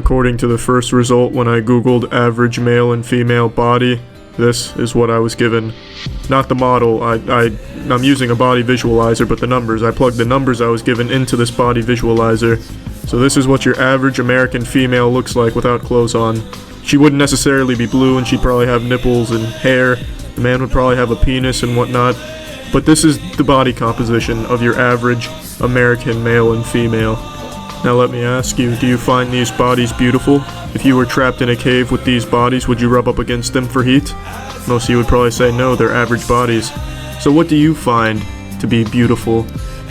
According to the first result when I googled average male and female body, this is what I was given. Not the model, I'm using a body visualizer, but the numbers. I plugged the numbers I was given into this body visualizer. So this is what your average American female looks like without clothes on. She wouldn't necessarily be blue, and she'd probably have nipples and hair. The man would probably have a penis and whatnot. But this is the body composition of your average American male and female. Now let me ask you, do you find these bodies beautiful? If you were trapped in a cave with these bodies, would you rub up against them for heat? Most of you would probably say no, they're average bodies. So what do you find to be beautiful?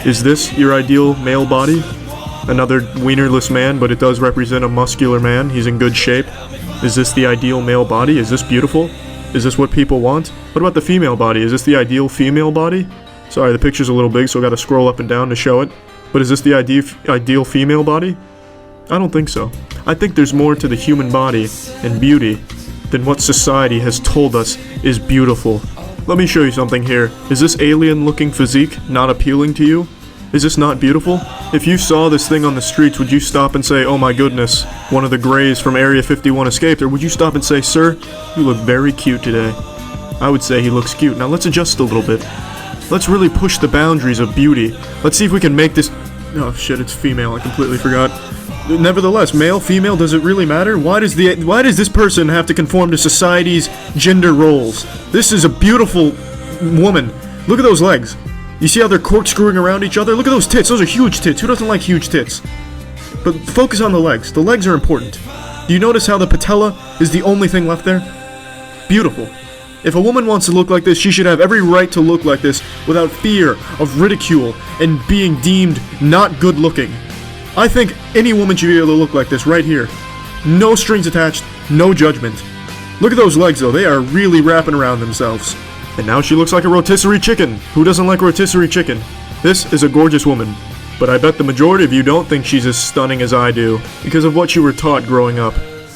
Is this your ideal male body? Another wienerless man, but it does represent a muscular man. He's in good shape. Is this the ideal male body? Is this beautiful? Is this what people want? What about the female body? Is this the ideal female body? Sorry, the picture's a little big, so I gotta scroll up and down to show it. But is this the ideal female body? I don't think so. I think there's more to the human body and beauty than what society has told us is beautiful. Let me show you something here. Is this alien-looking physique not appealing to you? Is this not beautiful? If you saw this thing on the streets, would you stop and say, oh my goodness, one of the Greys from Area 51 escaped? Or would you stop and say, sir, you look very cute today? I would say he looks cute. Now let's adjust a little bit. Let's really push the boundaries of beauty. Let's see if we can make this... Oh shit, it's female. I completely forgot. Nevertheless, male, female, does it really matter? Why does this person have to conform to society's gender roles? This is a beautiful woman. Look at those legs. You see how they're corkscrewing around each other? Look at those tits. Those are huge tits. Who doesn't like huge tits? But focus on the legs. The legs are important. Do you notice how the patella is the only thing left there? Beautiful. If a woman wants to look like this, she should have every right to look like this without fear of ridicule and being deemed not good looking. I think any woman should be able to look like this right here. No strings attached, no judgment. Look at those legs though, they are really wrapping around themselves. And now she looks like a rotisserie chicken. Who doesn't like rotisserie chicken? This is a gorgeous woman. But I bet the majority of you don't think she's as stunning as I do, because of what you were taught growing up.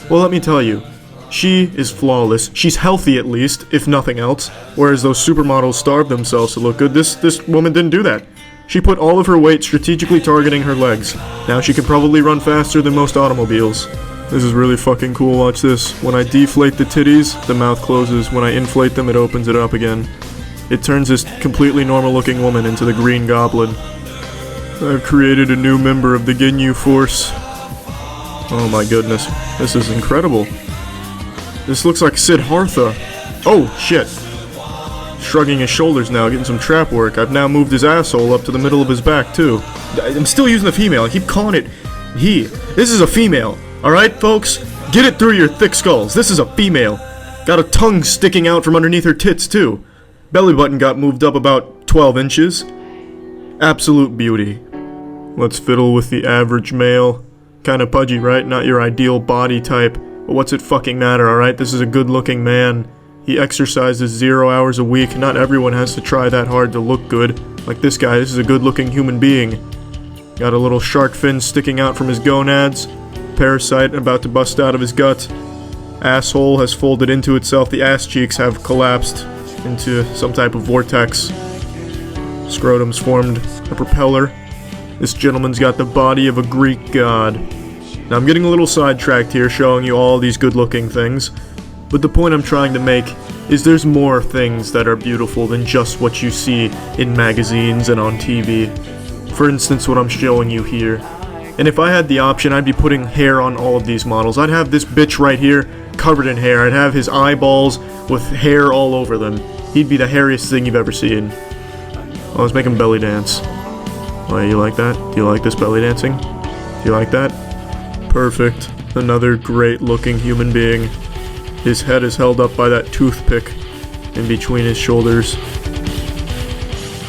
Well, let me tell you. She is flawless. She's healthy at least, if nothing else. Whereas those supermodels starve themselves to look good. This woman didn't do that. She put all of her weight strategically targeting her legs. Now she can probably run faster than most automobiles. This is really fucking cool, watch this. When I deflate the titties, the mouth closes. When I inflate them, it opens it up again. It turns this completely normal looking woman into the Green Goblin. I've created a new member of the Ginyu Force. Oh my goodness, this is incredible. This looks like Siddhartha. Oh, shit. Shrugging his shoulders now, getting some trap work. I've now moved his asshole up to the middle of his back, too. I'm still using the female. I keep calling it he. This is a female. Alright, folks? Get it through your thick skulls. This is a female. Got a tongue sticking out from underneath her tits, too. Belly button got moved up about 12 inches. Absolute beauty. Let's fiddle with the average male. Kinda pudgy, right? Not your ideal body type. But what's it fucking matter, alright? This is a good-looking man. He exercises 0 hours a week. Not everyone has to try that hard to look good. Like this guy, this is a good-looking human being. Got a little shark fin sticking out from his gonads. Parasite about to bust out of his gut. Asshole has folded into itself. The ass cheeks have collapsed into some type of vortex. Scrotum's formed a propeller. This gentleman's got the body of a Greek god. Now I'm getting a little sidetracked here, showing you all these good-looking things. But the point I'm trying to make is there's more things that are beautiful than just what you see in magazines and on TV. For instance, what I'm showing you here. And if I had the option, I'd be putting hair on all of these models. I'd have this bitch right here covered in hair. I'd have his eyeballs with hair all over them. He'd be the hairiest thing you've ever seen. Oh, let's make him belly dance. Oh, you like that? Do you like this belly dancing? Do you like that? Perfect. Another great looking human being. His head is held up by that toothpick in between his shoulders.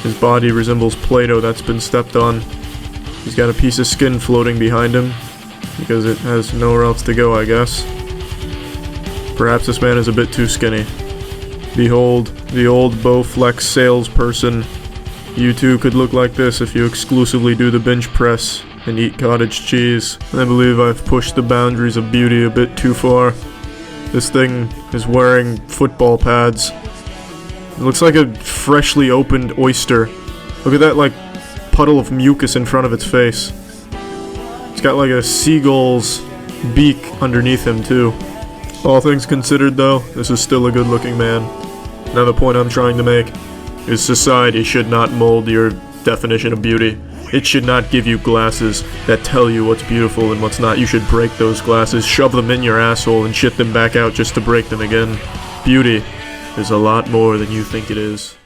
His body resembles Play-Doh that's been stepped on. He's got a piece of skin floating behind him, because it has nowhere else to go, I guess. Perhaps this man is a bit too skinny. Behold, the old Bowflex salesperson. You too could look like this if you exclusively do the bench press and eat cottage cheese. I believe I've pushed the boundaries of beauty a bit too far. This thing is wearing football pads. It looks like a freshly opened oyster. Look at that, like, puddle of mucus in front of its face. It's got like a seagull's beak underneath him too. All things considered though, this is still a good looking man. Now the point I'm trying to make is society should not mold your definition of beauty. It should not give you glasses that tell you what's beautiful and what's not. You should break those glasses, shove them in your asshole, and shit them back out just to break them again. Beauty is a lot more than you think it is.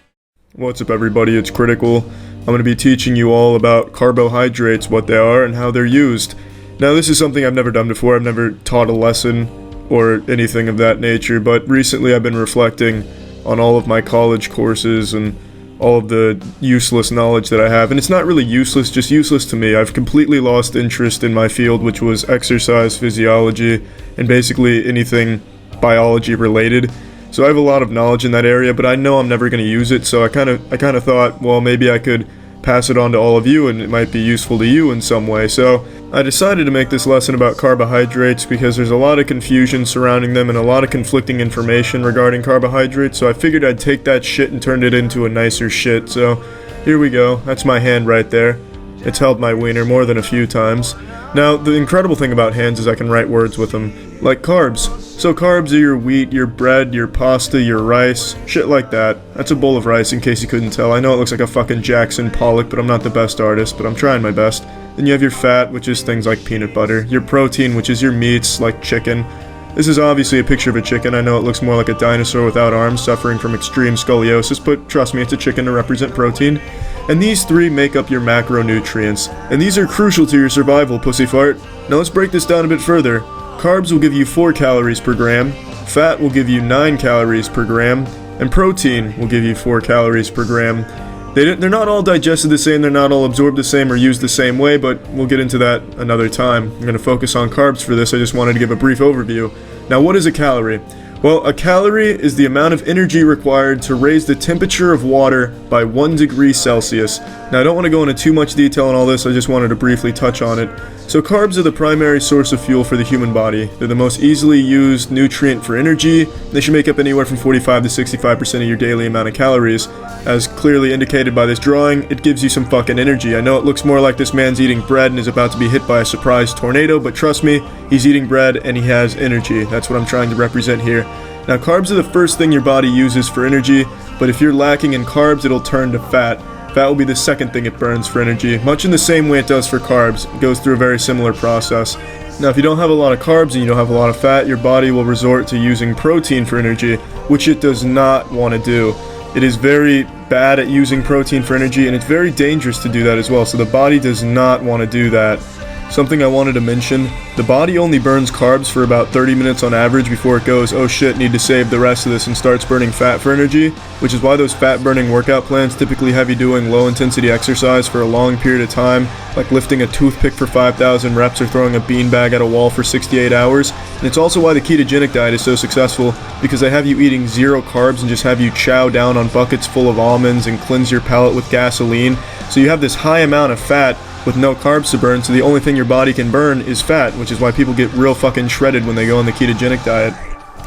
What's up everybody, it's Critical. I'm going to be teaching you all about carbohydrates, what they are, and how they're used. Now this is something I've never done before. I've never taught a lesson or anything of that nature, but recently I've been reflecting on all of my college courses and all of the useless knowledge that I have. And it's not really useless, just useless to me. I've completely lost interest in my field, which was exercise physiology and basically anything biology related. So I have a lot of knowledge in that area, but I know I'm never going to use it, so I kind of thought, well, maybe I could pass it on to all of you and it might be useful to you in some way. So I decided to make this lesson about carbohydrates because there's a lot of confusion surrounding them and a lot of conflicting information regarding carbohydrates, so I figured I'd take that shit and turn it into a nicer shit. So here we go. That's my hand right there. It's held my wiener more than a few times. Now, the incredible thing about hands is I can write words with them, like carbs. So carbs are your wheat, your bread, your pasta, your rice, shit like that. That's a bowl of rice in case you couldn't tell. I know it looks like a fucking Jackson Pollock, but I'm not the best artist, but I'm trying my best. Then you have your fat, which is things like peanut butter. Your protein, which is your meats, like chicken. This is obviously a picture of a chicken. I know it looks more like a dinosaur without arms suffering from extreme scoliosis, but trust me, it's a chicken to represent protein. And these three make up your macronutrients. And these are crucial to your survival, pussy fart. Now let's break this down a bit further. Carbs will give you 4 calories per gram, fat will give you 9 calories per gram, and protein will give you 4 calories per gram. They're not all digested the same, they're not all absorbed the same or used the same way, but we'll get into that another time. I'm going to focus on carbs for this, I just wanted to give a brief overview. Now what is a calorie? Well, a calorie is the amount of energy required to raise the temperature of water by 1 degree Celsius. Now I don't want to go into too much detail on all this, I just wanted to briefly touch on it. So carbs are the primary source of fuel for the human body. They're the most easily used nutrient for energy. They should make up anywhere from 45 to 65% of your daily amount of calories. As clearly indicated by this drawing, it gives you some fucking energy. I know it looks more like this man's eating bread and is about to be hit by a surprise tornado, but trust me, he's eating bread and he has energy. That's what I'm trying to represent here. Now carbs are the first thing your body uses for energy, but if you're lacking in carbs, it'll turn to fat. Fat will be the second thing it burns for energy, much in the same way it does for carbs. It goes through a very similar process. Now if you don't have a lot of carbs and you don't have a lot of fat, your body will resort to using protein for energy, which it does not want to do. It is very bad at using protein for energy, and it's very dangerous to do that as well, so the body does not want to do that. Something I wanted to mention, the body only burns carbs for about 30 minutes on average before it goes, oh shit, need to save the rest of this, and starts burning fat for energy, which is why those fat burning workout plans typically have you doing low intensity exercise for a long period of time, like lifting a toothpick for 5,000 reps or throwing a beanbag at a wall for 68 hours. And it's also why the ketogenic diet is so successful, because they have you eating 0 carbs and just have you chow down on buckets full of almonds and cleanse your palate with gasoline. So you have this high amount of fat with no carbs to burn, so the only thing your body can burn is fat, which is why people get real fucking shredded when they go on the ketogenic diet.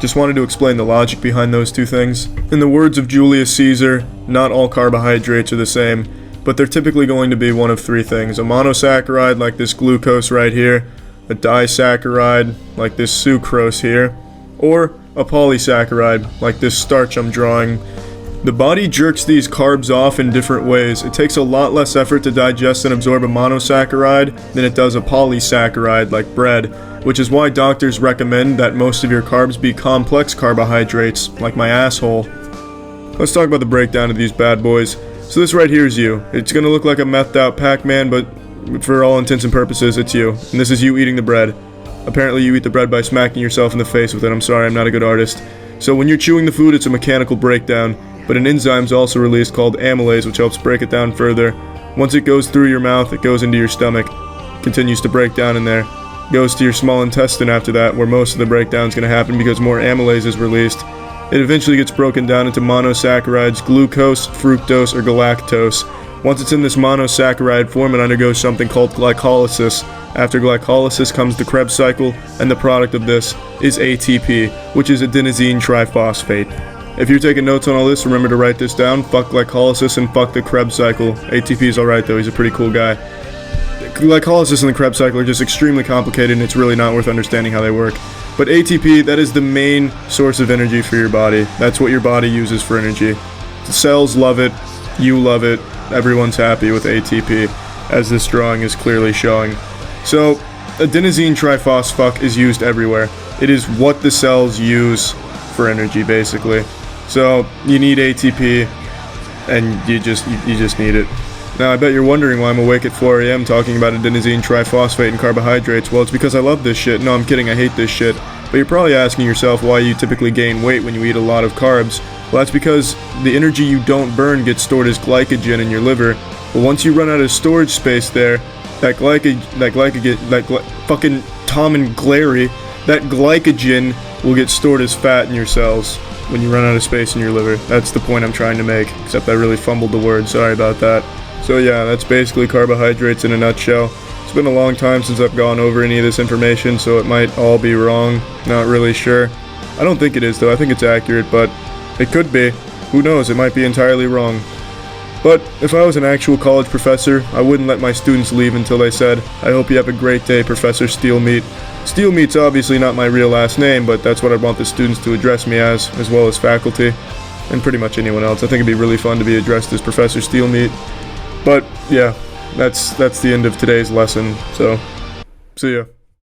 Just wanted to explain the logic behind those two things. In the words of Julius Caesar, not all carbohydrates are the same, but they're typically going to be one of 3 things. A monosaccharide like this glucose right here, a disaccharide like this sucrose here, or a polysaccharide like this starch I'm drawing. The body jerks these carbs off in different ways. It takes a lot less effort to digest and absorb a monosaccharide than it does a polysaccharide like bread, which is why doctors recommend that most of your carbs be complex carbohydrates, like my asshole. Let's talk about the breakdown of these bad boys. So this right here is you. It's gonna look like a methed out Pac-Man, but for all intents and purposes, it's you. And this is you eating the bread. Apparently you eat the bread by smacking yourself in the face with it. I'm sorry, I'm not a good artist. So when you're chewing the food, it's a mechanical breakdown. But an enzyme is also released called amylase, which helps break it down further. Once it goes through your mouth, it goes into your stomach, continues to break down in there, goes to your small intestine after that, where most of the breakdown is going to happen because more amylase is released. It eventually gets broken down into monosaccharides, glucose, fructose, or galactose. Once it's in this monosaccharide form, it undergoes something called glycolysis. After glycolysis comes the Krebs cycle, and the product of this is ATP, which is adenosine triphosphate. If you're taking notes on all this, remember to write this down. Fuck glycolysis and fuck the Krebs cycle. ATP is alright though, he's a pretty cool guy. glycolysis and the Krebs cycle are just extremely complicated, and it's really not worth understanding how they work. But ATP, that is the main source of energy for your body. That's what your body uses for energy. The cells love it, you love it, everyone's happy with ATP, as this drawing is clearly showing. So, adenosine triphosphate is used everywhere. It is what the cells use for energy, basically. So, you need ATP, and you just need it. Now, I bet you're wondering why I'm awake at 4 a.m. talking about adenosine triphosphate and carbohydrates. Well, it's because I love this shit. No, I'm kidding, I hate this shit. But you're probably asking yourself why you typically gain weight when you eat a lot of carbs. Well, that's because the energy you don't burn gets stored as glycogen in your liver. But once you run out of storage space there, that fucking Tom and Glary, that glycogen will get stored as fat in your cells when you run out of space in your liver. That's the point I'm trying to make, except I really fumbled the word, sorry about that. So yeah, that's basically carbohydrates in a nutshell. It's been a long time since I've gone over any of this information, so it might all be wrong, not really sure. I don't think it is though, I think it's accurate, but it could be. Who knows, it might be entirely wrong. But if I was an actual college professor, I wouldn't let my students leave until they said, "I hope you have a great day, Professor Steelmeat." Steelmeat's obviously not my real last name, but that's what I want the students to address me as well as faculty, and pretty much anyone else. I think it'd be really fun to be addressed as Professor Steelmeat. But yeah, that's the end of today's lesson, so see ya.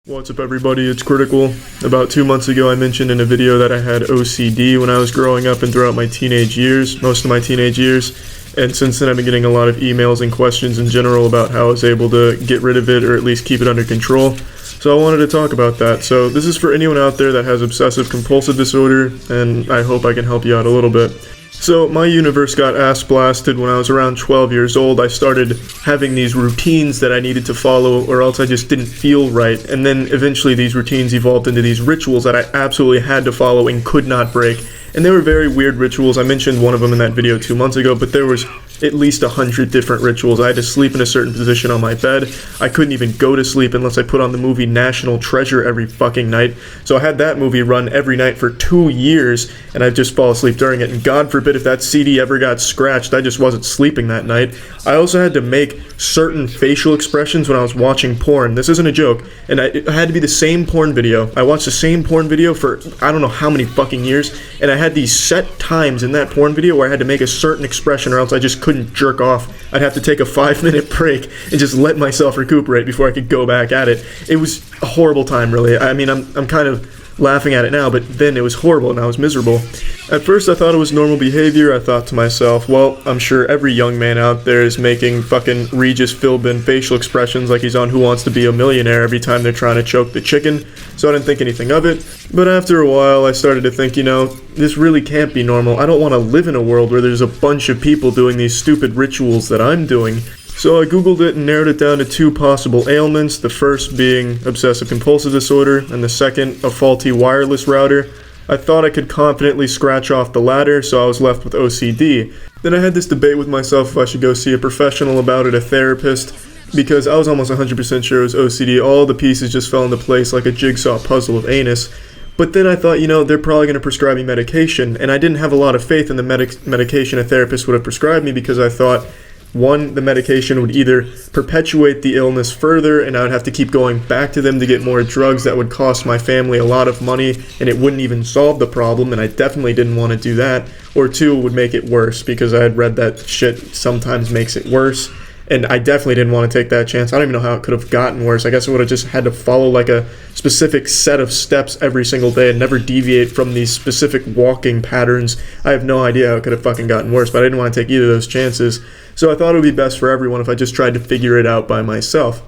What's up everybody, it's Critical. About 2 months ago I mentioned in a video that I had OCD when I was growing up and throughout my teenage years, most of my teenage years. And since then I've been getting a lot of emails and questions in general about how I was able to get rid of it or at least keep it under control. So I wanted to talk about that. So this is for anyone out there that has obsessive compulsive disorder, and I hope I can help you out a little bit. So my universe got ass blasted when I was around 12 years old. I started having these routines that I needed to follow or else I just didn't feel right. And then eventually these routines evolved into these rituals that I absolutely had to follow and could not break. And they were very weird rituals. I mentioned one of them in that video 2 months ago, but there was at least 100 different rituals. I had to sleep in a certain position on my bed. I couldn't even go to sleep unless I put on the movie National Treasure every fucking night. So I had that movie run every night for 2 years, and I'd just fall asleep during it. And God forbid if that CD ever got scratched, I just wasn't sleeping that night. I also had to make certain facial expressions when I was watching porn. This isn't a joke. And it had to be the same porn video. I watched the same porn video for I don't know how many fucking years, and I had these set times in that porn video where I had to make a certain expression or else I just couldn't jerk off. I'd have to take a 5-minute break and just let myself recuperate before I could go back at it. It was a horrible time, really. I mean, I'm kind of laughing at it now, but then it was horrible and I was miserable. At first I thought it was normal behavior. I thought to myself, well, I'm sure every young man out there is making fucking Regis Philbin facial expressions like he's on Who Wants to Be a Millionaire every time they're trying to choke the chicken, so I didn't think anything of it. But after a while I started to think, you know, this really can't be normal. I don't want to live in a world where there's a bunch of people doing these stupid rituals that I'm doing. So I googled it and narrowed it down to 2 possible ailments, the first being obsessive compulsive disorder, and the second a faulty wireless router. I thought I could confidently scratch off the latter, so I was left with OCD. Then I had this debate with myself if I should go see a professional about it, a therapist, because I was almost 100% sure it was OCD. All the pieces just fell into place like a jigsaw puzzle of anus. But then I thought, you know, they're probably going to prescribe me medication, and I didn't have a lot of faith in the medication a therapist would have prescribed me because I thought, one, the medication would either perpetuate the illness further and I would have to keep going back to them to get more drugs that would cost my family a lot of money and it wouldn't even solve the problem, and I definitely didn't want to do that. Or 2, it would make it worse because I had read that shit sometimes makes it worse. And I definitely didn't want to take that chance. I don't even know how it could have gotten worse. I guess I would have just had to follow like a specific set of steps every single day and never deviate from these specific walking patterns. I have no idea how it could have fucking gotten worse, but I didn't want to take either of those chances. So I thought it would be best for everyone if I just tried to figure it out by myself.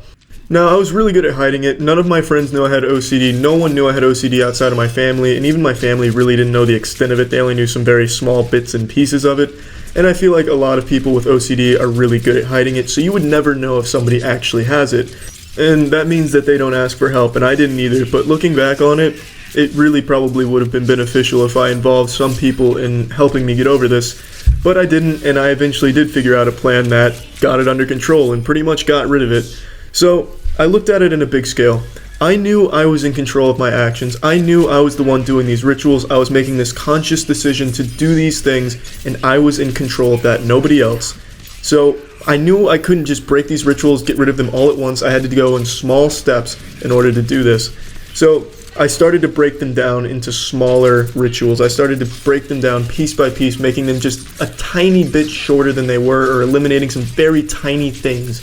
Now, I was really good at hiding it. None of my friends knew I had OCD. No one knew I had OCD outside of my family, and even my family really didn't know the extent of it. They only knew some very small bits and pieces of it. And I feel like a lot of people with OCD are really good at hiding it, so you would never know if somebody actually has it. And that means that they don't ask for help, and I didn't either. But looking back on it, it really probably would have been beneficial if I involved some people in helping me get over this. But I didn't, and I eventually did figure out a plan that got it under control and pretty much got rid of it. So I looked at it in a big scale. I knew I was in control of my actions. I knew I was the one doing these rituals. I was making this conscious decision to do these things, and I was in control of that, nobody else. So I knew I couldn't just break these rituals, get rid of them all at once. I had to go in small steps in order to do this. So I started to break them down into smaller rituals. I started to break them down piece by piece, making them just a tiny bit shorter than they were, or eliminating some very tiny things.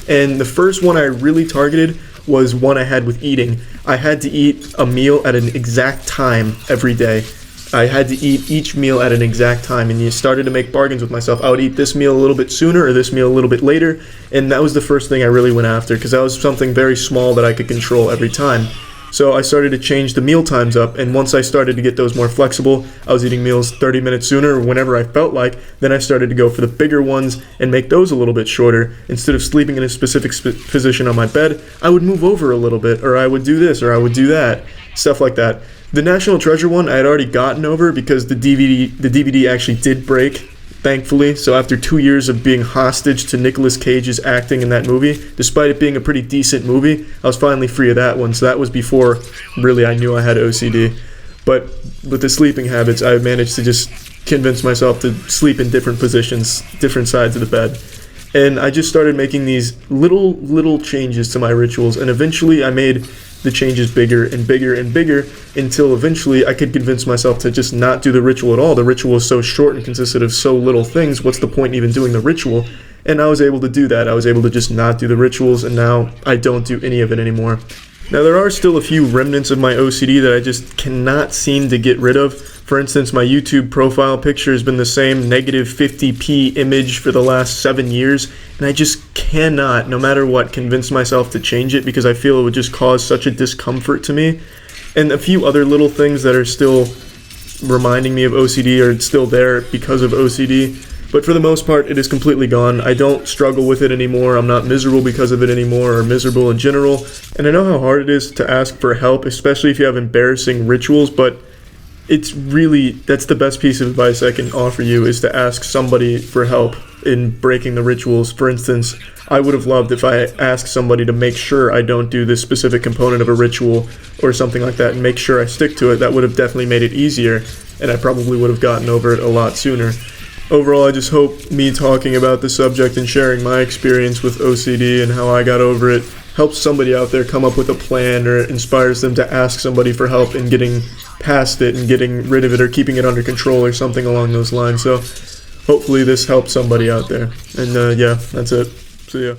And the first one I really targeted was one I had with eating. I had to eat a meal at an exact time every day. I had to eat each meal at an exact time, and you started to make bargains with myself. I would eat this meal a little bit sooner or this meal a little bit later, and that was the first thing I really went after, because that was something very small that I could control every time. So I started to change the meal times up, and once I started to get those more flexible, I was eating meals 30 minutes sooner or whenever I felt like, then I started to go for the bigger ones and make those a little bit shorter. Instead of sleeping in a specific position on my bed, I would move over a little bit, or I would do this, or I would do that, stuff like that. The National Treasure one I had already gotten over because the DVD actually did break, thankfully. So after 2 years of being hostage to Nicolas Cage's acting in that movie, despite it being a pretty decent movie, I was finally free of that one. So that was before really I knew I had OCD. But with the sleeping habits, I managed to just convince myself to sleep in different positions, different sides of the bed. And I just started making these little changes to my rituals, and eventually I made the changes bigger and bigger and bigger until eventually I could convince myself to just not do the ritual at all. The ritual was so short and consisted of so little things. What's the point in even doing the ritual? And I was able to do that. I was able to just not do the rituals, and now I don't do any of it anymore. Now, there are still a few remnants of my OCD that I just cannot seem to get rid of. For instance, my YouTube profile picture has been the same negative 50p image for the last 7 years, and I just cannot, no matter what, convince myself to change it because I feel it would just cause such a discomfort to me. And a few other little things that are still reminding me of OCD are still there because of OCD. But for the most part, it is completely gone. I don't struggle with it anymore. I'm not miserable because of it anymore, or miserable in general. And I know how hard it is to ask for help, especially if you have embarrassing rituals, but it's really, that's the best piece of advice I can offer you, is to ask somebody for help in breaking the rituals. For instance, I would have loved if I asked somebody to make sure I don't do this specific component of a ritual or something like that and make sure I stick to it. That would have definitely made it easier, and I probably would have gotten over it a lot sooner. Overall, I just hope me talking about the subject and sharing my experience with OCD and how I got over it helps somebody out there come up with a plan, or inspires them to ask somebody for help in getting past it and getting rid of it or keeping it under control or something along those lines. So hopefully this helps somebody out there. And yeah, that's it. See ya.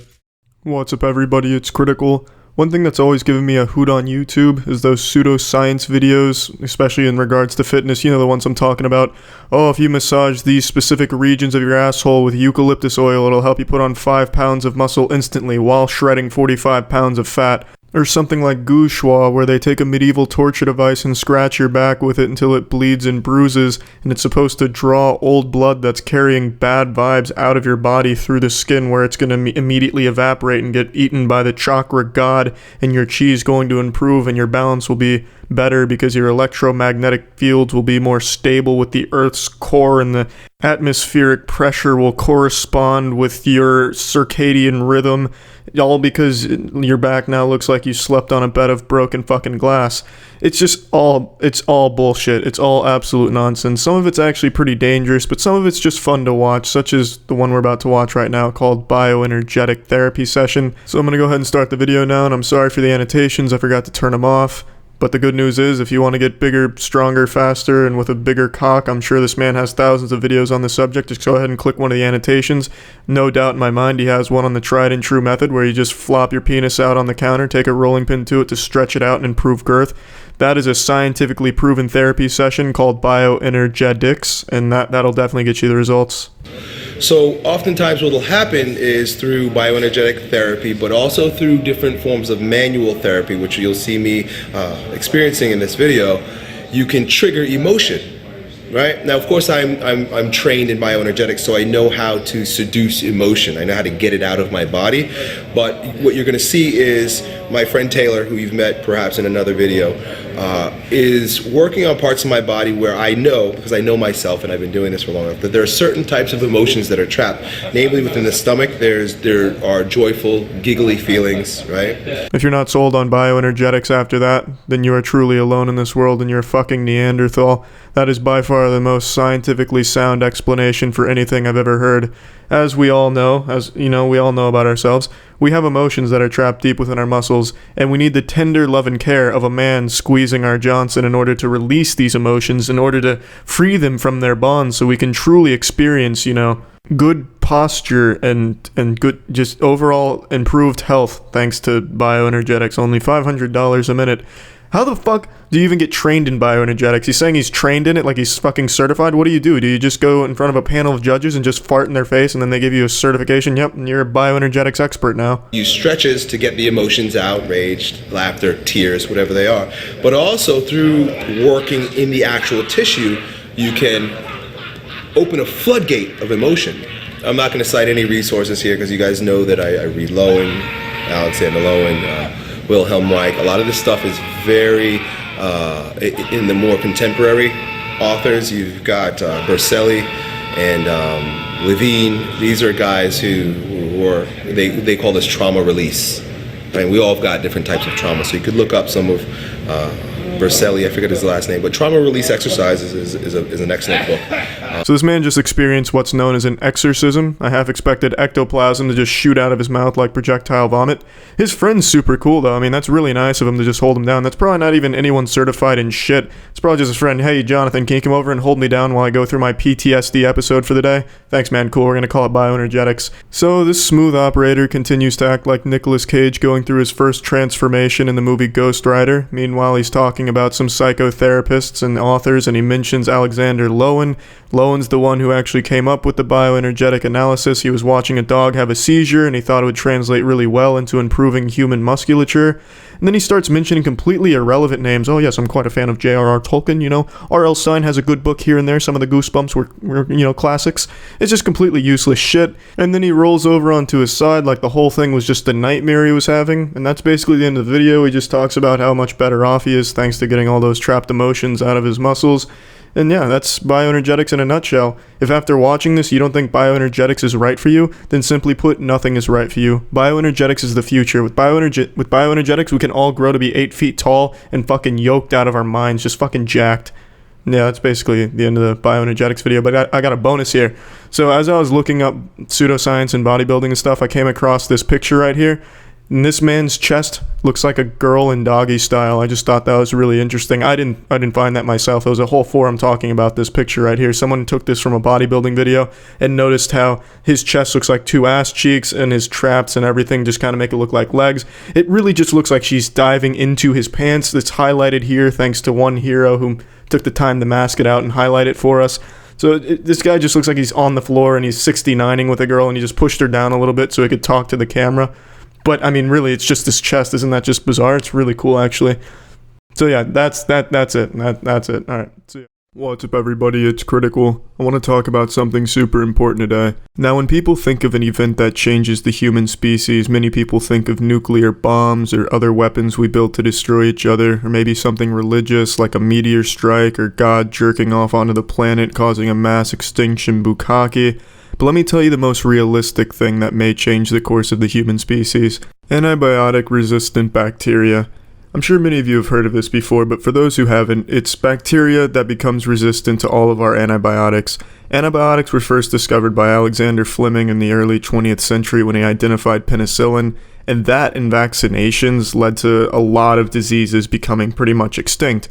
What's up, everybody? It's Critical. One thing that's always given me a hoot on YouTube is those pseudoscience videos, especially in regards to fitness. You know, the ones I'm talking about. Oh, if you massage these specific regions of your asshole with eucalyptus oil, it'll help you put on 5 pounds of muscle instantly while shredding 45 pounds of fat. Or something like goo shui, where they take a medieval torture device and scratch your back with it until it bleeds and bruises, and it's supposed to draw old blood that's carrying bad vibes out of your body through the skin, where it's going to immediately evaporate and get eaten by the chakra god, and your chi's going to improve and your balance will be better because your electromagnetic fields will be more stable with the Earth's core, and the atmospheric pressure will correspond with your circadian rhythm, all because your back now looks like you slept on a bed of broken fucking glass. It's all bullshit. It's all absolute nonsense. Some of it's actually pretty dangerous, but some of it's just fun to watch, such as the one we're about to watch right now called Bioenergetic Therapy Session. So I'm going to go ahead and start the video now, and I'm sorry for the annotations. I forgot to turn them off. But the good news is, if you want to get bigger, stronger, faster, and with a bigger cock, I'm sure this man has thousands of videos on the subject. Just go ahead and click one of the annotations. No doubt in my mind he has one on the tried and true method, where you just flop your penis out on the counter, take a rolling pin to it to stretch it out and improve girth. That is a scientifically proven therapy session called Bioenergetics, and that'll definitely get you the results. So oftentimes what will happen is through bioenergetic therapy, but also through different forms of manual therapy, which you'll see me experiencing in this video, you can trigger emotion. Right? Now, of course, I'm trained in bioenergetics, so I know how to seduce emotion. I know how to get it out of my body. But what you're going to see is my friend Taylor, who you've met perhaps in another video, is working on parts of my body where I know, because I know myself and I've been doing this for long enough, that there are certain types of emotions that are trapped. Namely, within the stomach, there are joyful, giggly feelings, right? If you're not sold on bioenergetics after that, then you are truly alone in this world and you're a fucking Neanderthal. That is by far the most scientifically sound explanation for anything I've ever heard. as we all know, we all know about ourselves, we have emotions that are trapped deep within our muscles, and we need the tender love and care of a man squeezing our Johnson in order to release these emotions, in order to free them from their bonds so we can truly experience, good posture and good, just overall improved health thanks to Bioenergetics. Only $500 a minute. How the fuck do you even get trained in bioenergetics? He's saying he's trained in it like he's fucking certified. What do? Do you just go in front of a panel of judges and just fart in their face and then they give you a certification? Yep, and you're a bioenergetics expert now. Use stretches to get the emotions out, rage, laughter, tears, whatever they are. But also through working in the actual tissue, you can open a floodgate of emotion. I'm not going to cite any resources here because you guys know that I read Lowen, Alexander Lowen, Wilhelm Reich. A lot of this stuff is very, in the more contemporary authors, you've got Berselli and Levine. These are guys who they call this trauma release. Right? We all have got different types of trauma, so you could look up some of Berselli, I forget his last name, but Trauma Release Exercises is an excellent book. So this man just experienced what's known as an exorcism. I half expected ectoplasm to just shoot out of his mouth like projectile vomit. His friend's super cool though. I mean, that's really nice of him to just hold him down. That's probably not even anyone certified in shit. It's probably just his friend. Hey, Jonathan, can you come over and hold me down while I go through my PTSD episode for the day? Thanks, man. Cool. We're going to call it Bioenergetics. So this smooth operator continues to act like Nicolas Cage going through his first transformation in the movie Ghost Rider. Meanwhile, he's talking about some psychotherapists and authors, and he mentions Alexander Lowen. Lowen's the one who actually came up with the bioenergetic analysis. He was watching a dog have a seizure, and he thought it would translate really well into improving human musculature. And then he starts mentioning completely irrelevant names. Oh yes, I'm quite a fan of J.R.R. Tolkien, R.L. Stein has a good book here and there. Some of the Goosebumps were classics. It's just completely useless shit. And then he rolls over onto his side like the whole thing was just a nightmare he was having. And that's basically the end of the video. He just talks about how much better off he is thanks to getting all those trapped emotions out of his muscles. And yeah, that's bioenergetics in a nutshell. If after watching this you don't think bioenergetics is right for you, then simply put, nothing is right for you. Bioenergetics is the future. With bioenergetics, we can all grow to be 8 feet tall and fucking yoked out of our minds, just fucking jacked. Yeah, that's basically the end of the bioenergetics video, but I got a bonus here. So as I was looking up pseudoscience and bodybuilding and stuff, I came across this picture right here. And this man's chest looks like a girl in doggy style. I just thought that was really interesting. I didn't find that myself. There was a whole forum talking about this picture right here. Someone took this from a bodybuilding video and noticed how his chest looks like 2 ass cheeks and his traps and everything just kind of make it look like legs. It really just looks like she's diving into his pants. That's highlighted here thanks to one hero who took the time to mask it out and highlight it for us. So this guy just looks like he's on the floor and he's 69ing with a girl and he just pushed her down a little bit so he could talk to the camera. But, I mean, really, it's just his chest. Isn't that just bizarre? It's really cool, actually. So, yeah, that's it. That's it. All right. See ya. What's up, everybody? It's Critical. I want to talk about something super important today. Now, when people think of an event that changes the human species, many people think of nuclear bombs or other weapons we build to destroy each other, or maybe something religious like a meteor strike or God jerking off onto the planet causing a mass extinction bukkake. But let me tell you the most realistic thing that may change the course of the human species. Antibiotic-resistant bacteria. I'm sure many of you have heard of this before, but for those who haven't, it's bacteria that becomes resistant to all of our antibiotics. Antibiotics were first discovered by Alexander Fleming in the early 20th century when he identified penicillin, and that and vaccinations led to a lot of diseases becoming pretty much extinct.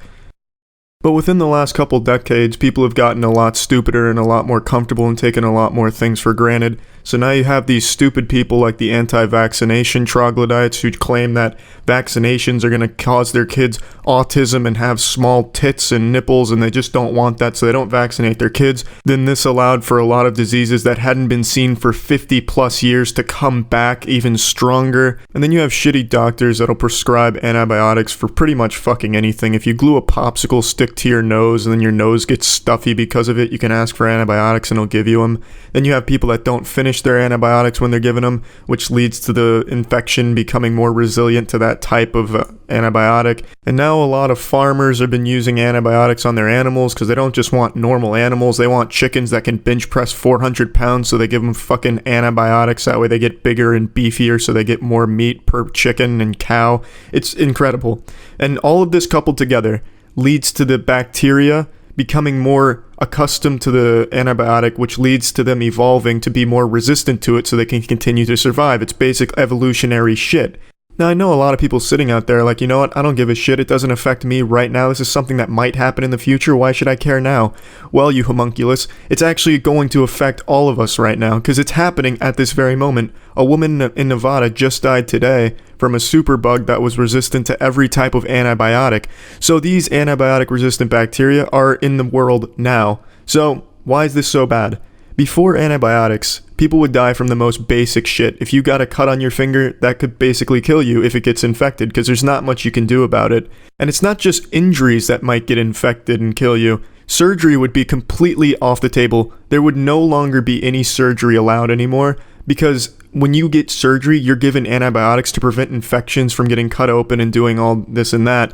But within the last couple decades, people have gotten a lot stupider and a lot more comfortable and taken a lot more things for granted. So now you have these stupid people like the anti-vaccination troglodytes who claim that vaccinations are going to cause their kids autism and have small tits and nipples, and they just don't want that, so they don't vaccinate their kids. Then this allowed for a lot of diseases that hadn't been seen for 50 plus years to come back even stronger. And then you have shitty doctors that'll prescribe antibiotics for pretty much fucking anything. If you glue a popsicle stick to your nose and then your nose gets stuffy because of it, you can ask for antibiotics and it'll give you them. Then you have people that don't finish their antibiotics when they're given them, which leads to the infection becoming more resilient to that type of antibiotic. And now a lot of farmers have been using antibiotics on their animals because they don't just want normal animals, they want chickens that can bench press 400 pounds, so they give them fucking antibiotics. That way they get bigger and beefier, so they get more meat per chicken and cow. It's incredible. And all of this coupled together leads to the bacteria becoming more accustomed to the antibiotic, which leads to them evolving to be more resistant to it so they can continue to survive. It's basic evolutionary shit. Now, I know a lot of people sitting out there like, you know what, I don't give a shit, it doesn't affect me right now, this is something that might happen in the future, why should I care now? Well, you homunculus, it's actually going to affect all of us right now, because it's happening at this very moment. A woman in Nevada just died today from a superbug that was resistant to every type of antibiotic. So these antibiotic-resistant bacteria are in the world now. So, why is this so bad? Before antibiotics, people would die from the most basic shit. If you got a cut on your finger, that could basically kill you if it gets infected, because there's not much you can do about it. And it's not just injuries that might get infected and kill you. Surgery would be completely off the table. There would no longer be any surgery allowed anymore, because when you get surgery, you're given antibiotics to prevent infections from getting cut open and doing all this and that.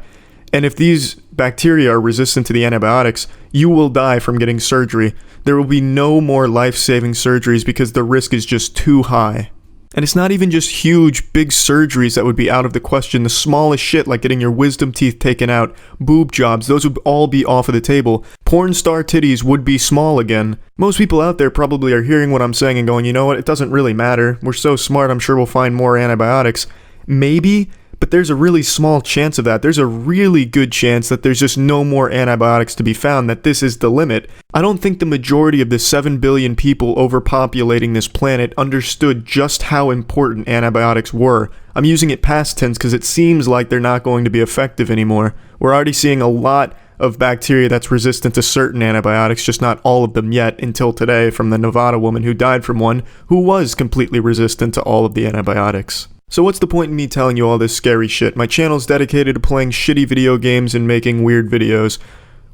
And if these bacteria are resistant to the antibiotics, you will die from getting surgery. There will be no more life-saving surgeries because the risk is just too high. And it's not even just huge, big surgeries that would be out of the question. The smallest shit, like getting your wisdom teeth taken out, boob jobs, those would all be off of the table. Porn star titties would be small again. Most people out there probably are hearing what I'm saying and going, you know what, it doesn't really matter. We're so smart, I'm sure we'll find more antibiotics. Maybe, but there's a really small chance of that. There's a really good chance that there's just no more antibiotics to be found, that this is the limit. I don't think the majority of the 7 billion people overpopulating this planet understood just how important antibiotics were. I'm using it past tense because it seems like they're not going to be effective anymore. We're already seeing a lot of bacteria that's resistant to certain antibiotics, just not all of them yet until today, from the Nevada woman who died from one who was completely resistant to all of the antibiotics. So what's the point in me telling you all this scary shit? My channel's dedicated to playing shitty video games and making weird videos.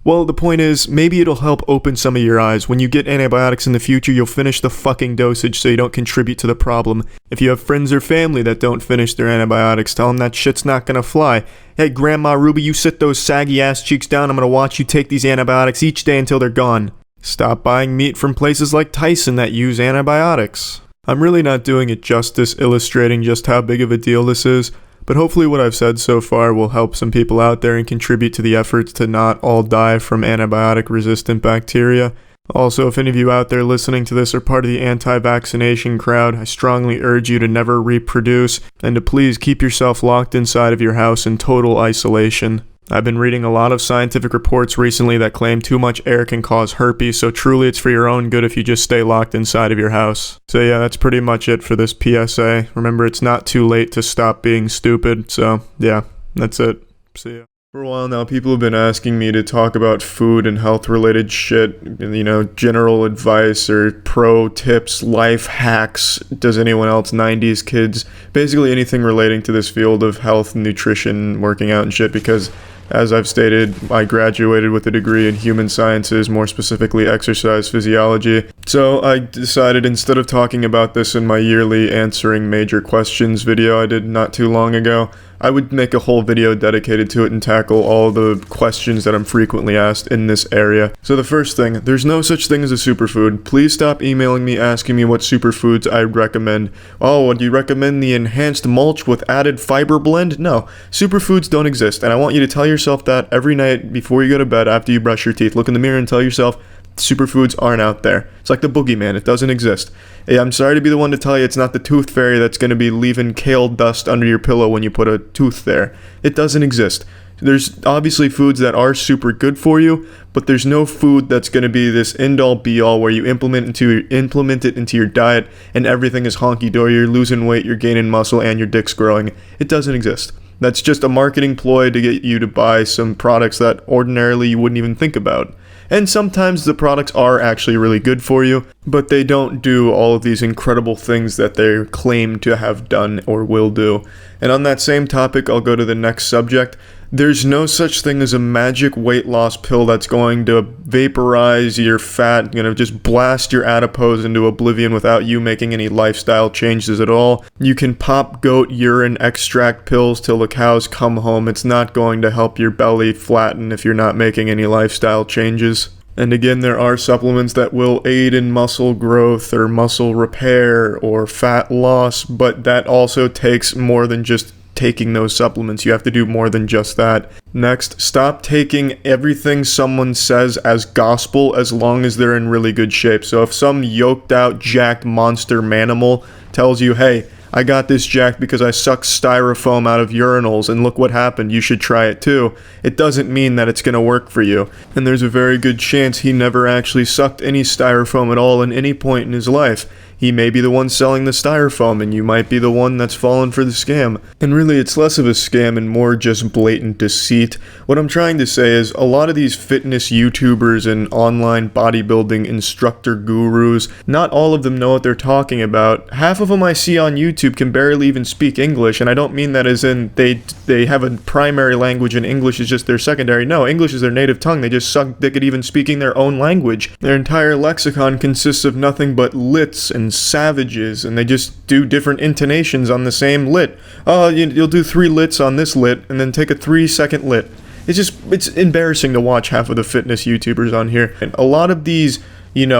Well, the point is, maybe it'll help open some of your eyes. When you get antibiotics in the future, you'll finish the fucking dosage so you don't contribute to the problem. If you have friends or family that don't finish their antibiotics, tell them that shit's not gonna fly. Hey, Grandma Ruby, you sit those saggy ass cheeks down, I'm gonna watch you take these antibiotics each day until they're gone. Stop buying meat from places like Tyson that use antibiotics. I'm really not doing it justice illustrating just how big of a deal this is, but hopefully what I've said so far will help some people out there and contribute to the efforts to not all die from antibiotic-resistant bacteria. Also, if any of you out there listening to this are part of the anti-vaccination crowd, I strongly urge you to never reproduce, and to please keep yourself locked inside of your house in total isolation. I've been reading a lot of scientific reports recently that claim too much air can cause herpes, so truly it's for your own good if you just stay locked inside of your house. So yeah, that's pretty much it for this PSA. Remember, it's not too late to stop being stupid, so yeah, that's it. See ya. For a while now, people have been asking me to talk about food and health-related shit, you know, general advice or pro tips, life hacks, does anyone else, 90s kids, basically anything relating to this field of health, nutrition, working out and shit, because as I've stated, I graduated with a degree in human sciences, more specifically exercise physiology. So I decided, instead of talking about this in my yearly answering major questions video I did not too long ago, I would make a whole video dedicated to it and tackle all the questions that I'm frequently asked in this area. So the first thing, there's no such thing as a superfood. Please stop emailing me asking me what superfoods I'd recommend. Oh, do you recommend the enhanced mulch with added fiber blend? No, superfoods don't exist, and I want you to tell yourself that every night before you go to bed after you brush your teeth. Look in the mirror and tell yourself, superfoods aren't out there. It's like the boogeyman, it doesn't exist. Hey, I'm sorry to be the one to tell you it's not the tooth fairy that's going to be leaving kale dust under your pillow when you put a tooth there. It doesn't exist. There's obviously foods that are super good for you, but there's no food that's going to be this end-all be-all where you implement it into your diet and everything is honky-dory, you're losing weight, you're gaining muscle, and your dick's growing. It doesn't exist. That's just a marketing ploy to get you to buy some products that ordinarily you wouldn't even think about. And sometimes the products are actually really good for you, but they don't do all of these incredible things that they claim to have done or will do. And on that same topic, I'll go to the next subject. There's no such thing as a magic weight loss pill that's going to vaporize your fat, just blast your adipose into oblivion without you making any lifestyle changes at all. You can pop goat urine extract pills till the cows come home. It's not going to help your belly flatten if you're not making any lifestyle changes. And again, there are supplements that will aid in muscle growth or muscle repair or fat loss, but that also takes more than just taking those supplements. You have to do more than just that. Next, stop taking everything someone says as gospel as long as they're in really good shape. So if some yoked out, jacked monster manimal tells you, hey, I got this jacked because I sucked styrofoam out of urinals and look what happened, you should try it too, it doesn't mean that it's going to work for you. And there's a very good chance he never actually sucked any styrofoam at all in any point in his life. He may be the one selling the styrofoam, and you might be the one that's fallen for the scam. And really, it's less of a scam and more just blatant deceit. What I'm trying to say is, a lot of these fitness YouTubers and online bodybuilding instructor gurus, not all of them know what they're talking about. Half of them I see on YouTube can barely even speak English, and I don't mean that as in they have a primary language and English is just their secondary. No, English is their native tongue. They just suck dick at even speaking their own language. Their entire lexicon consists of nothing but lits and savages, and they just do different intonations on the same lit. Oh, you'll do 3 lits on this lit, and then take a 3-second lit. It's embarrassing to watch half of the fitness YouTubers on here. And a lot of these,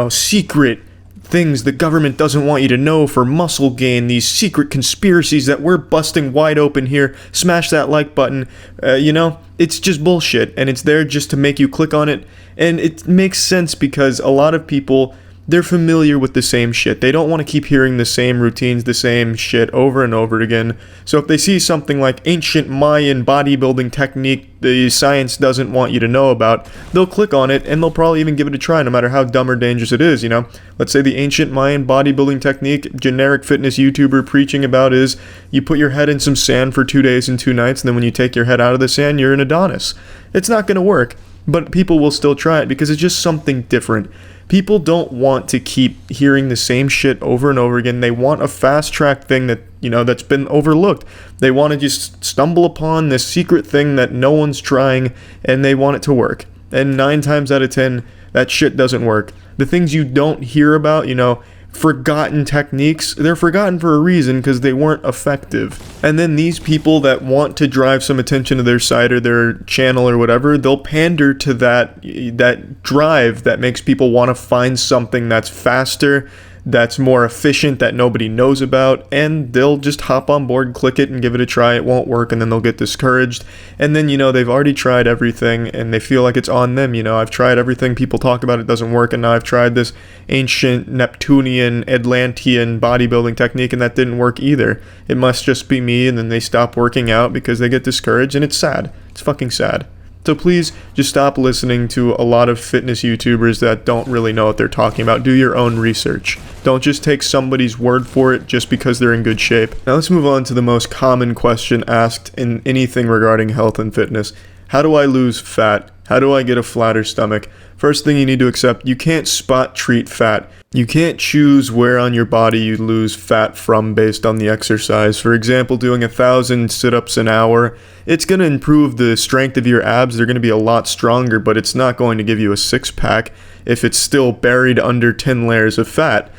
secret things the government doesn't want you to know for muscle gain, these secret conspiracies that we're busting wide open here, smash that like button, it's just bullshit, and it's there just to make you click on it. And it makes sense because a lot of people, they're familiar with the same shit. They don't want to keep hearing the same routines, the same shit over and over again. So if they see something like ancient Mayan bodybuilding technique the science doesn't want you to know about, they'll click on it and they'll probably even give it a try, no matter how dumb or dangerous it is, Let's say the ancient Mayan bodybuilding technique generic fitness YouTuber preaching about is you put your head in some sand for 2 days and 2 nights, and then when you take your head out of the sand, you're an Adonis. It's not going to work, but people will still try it because it's just something different. People don't want to keep hearing the same shit over and over again. They want a fast-track thing that, that's been overlooked. They want to just stumble upon this secret thing that no one's trying, and they want it to work. And 9 times out of 10, that shit doesn't work. The things you don't hear about, forgotten techniques, they're forgotten for a reason because they weren't effective. And then these people that want to drive some attention to their site or their channel or whatever, they'll pander to that drive that makes people want to find something that's faster, that's more efficient, that nobody knows about, and they'll just hop on board, click it, and give it a try. It won't work, and then they'll get discouraged. And then, they've already tried everything, and they feel like it's on them. I've tried everything people talk about, it doesn't work, and now I've tried this ancient Neptunian, Atlantean bodybuilding technique, and that didn't work either. It must just be me, and then they stop working out because they get discouraged, and it's sad. It's fucking sad. So please just stop listening to a lot of fitness YouTubers that don't really know what they're talking about. Do your own research. Don't just take somebody's word for it just because they're in good shape. Now let's move on to the most common question asked in anything regarding health and fitness. How do I lose fat? How do I get a flatter stomach? First thing you need to accept, you can't spot treat fat. You can't choose where on your body you lose fat from based on the exercise. For example, doing 1,000 sit-ups an hour, it's going to improve the strength of your abs. They're going to be a lot stronger, but it's not going to give you a six-pack if it's still buried under 10 layers of fat.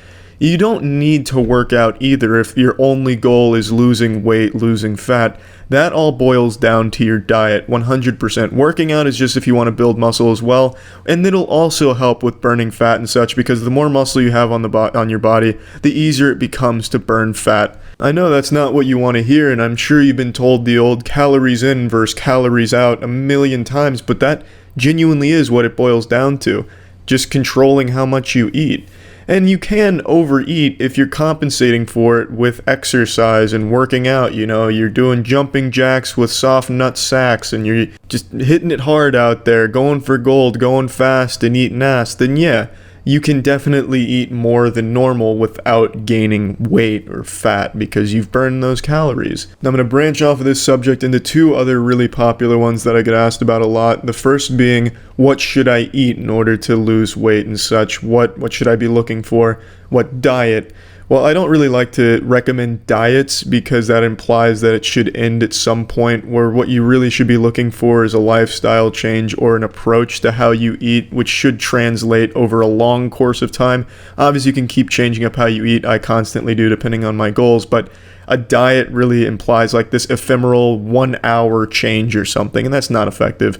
You don't need to work out either if your only goal is losing weight, losing fat. That all boils down to your diet, 100%. Working out is just if you want to build muscle as well, and it'll also help with burning fat and such, because the more muscle you have on your body, the easier it becomes to burn fat. I know that's not what you want to hear, and I'm sure you've been told the old calories in versus calories out a million times, but that genuinely is what it boils down to. Just controlling how much you eat. And you can overeat if you're compensating for it with exercise and working out. You're doing jumping jacks with soft nut sacks and you're just hitting it hard out there, going for gold, going fast and eating ass. Then yeah, you can definitely eat more than normal without gaining weight or fat because you've burned those calories. Now I'm going to branch off of this subject into 2 other really popular ones that I get asked about a lot. The first being, what should I eat in order to lose weight and such? What should I be looking for? What diet? Well, I don't really like to recommend diets because that implies that it should end at some point, where what you really should be looking for is a lifestyle change or an approach to how you eat, which should translate over a long course of time. Obviously, you can keep changing up how you eat. I constantly do, depending on my goals, but a diet really implies like this ephemeral 1-hour change or something, and that's not effective.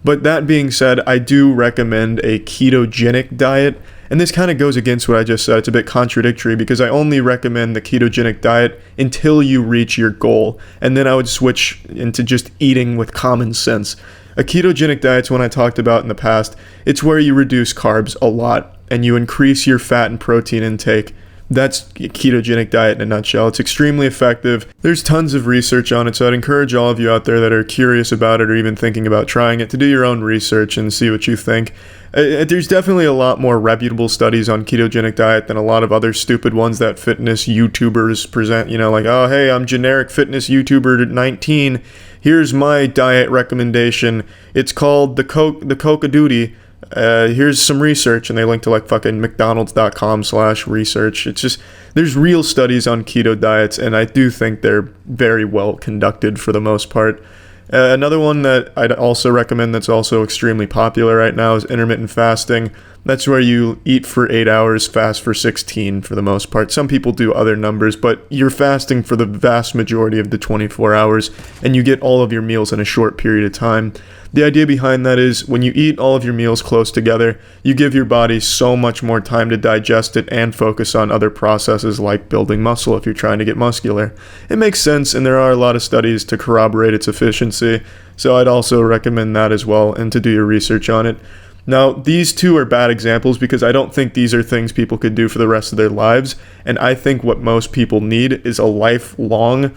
But that being said, I do recommend a ketogenic diet. And this kind of goes against what I just said. It's a bit contradictory because I only recommend the ketogenic diet until you reach your goal. And then I would switch into just eating with common sense. A ketogenic diet's one I talked about in the past. It's where you reduce carbs a lot and you increase your fat and protein intake. That's a ketogenic diet in a nutshell. It's extremely effective. There's tons of research on it, so I'd encourage all of you out there that are curious about it or even thinking about trying it to do your own research and see what you think. There's definitely a lot more reputable studies on ketogenic diet than a lot of other stupid ones that fitness YouTubers present, like, oh, hey, I'm generic fitness YouTuber 19. Here's my diet recommendation. It's called the Coca Duty. Here's some research, and they link to like fucking mcdonalds.com/research. It's just, there's real studies on keto diets, and I do think they're very well conducted for the most part. Another one that I'd also recommend that's also extremely popular right now is intermittent fasting. That's where you eat for 8 hours, fast for 16 for the most part. Some people do other numbers, but you're fasting for the vast majority of the 24 hours, and you get all of your meals in a short period of time. The idea behind that is when you eat all of your meals close together, you give your body so much more time to digest it and focus on other processes like building muscle if you're trying to get muscular. It makes sense, and there are a lot of studies to corroborate its efficiency, so I'd also recommend that as well and to do your research on it. Now, these two are bad examples because I don't think these are things people could do for the rest of their lives, and I think what most people need is a lifelong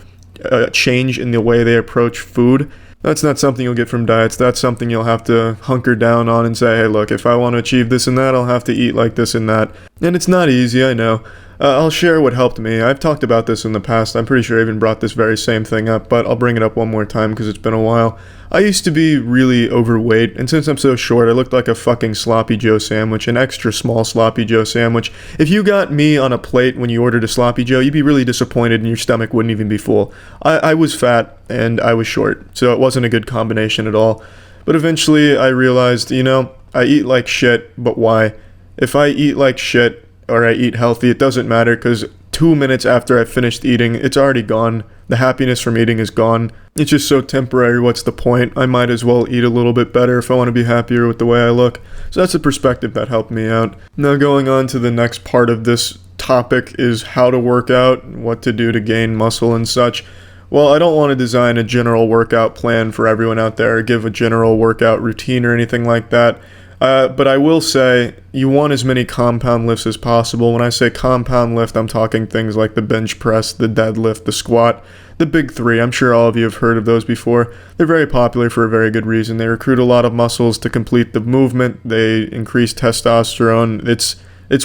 change in the way they approach food. That's not something you'll get from diets. That's something you'll have to hunker down on and say, hey, look, if I want to achieve this and that, I'll have to eat like this and that. And it's not easy, I know. I'll share what helped me. I've talked about this in the past. I'm pretty sure I even brought this very same thing up, but I'll bring it up one more time because it's been a while. I used to be really overweight, and since I'm so short, I looked like a fucking sloppy Joe sandwich, an extra small sloppy Joe sandwich. If you got me on a plate when you ordered a sloppy Joe, you'd be really disappointed and your stomach wouldn't even be full. I was fat and I was short, so it wasn't a good combination at all. But eventually I realized, I eat like shit, but why? If I eat like shit, or I eat healthy, it doesn't matter because 2 minutes after I've finished eating, it's already gone. The happiness from eating is gone. It's just so temporary, what's the point? I might as well eat a little bit better if I want to be happier with the way I look. So that's a perspective that helped me out. Now going on to the next part of this topic is how to work out, what to do to gain muscle and such. Well, I don't want to design a general workout plan for everyone out there or give a general workout routine or anything like that. But I will say you want as many compound lifts as possible. When I say compound lift, I'm talking things like the bench press, the deadlift, the squat, the big three. I'm sure all of you have heard of those before. They're very popular for a very good reason. They recruit a lot of muscles to complete the movement. They increase testosterone. It's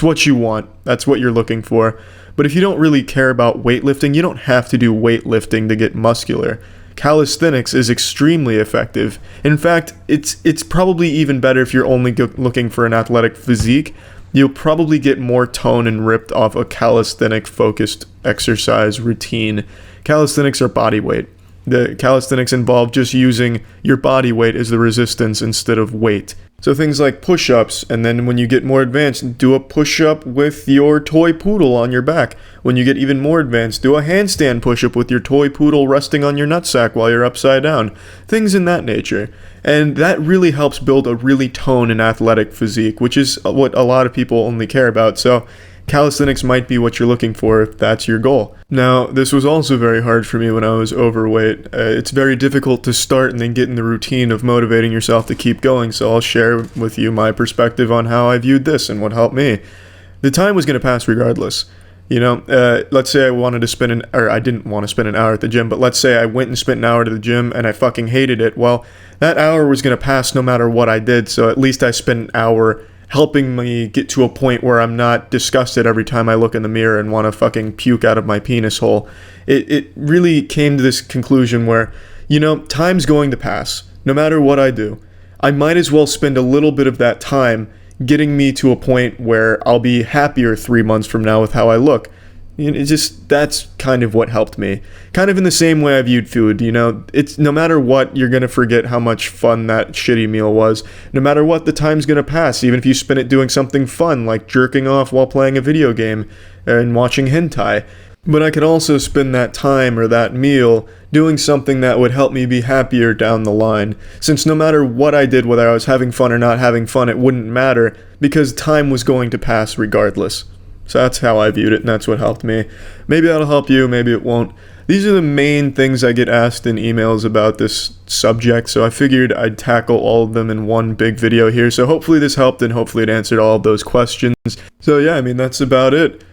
what you want. That's what you're looking for. But if you don't really care about weightlifting, you don't have to do weightlifting to get muscular. Calisthenics is extremely effective. In fact, it's probably even better if you're only looking for an athletic physique. You'll probably get more tone and ripped off a calisthenic-focused exercise routine. Calisthenics are body weight. The calisthenics involve just using your body weight as the resistance instead of weight. So things like push-ups, and then when you get more advanced, do a push-up with your toy poodle on your back. When you get even more advanced, do a handstand push-up with your toy poodle resting on your nutsack while you're upside down. Things in that nature. And that really helps build a really toned and athletic physique, which is what a lot of people only care about. So calisthenics might be what you're looking for if that's your goal. Now, this was also very hard for me when I was overweight. It's very difficult to start and then get in the routine of motivating yourself to keep going, so I'll share with you my perspective on how I viewed this and what helped me. The time was going to pass regardless. Let's say I wanted to spend I didn't want to spend an hour at the gym, but let's say I went and spent an hour at the gym and I fucking hated it. Well, that hour was going to pass no matter what I did, so at least I spent an hour helping me get to a point where I'm not disgusted every time I look in the mirror and want to fucking puke out of my penis hole. It really came to this conclusion where, time's going to pass. No matter what I do, I might as well spend a little bit of that time getting me to a point where I'll be happier 3 months from now with how I look. That's kind of what helped me. Kind of in the same way I viewed food, it's no matter what, you're going to forget how much fun that shitty meal was. No matter what, the time's going to pass, even if you spend it doing something fun, like jerking off while playing a video game and watching hentai. But I could also spend that time or that meal doing something that would help me be happier down the line. Since no matter what I did, whether I was having fun or not having fun, it wouldn't matter because time was going to pass regardless. So that's how I viewed it, and that's what helped me. Maybe that'll help you, maybe it won't. These are the main things I get asked in emails about this subject, so I figured I'd tackle all of them in one big video here. So hopefully this helped, and hopefully it answered all of those questions. So yeah, I mean, that's about it.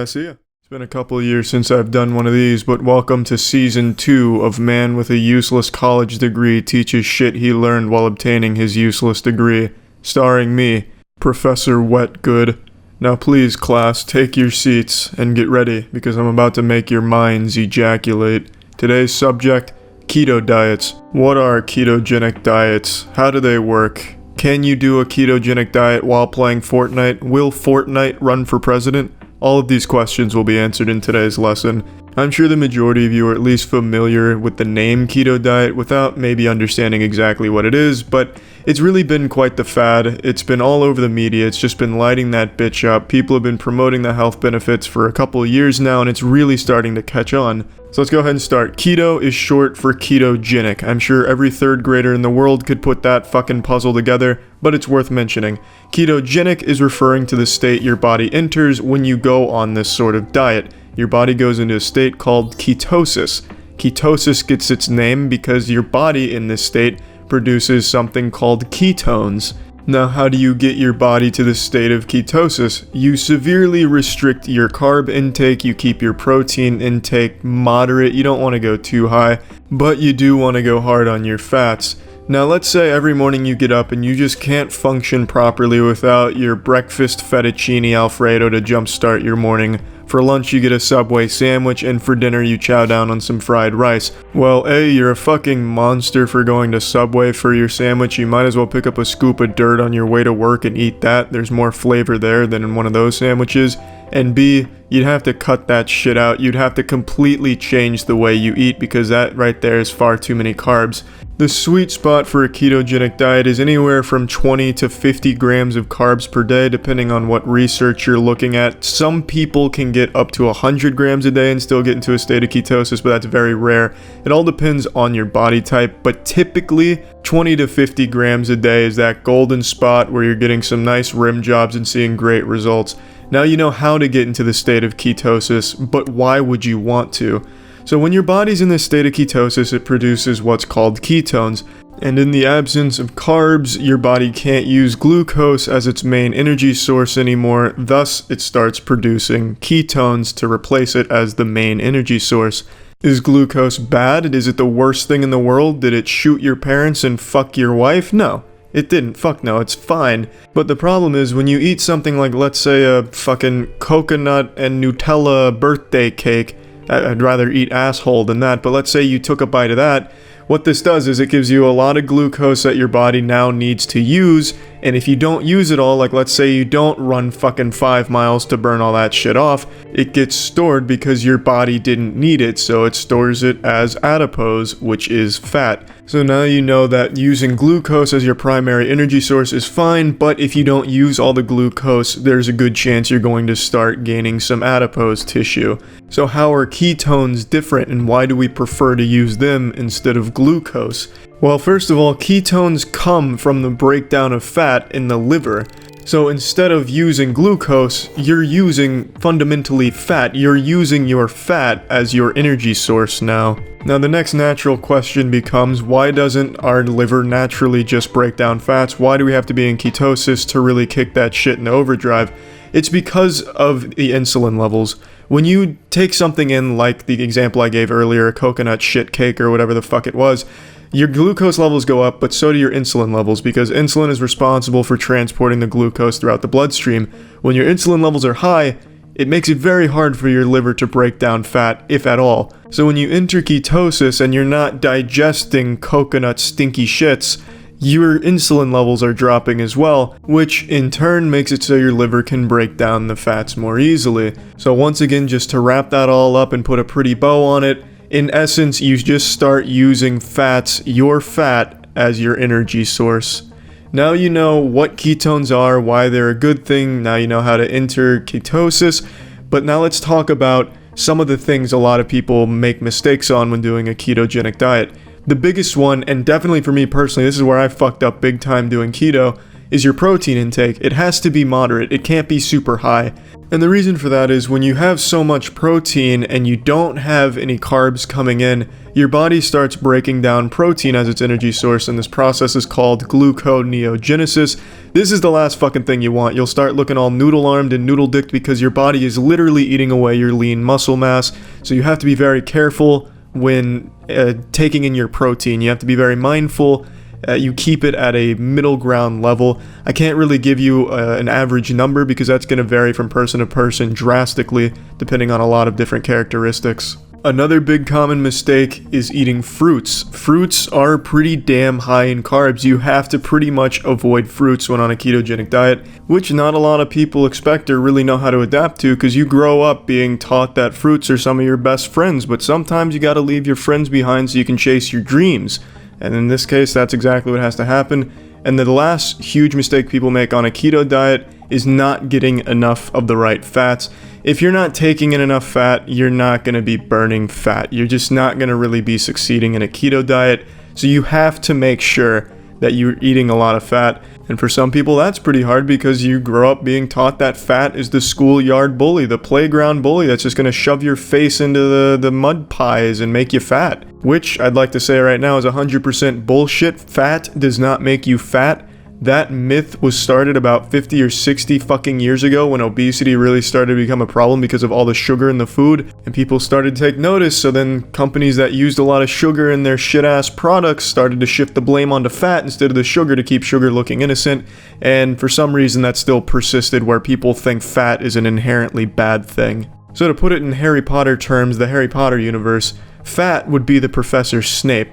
See ya. It's been a couple of years since I've done one of these, but welcome to Season 2 of Man with a Useless College Degree Teaches Shit He Learned While Obtaining His Useless Degree. Starring me, Professor Wetgood. Now please, class, take your seats and get ready, because I'm about to make your minds ejaculate. Today's subject, keto diets. What are ketogenic diets? How do they work? Can you do a ketogenic diet while playing Fortnite? Will Fortnite run for president? All of these questions will be answered in today's lesson. I'm sure the majority of you are at least familiar with the name keto diet without maybe understanding exactly what it is, but it's really been quite the fad. It's been all over the media. It's just been lighting that bitch up. People have been promoting the health benefits for a couple of years now, and it's really starting to catch on. So let's go ahead and start. Keto is short for ketogenic. I'm sure every third grader in the world could put that fucking puzzle together, but it's worth mentioning. Ketogenic is referring to the state your body enters when you go on this sort of diet. Your body goes into a state called ketosis. Ketosis gets its name because your body in this state produces something called ketones. Now, how do you get your body to the state of ketosis? You severely restrict your carb intake, you keep your protein intake moderate, you don't want to go too high, but you do want to go hard on your fats. Now, let's say every morning you get up and you just can't function properly without your breakfast fettuccine alfredo to jumpstart your morning. For lunch you get a Subway sandwich, and for dinner you chow down on some fried rice. Well, A, you're a fucking monster for going to Subway for your sandwich. You might as well pick up a scoop of dirt on your way to work and eat that. There's more flavor there than in one of those sandwiches. And B, you'd have to cut that shit out. You'd have to completely change the way you eat, because that right there is far too many carbs. The sweet spot for a ketogenic diet is anywhere from 20 to 50 grams of carbs per day, depending on what research you're looking at. Some people can get up to 100 grams a day and still get into a state of ketosis, but that's very rare. It all depends on your body type, but typically 20 to 50 grams a day is that golden spot where you're getting some nice rim jobs and seeing great results. Now you know how to get into the state of ketosis, but why would you want to? So when your body's in this state of ketosis, it produces what's called ketones. And in the absence of carbs, your body can't use glucose as its main energy source anymore. Thus, it starts producing ketones to replace it as the main energy source. Is glucose bad? Is it the worst thing in the world? Did it shoot your parents and fuck your wife? No. It didn't. Fuck no, it's fine. But the problem is when you eat something like, let's say, a fucking coconut and Nutella birthday cake, I'd rather eat asshole than that, but let's say you took a bite of that. What this does is it gives you a lot of glucose that your body now needs to use, and if you don't use it all, like let's say you don't run fucking 5 miles to burn all that shit off, it gets stored because your body didn't need it, so it stores it as adipose, which is fat. So now you know that using glucose as your primary energy source is fine, but if you don't use all the glucose, there's a good chance you're going to start gaining some adipose tissue. So how are ketones different, and why do we prefer to use them instead of glucose? Well, first of all, ketones come from the breakdown of fat in the liver. So instead of using glucose, you're using fundamentally fat. You're using your fat as your energy source now. Now the next natural question becomes, why doesn't our liver naturally just break down fats? Why do we have to be in ketosis to really kick that shit into overdrive? It's because of the insulin levels. When you take something in, like the example I gave earlier, a coconut shit cake or whatever the fuck it was, your glucose levels go up, but so do your insulin levels, because insulin is responsible for transporting the glucose throughout the bloodstream. When your insulin levels are high, it makes it very hard for your liver to break down fat, if at all. So when you enter ketosis and you're not digesting coconut stinky shits, your insulin levels are dropping as well, which in turn makes it so your liver can break down the fats more easily. So once again, just to wrap that all up and put a pretty bow on it, in essence, you just start using fats, your fat, as your energy source. Now you know what ketones are, why they're a good thing, now you know how to enter ketosis, but now let's talk about some of the things a lot of people make mistakes on when doing a ketogenic diet. The biggest one, and definitely for me personally, this is where I fucked up big time doing keto, is your protein intake. It has to be moderate. It can't be super high. And the reason for that is when you have so much protein and you don't have any carbs coming in, your body starts breaking down protein as its energy source, and this process is called gluconeogenesis. This is the last fucking thing you want. You'll start looking all noodle-armed and noodle-dicked because your body is literally eating away your lean muscle mass. So you have to be very careful when taking in your protein. You have to be very mindful. You keep it at a middle ground level. I can't really give you an average number because that's going to vary from person to person drastically, depending on a lot of different characteristics. Another big common mistake is eating fruits. Fruits are pretty damn high in carbs. You have to pretty much avoid fruits when on a ketogenic diet, which not a lot of people expect or really know how to adapt to, because you grow up being taught that fruits are some of your best friends, but sometimes you gotta leave your friends behind so you can chase your dreams. And in this case, that's exactly what has to happen. And the last huge mistake people make on a keto diet is not getting enough of the right fats. If you're not taking in enough fat, you're not going to be burning fat. You're just not going to really be succeeding in a keto diet. So you have to make sure that you're eating a lot of fat. And for some people, that's pretty hard because you grow up being taught that fat is the schoolyard bully, the playground bully that's just going to shove your face into the mud pies and make you fat. Which I'd like to say right now is 100% bullshit. Fat does not make you fat. That myth was started about 50 or 60 fucking years ago when obesity really started to become a problem because of all the sugar in the food, and people started to take notice. So then companies that used a lot of sugar in their shit-ass products started to shift the blame onto fat instead of the sugar to keep sugar looking innocent, and for some reason that still persisted where people think fat is an inherently bad thing. So to put it in Harry Potter terms, the Harry Potter universe, fat would be the Professor Snape.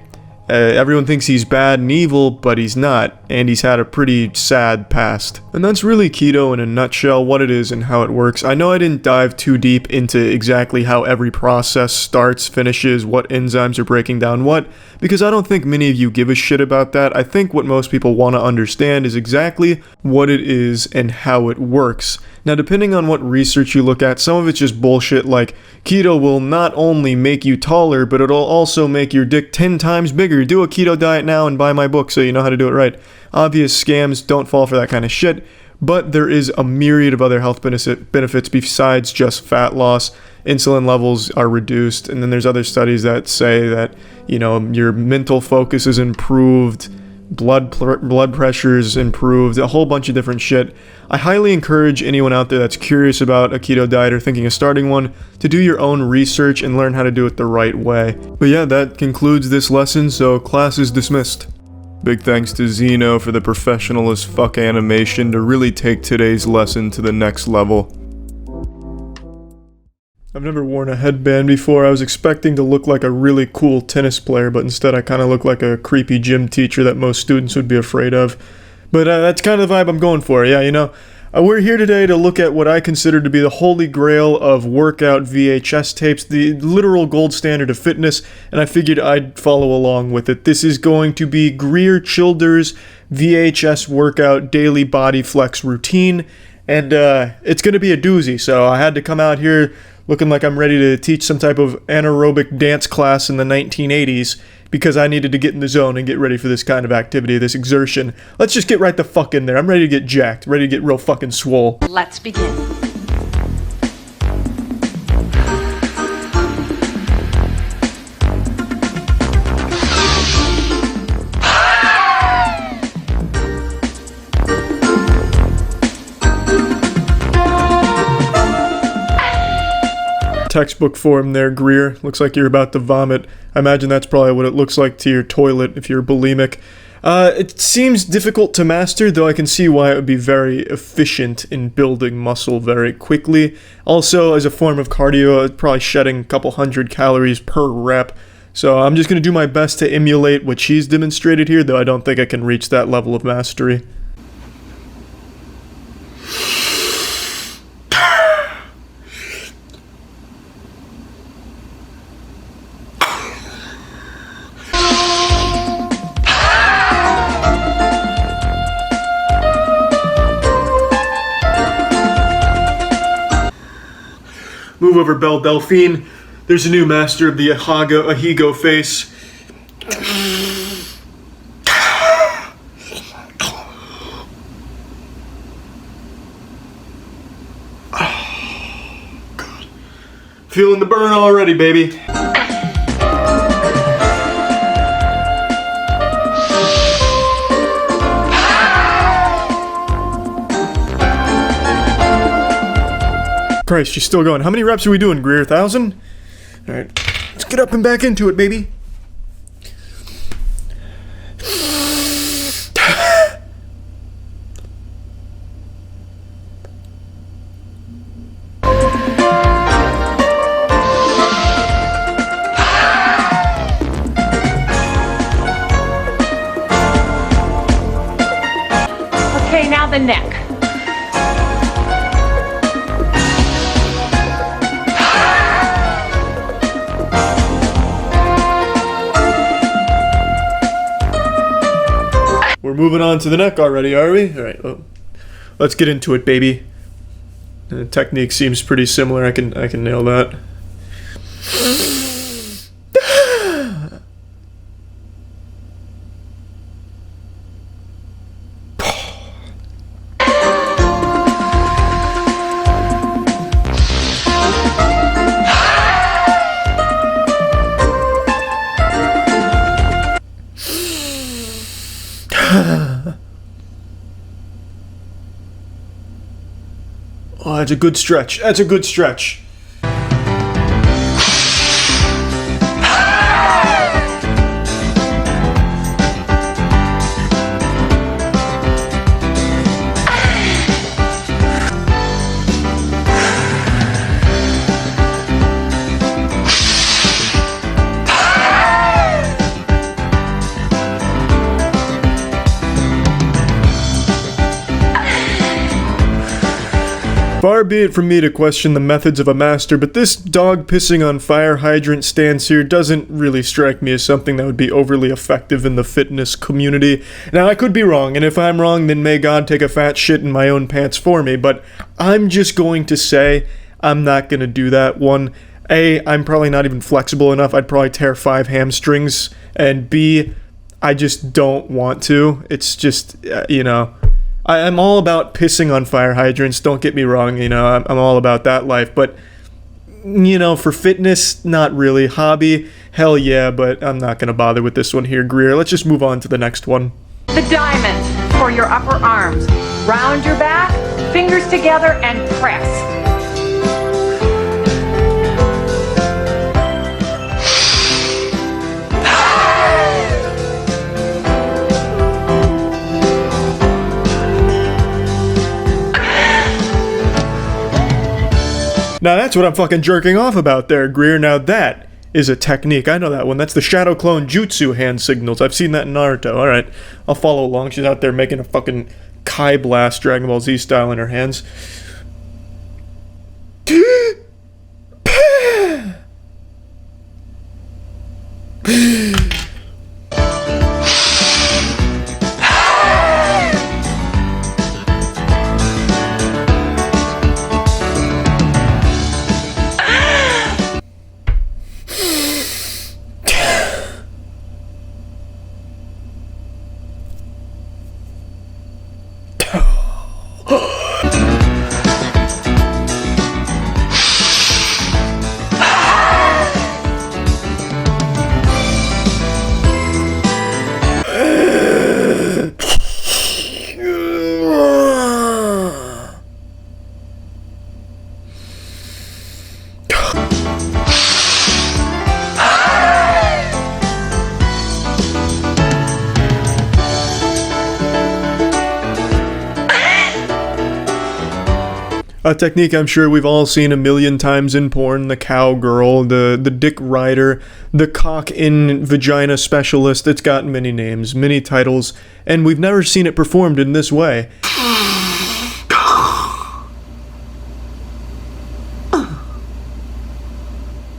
Everyone thinks he's bad and evil, but he's not, and he's had a pretty sad past. And that's really keto in a nutshell, what it is and how it works. I know I didn't dive too deep into exactly how every process starts, finishes, what enzymes are breaking down what, because I don't think many of you give a shit about that. I think what most people want to understand is exactly what it is and how it works. Now, depending on what research you look at, some of it's just bullshit like, keto will not only make you taller, but it'll also make your dick 10 times bigger. Do a keto diet now and buy my book so you know how to do it right. Obvious scams, don't fall for that kind of shit. But there is a myriad of other health benefits besides just fat loss. Insulin levels are reduced, and then there's other studies that say that, you know, your mental focus is improved, blood pressure is improved, a whole bunch of different shit. I highly encourage anyone out there that's curious about a keto diet or thinking of starting one to do your own research and learn how to do it the right way. But yeah, that concludes this lesson, so class is dismissed. Big thanks to Zeno for the professional as fuck animation to really take today's lesson to the next level. I've never worn a headband before. I was expecting to look like a really cool tennis player, but instead I kind of look like a creepy gym teacher that most students would be afraid of. But that's kind of the vibe I'm going for, yeah, you know. We're here today to look at what I consider to be the holy grail of Workout VHS tapes, the literal gold standard of fitness, and I figured I'd follow along with it. This is going to be Greer Childers' VHS Workout Daily Body Flex Routine, and it's going to be a doozy, so I had to come out here looking like I'm ready to teach some type of anaerobic dance class in the 1980s because I needed to get in the zone and get ready for this kind of activity, this exertion. Let's just get right the fuck in there. I'm ready to get jacked, ready to get real fucking swole. Let's begin. Textbook form there, Greer. Looks like you're about to vomit. I imagine that's probably what it looks like to your toilet if you're bulimic. It seems difficult to master, though I can see why it would be very efficient in building muscle very quickly. Also, as a form of cardio, it's probably shedding a couple hundred calories per rep. So I'm just going to do my best to emulate what she's demonstrated here, though I don't think I can reach that level of mastery. Move over, Belle Delphine. There's a new master of the Ahigo face. God. Feeling the burn already, baby. Christ, she's still going. How many reps are we doing, Greer? 1,000? Alright, let's get up and back into it, baby. Okay, now the neck. We're moving on to the neck already, are we? All right, well, let's get into it, baby. The technique seems pretty similar. I can nail that. Oh, that's a good stretch. That's a good stretch. Far be it from me to question the methods of a master, but this dog pissing on fire hydrant stance here doesn't really strike me as something that would be overly effective in the fitness community. Now, I could be wrong, and if I'm wrong, then may God take a fat shit in my own pants for me, but I'm just going to say I'm not going to do that. One, A, I'm probably not even flexible enough. I'd probably tear 5 hamstrings, and B, I just don't want to. It's just, you know... I'm all about pissing on fire hydrants, don't get me wrong, you know, I'm all about that life, but, you know, for fitness, not really. Hobby, hell yeah, but I'm not going to bother with this one here, Greer. Let's just move on to the next one. The diamond for your upper arms. Round your back, fingers together, and press. Now that's what I'm fucking jerking off about there, Greer. Now that is a technique. I know that one. That's the Shadow Clone Jutsu hand signals. I've seen that in Naruto. Alright, I'll follow along. She's out there making a fucking Kai Blast Dragon Ball Z style in her hands. A technique I'm sure we've all seen a million times in porn, the cowgirl, the dick rider, the cock in vagina specialist. It's got many names, many titles, and we've never seen it performed in this way.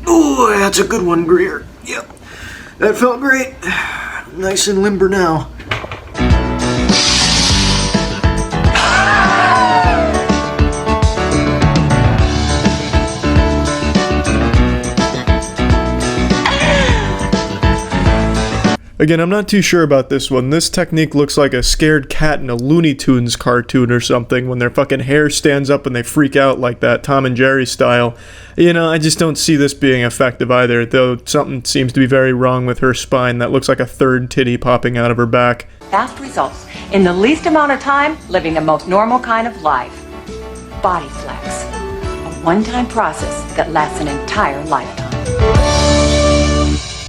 Oh, that's a good one, Greer. Yep, that felt great. Nice and limber now. Again, I'm not too sure about this one. This technique looks like a scared cat in a Looney Tunes cartoon or something when their fucking hair stands up and they freak out like that, Tom and Jerry style. You know, I just don't see this being effective either, though something seems to be very wrong with her spine. That looks like a third titty popping out of her back. Fast results in the least amount of time, living the most normal kind of life. Body Flex, a one-time process that lasts an entire lifetime.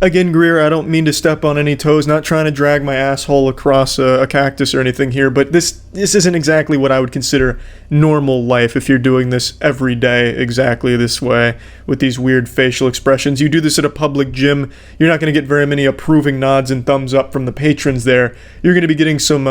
Again, Greer, I don't mean to step on any toes, not trying to drag my asshole across a cactus or anything here, but this isn't exactly what I would consider normal life if you're doing this every day exactly this way, with these weird facial expressions. You do this at a public gym, you're not going to get very many approving nods and thumbs up from the patrons there. You're going to be getting some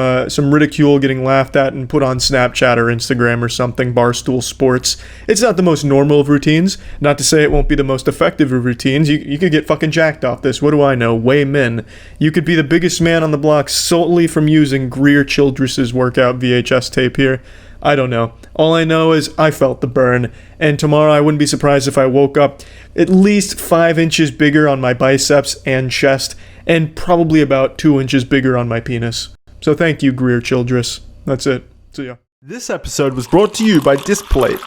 ridicule, getting laughed at and put on Snapchat or Instagram or something, Barstool Sports. It's not the most normal of routines, not to say it won't be the most effective of routines. You could get fucking jacked off this, what do I know, Wei Min. You could be the biggest man on the block solely from using Greer Childress's Workout VHS tape here. I don't know. All I know is I felt the burn, and tomorrow I wouldn't be surprised if I woke up at least 5 inches bigger on my biceps and chest, and probably about 2 inches bigger on my penis. So thank you, Greer Childress. That's it. See ya. This episode was brought to you by Displate.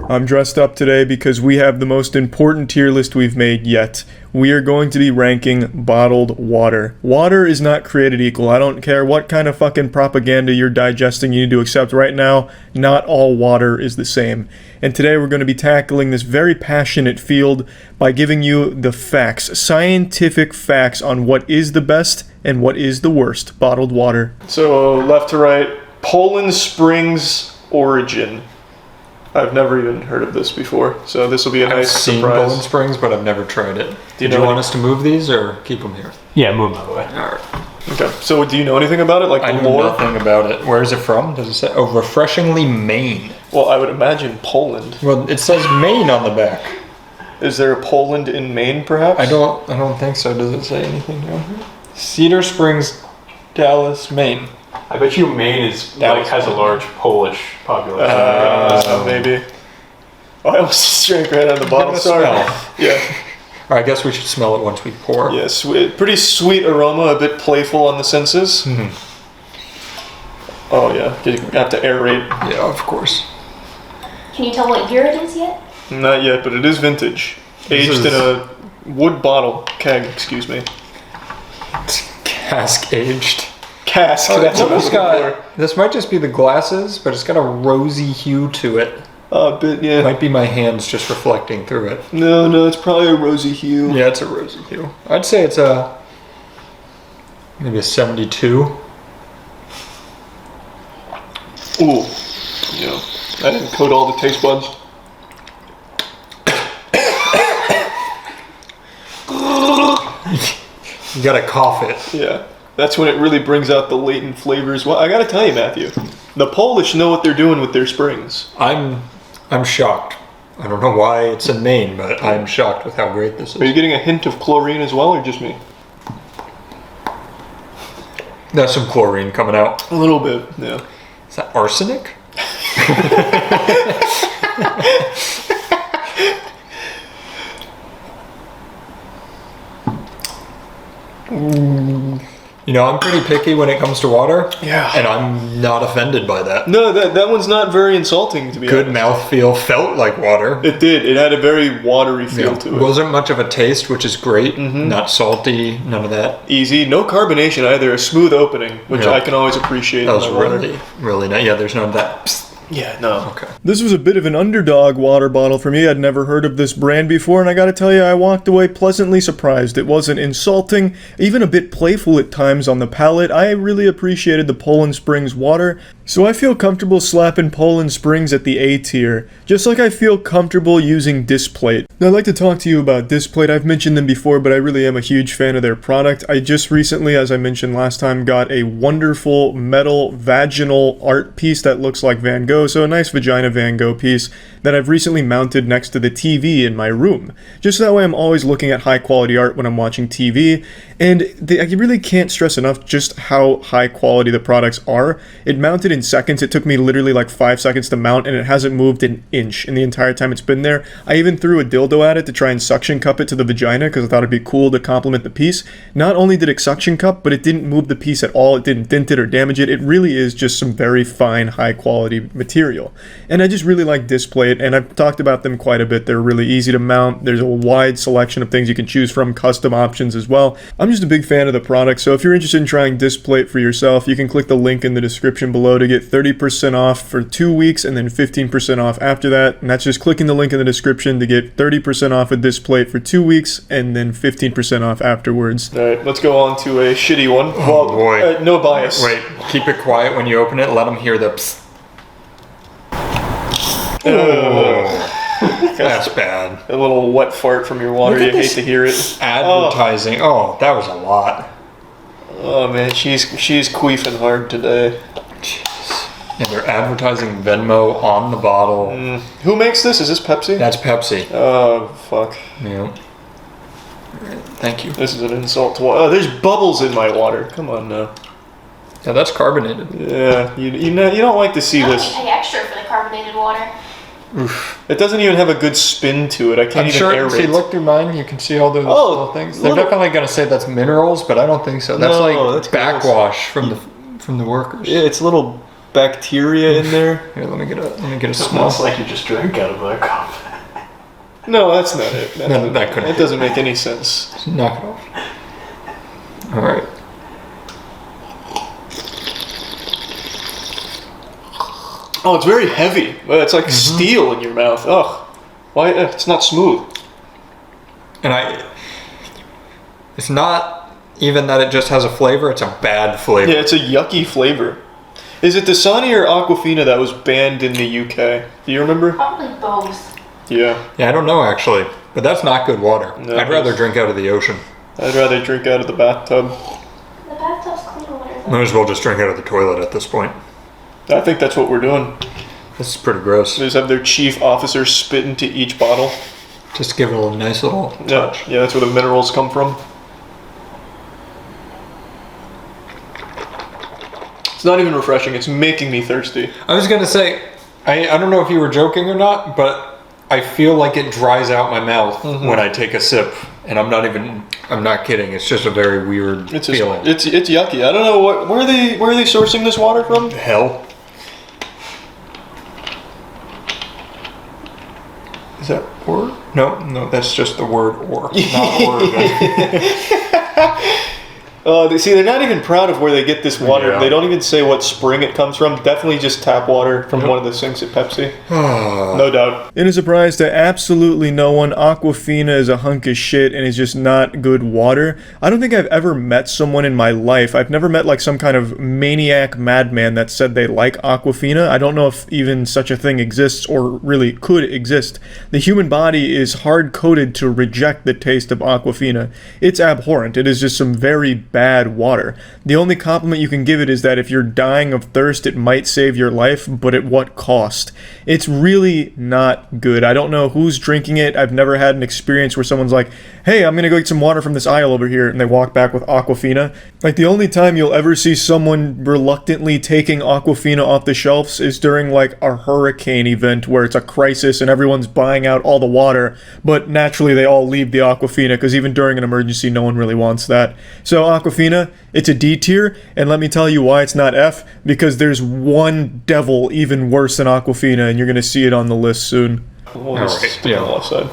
I'm dressed up today because we have the most important tier list we've made yet. We are going to be ranking bottled water. Water is not created equal. I don't care what kind of fucking propaganda you're digesting you need to accept right now. Not all water is the same. And today we're going to be tackling this very passionate field by giving you the facts, scientific facts on what is the best and what is the worst bottled water. So left to right, Poland Springs origin. I've never even heard of this before, so this will be a nice surprise. I've seen Poland Springs, but I've never tried it. Did you want us to move these or keep them here? Yeah, move them out of the way. All right. Okay, so do you know anything about it? Like I the know lore? nothing about it. Where is it from? Does it say? Oh, refreshingly Maine. Well, I would imagine Poland. Well, it says Maine on the back. Is there a Poland in Maine, perhaps? I don't think so. Does it say anything down here? Cedar Springs, Dallas, Maine. I bet you Maine has a large Polish population. Maybe. Oh, I almost drank right out of the bottle. Sorry. Yeah. All right, I guess we should smell it once we pour. Yeah, sweet, pretty sweet aroma, a bit playful on the senses. Mm-hmm. Oh yeah, you have to aerate. Yeah, of course. Can you tell what year it is yet? Not yet, but it is vintage. Aged in a wood bottle. Keg, excuse me. Cask aged. Cask, Oh, that's what I was looking for. This might just be the glasses, but it's got a rosy hue to it. A bit, yeah. Might be my hands just reflecting through it. No, it's probably a rosy hue. Yeah, it's a rosy hue. I'd say it's maybe a 72. Ooh, yeah. I didn't coat all the taste buds. You gotta cough it. Yeah, that's when it really brings out the latent flavors. Well, I gotta tell you, Matthew, the Polish know what they're doing with their springs. I'm shocked. I don't know why it's in Maine, but I'm shocked with how great this is. Are you getting a hint of chlorine as well, or just me? There's some chlorine coming out. A little bit, yeah. Is that arsenic? You know, I'm pretty picky when it comes to water. Yeah. And I'm not offended by that. No, that one's not very insulting, to be Good honest. mouthfeel, felt like water. It did. It had a very watery feel to it. Wasn't much of a taste, which is great. Not salty, none of that. Easy, no carbonation either. A smooth opening, which Yeah. I can always appreciate. That was in my water. really, really nice. Yeah, there's none of that. Psst. Yeah, no. Okay. This was a bit of an underdog water bottle for me. I'd never heard of this brand before, and I gotta tell you, I walked away pleasantly surprised. It wasn't insulting, even a bit playful at times on the palate. I really appreciated the Poland Springs water, so I feel comfortable slapping Poland Springs at the A tier, just like I feel comfortable using Displate. Now, I'd like to talk to you about Displate. I've mentioned them before, but I really am a huge fan of their product. I just recently, as I mentioned last time, got a wonderful metal vaginal art piece that looks like Van Gogh, so a nice vagina Van Gogh piece that I've recently mounted next to the TV in my room. Just that way I'm always looking at high quality art when I'm watching TV, And I really can't stress enough just how high quality the products are. It mounted in seconds. It took me literally like 5 seconds to mount, and it hasn't moved an inch in the entire time it's been there. I even threw a dildo at it to try and suction cup it to the vagina because I thought it'd be cool to complement the piece. Not only did it suction cup, but it didn't move the piece at all. It didn't dent it or damage it. It really is just some very fine, high quality material. And I just really like Displate, and I've talked about them quite a bit. They're really easy to mount. There's a wide selection of things you can choose from, custom options as well. I'm just a big fan of the product, so if you're interested in trying Displate for yourself, you can click the link in the description below to get 30% off for 2 weeks and then 15% off after that. And that's just clicking the link in the description to get 30% off of Displate for 2 weeks and then 15% off afterwards. All right, let's go on to a shitty one. Oh boy. No bias. Wait, keep it quiet when you open it. Let them hear the psst. That's bad. A little wet fart from your water. You hate to hear it. Advertising. Oh, that was a lot. Oh man, she's queefing hard today. Yeah, they're advertising Venmo on the bottle. Who makes this? Is this Pepsi? That's Pepsi. Oh fuck. Yeah. All right, thank you. This is an insult to water. Oh, there's bubbles in my water. Come on now. Yeah, that's carbonated. Yeah, you don't like to see I this. pay extra for the carbonated water. It doesn't even have a good spin to it. I can't I'm even sure. aerate. See, look through mine. You can see all those little things. They're definitely gonna say that's minerals, but I don't think so. That's that's backwash from the workers. Yeah, it's little bacteria in there. Here, let me get a It smell. smells like you just drank out of a cup. No, that's not it. No, that couldn't. That doesn't make any sense. Knock it off. All right. Oh, it's very heavy. Well, it's like steel in your mouth. Ugh. Why? It's not smooth. And it's not even that it just has a flavor, it's a bad flavor. Yeah, it's a yucky flavor. Is it Dasani or Aquafina that was banned in the UK? Do you remember? Probably both. Yeah. Yeah, I don't know actually, but that's not good water. No, I'd rather drink out of the ocean. I'd rather drink out of the bathtub. The bathtub's clean water though. Might as well just drink out of the toilet at this point. I think that's what we're doing. This is pretty gross. They just have their chief officer spit into each bottle. Just give it a nice little touch. Yeah, that's where the minerals come from. It's not even refreshing. It's making me thirsty. I was gonna say, I don't know if you were joking or not, but I feel like it dries out my mouth when I take a sip, and I'm not kidding. It's just a very weird feeling. It's yucky. I don't know where are they sourcing this water from? Hell. Is that or? No, that's just the word or, not Oregon. They're not even proud of where they get this water. Yeah. They don't even say what spring it comes from. Definitely just tap water from one of the sinks at Pepsi. No doubt. In a surprise to absolutely no one, Aquafina is a hunk of shit and is just not good water. I don't think I've ever met someone in my life. I've never met like some kind of maniac madman that said they like Aquafina. I don't know if even such a thing exists or really could exist. The human body is hard-coded to reject the taste of Aquafina. It's abhorrent. It is just some very bad water. The only compliment you can give it is that if you're dying of thirst, it might save your life, but at what cost? It's really not good. I don't know who's drinking it. I've never had an experience where someone's like, hey, I'm gonna go get some water from this aisle over here, and they walk back with Aquafina. Like, the only time you'll ever see someone reluctantly taking Aquafina off the shelves is during like a hurricane event where it's a crisis and everyone's buying out all the water, but naturally they all leave the Aquafina because even during an emergency no one really wants that. So Aquafina, it's a D tier, and let me tell you why it's not F, because there's one devil even worse than Aquafina, and you're gonna see it on the list soon. Alright, On the left side.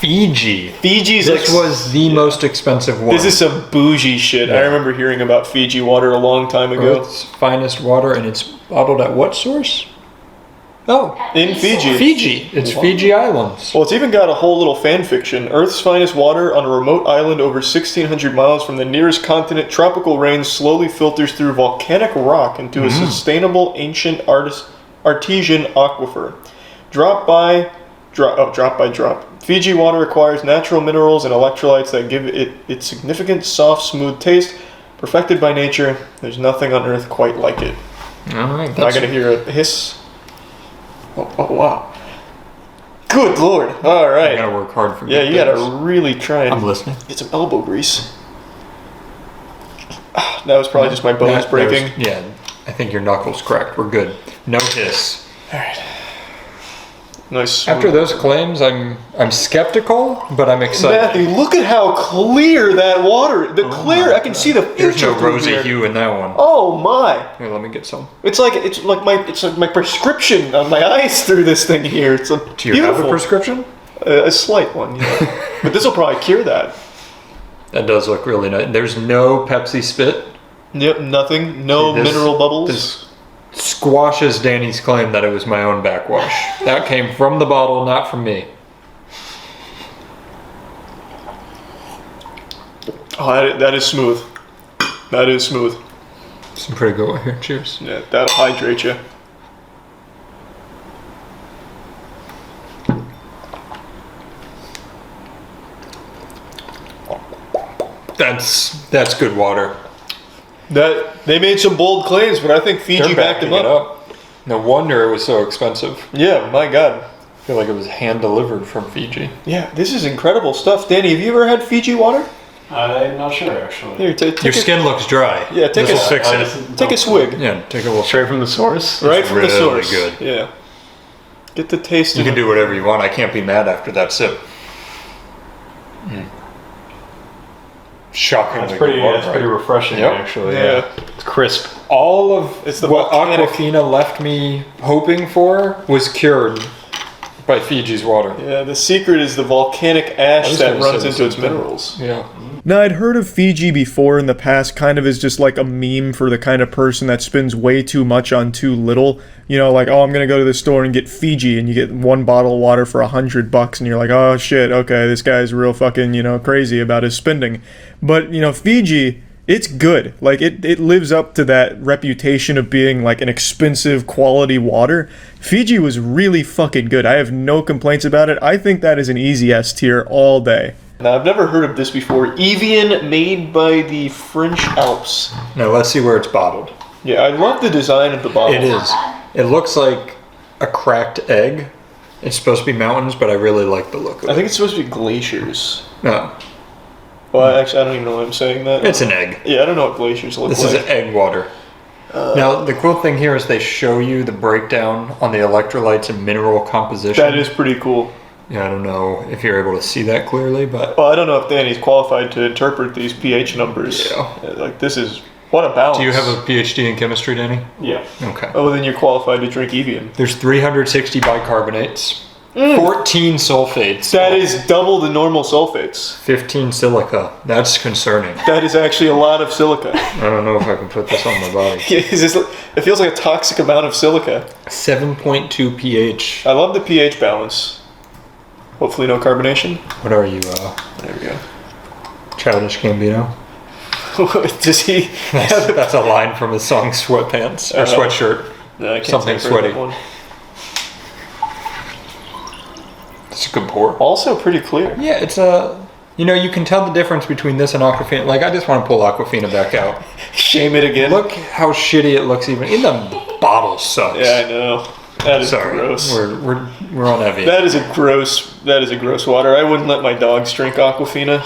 Fiji. Fiji's This was the most expensive one. This is some bougie shit. I remember hearing about Fiji water a long time ago. Earth's finest water, and it's bottled at what source? Oh, In Fiji. Fiji. It's Fiji Islands. Well, it's even got a whole little fan fiction. Earth's finest water on a remote island over 1,600 miles from the nearest continent. Tropical rain slowly filters through volcanic rock into a sustainable ancient artesian aquifer. Drop by drop. Fiji water acquires natural minerals and electrolytes that give it its significant, soft, smooth taste. Perfected by nature, there's nothing on Earth quite like it. All right. Am I gonna hear a hiss? Oh wow. Good lord. All right. You gotta work hard for Yeah, good you gotta things. really try and I'm listening. get some elbow grease. That was probably just my bones That breaking. was- yeah, I think your knuckles cracked. We're good. No hiss. All right. Nice. After those claims, I'm skeptical, but I'm excited. Matthew, look at how clear that water. I can see the future. There's no through rosy here. hue in that one. Oh my! Here, let me get some. It's like my prescription on my eyes through this thing here. It's a Do you beautiful. have a prescription? A slight one, yeah. But this will probably cure that. That does look really nice. There's no Pepsi spit. Yep, nothing. No This- mineral bubbles. This squashes Danny's claim that it was my own backwash. That came from the bottle, not from me. Oh, that is smooth. That is smooth. Some pretty good one here. Cheers. Yeah, that'll hydrate you. That's good water. That they made some bold claims, but I think Fiji They're backed them backing it up. No wonder it was so expensive. Yeah, my God. I feel like it was hand delivered from Fiji. Yeah, this is incredible stuff. Danny, have you ever had Fiji water? I'm not sure actually. Here, take Your a, skin looks dry. Yeah, take This'll a- fix I it. just take a don't- swig. Yeah, take a little. Straight from the source. Right from really the source. good. Yeah. Get the taste You of can it. do whatever you want. I can't be mad after that sip. Shockingly It's pretty. good water, It's pretty right? refreshing Yep. actually. Yeah. It's crisp. All of It's the what volcanic- Aquafina left me hoping for was cured by Fiji's water. Yeah, the secret is the volcanic ash was that gonna runs say the into its same thing. minerals. Yeah. Now, I'd heard of Fiji before in the past, kind of as just like a meme for the kind of person that spends way too much on too little. You know, like, oh, I'm gonna go to the store and get Fiji, and you get one bottle of water for $100, and you're like, oh shit, okay, this guy's real fucking, crazy about his spending. But Fiji, it's good. Like it lives up to that reputation of being like an expensive quality water. Fiji was really fucking good. I have no complaints about it. I think that is an easy S tier all day. Now, I've never heard of this before. Evian, made by the French Alps. Now let's see where it's bottled. Yeah, I love the design of the bottle. It is. It looks like a cracked egg. It's supposed to be mountains, but I really like the look of it. I think it's supposed to be glaciers. No, Well, actually, I don't even know why I'm saying that. it's an egg. Yeah, I don't know what glaciers look This like. is egg water. Now, the cool thing here is they show you the breakdown on the electrolytes and mineral composition. That is pretty cool. Yeah, I don't know if you're able to see that clearly, but Well, I don't know if Danny's qualified to interpret these pH numbers. Yeah. Like, this is... What a balance. do you have a PhD in chemistry, Danny? Yeah. Okay. Oh, then you're qualified to drink Evian. There's 360 bicarbonates, 14 sulfates, That is double the normal sulfates. 15 silica. That's concerning. That is actually a lot of silica. I don't know if I can put this on my body. It feels like a toxic amount of silica. 7.2 pH. I love the pH balance. Hopefully no carbonation. What are you, There we go. Childish Gambino? Does he? That's a line from his song Sweatpants, or Sweatshirt. No, I can't Something say I've heard sweaty. that one. It's a good pour. Also pretty clear. Yeah, it's you can tell the difference between this and Aquafina. Like, I just want to pull Aquafina back out. Shame it again. Look how shitty it looks even. In the bottle sucks. Yeah, I know. That is Sorry, gross. we're on heavy. That is a gross water. I wouldn't let my dogs drink Aquafina.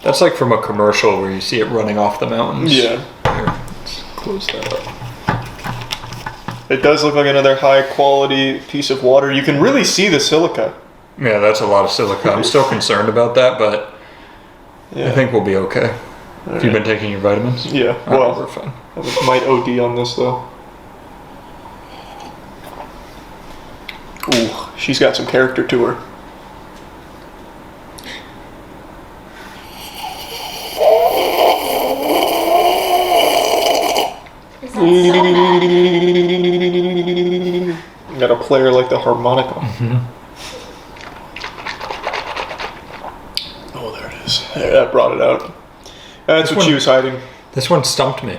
That's like from a commercial where you see it running off the mountains. Yeah. Here, let's close that up. It does look like another high quality piece of water. You can really see the silica. Yeah, that's a lot of silica. I'm still concerned about that, but Yeah. I think we'll be okay. Have you been taking your vitamins? Yeah. Oh, Well, we're fine. I might OD on this though. Ooh, she's got some character to her. Is that so Got a player like the harmonica. Oh, there it is. There, that brought it out. That's what she was hiding. This one stumped me.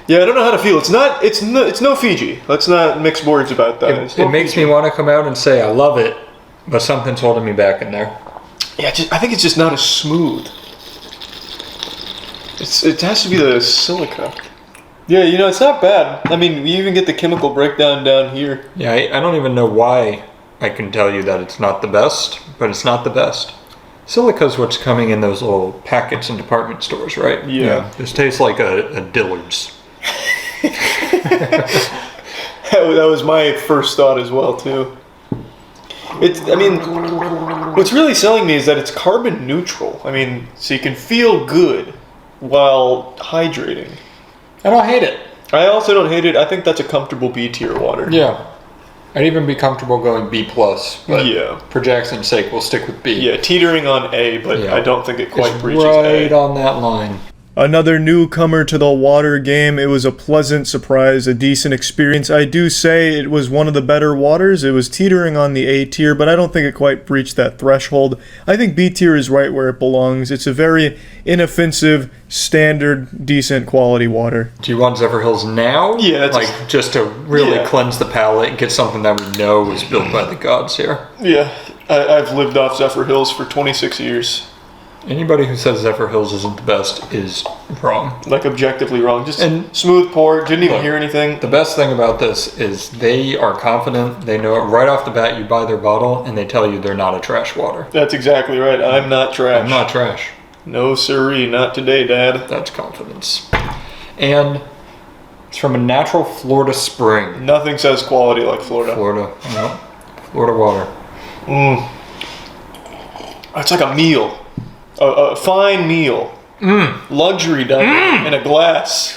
Yeah, I don't know how to feel. It's no Fiji. Let's not mix words about that. It's It no makes Fiji. me want to come out and say I love it, but something's holding me back in there. Yeah, I think it's just not as smooth. It has to be the silica. Yeah, it's not bad. I mean, you even get the chemical breakdown down here. Yeah, I don't even know why I can tell you that it's not the best, but it's not the best. Silica's what's coming in those little packets in department stores, right? Yeah. This tastes like a Dillard's. That was my first thought as well, too. What's really selling me is that it's carbon neutral. I mean, so you can feel good while hydrating. I don't hate it. I also don't hate it. I think that's a comfortable B tier water. Yeah. I'd even be comfortable going B+, but Yeah. for Jackson's sake, we'll stick with B. Yeah, teetering on A, but Yeah. I don't think it quite It's breaches right A. on that line. Another newcomer to the water game. It was a pleasant surprise, a decent experience. I do say it was one of the better waters. It was teetering on the A tier, but I don't think it quite breached that threshold. I think B tier is right where it belongs. It's a very inoffensive, standard, decent quality water. Do you want Zephyr Hills now? Yeah, it's like just to really Yeah. cleanse the palate and get something that we know was built by the gods here. Yeah, I've lived off Zephyr Hills for 26 years. Anybody who says Zephyr Hills isn't the best is wrong. Like, objectively wrong. Just And- smooth pour, didn't even Look, hear anything. The best thing about this is they are confident. They know it right off the bat. You buy their bottle and they tell you they're not a trash water. That's exactly right. I'm not trash. I'm not trash. No siree, not today, Dad. That's confidence. And it's from a natural Florida spring. Nothing says quality like Florida. Florida. No. Florida water. It's like a meal. A fine meal. Luxury done in a glass.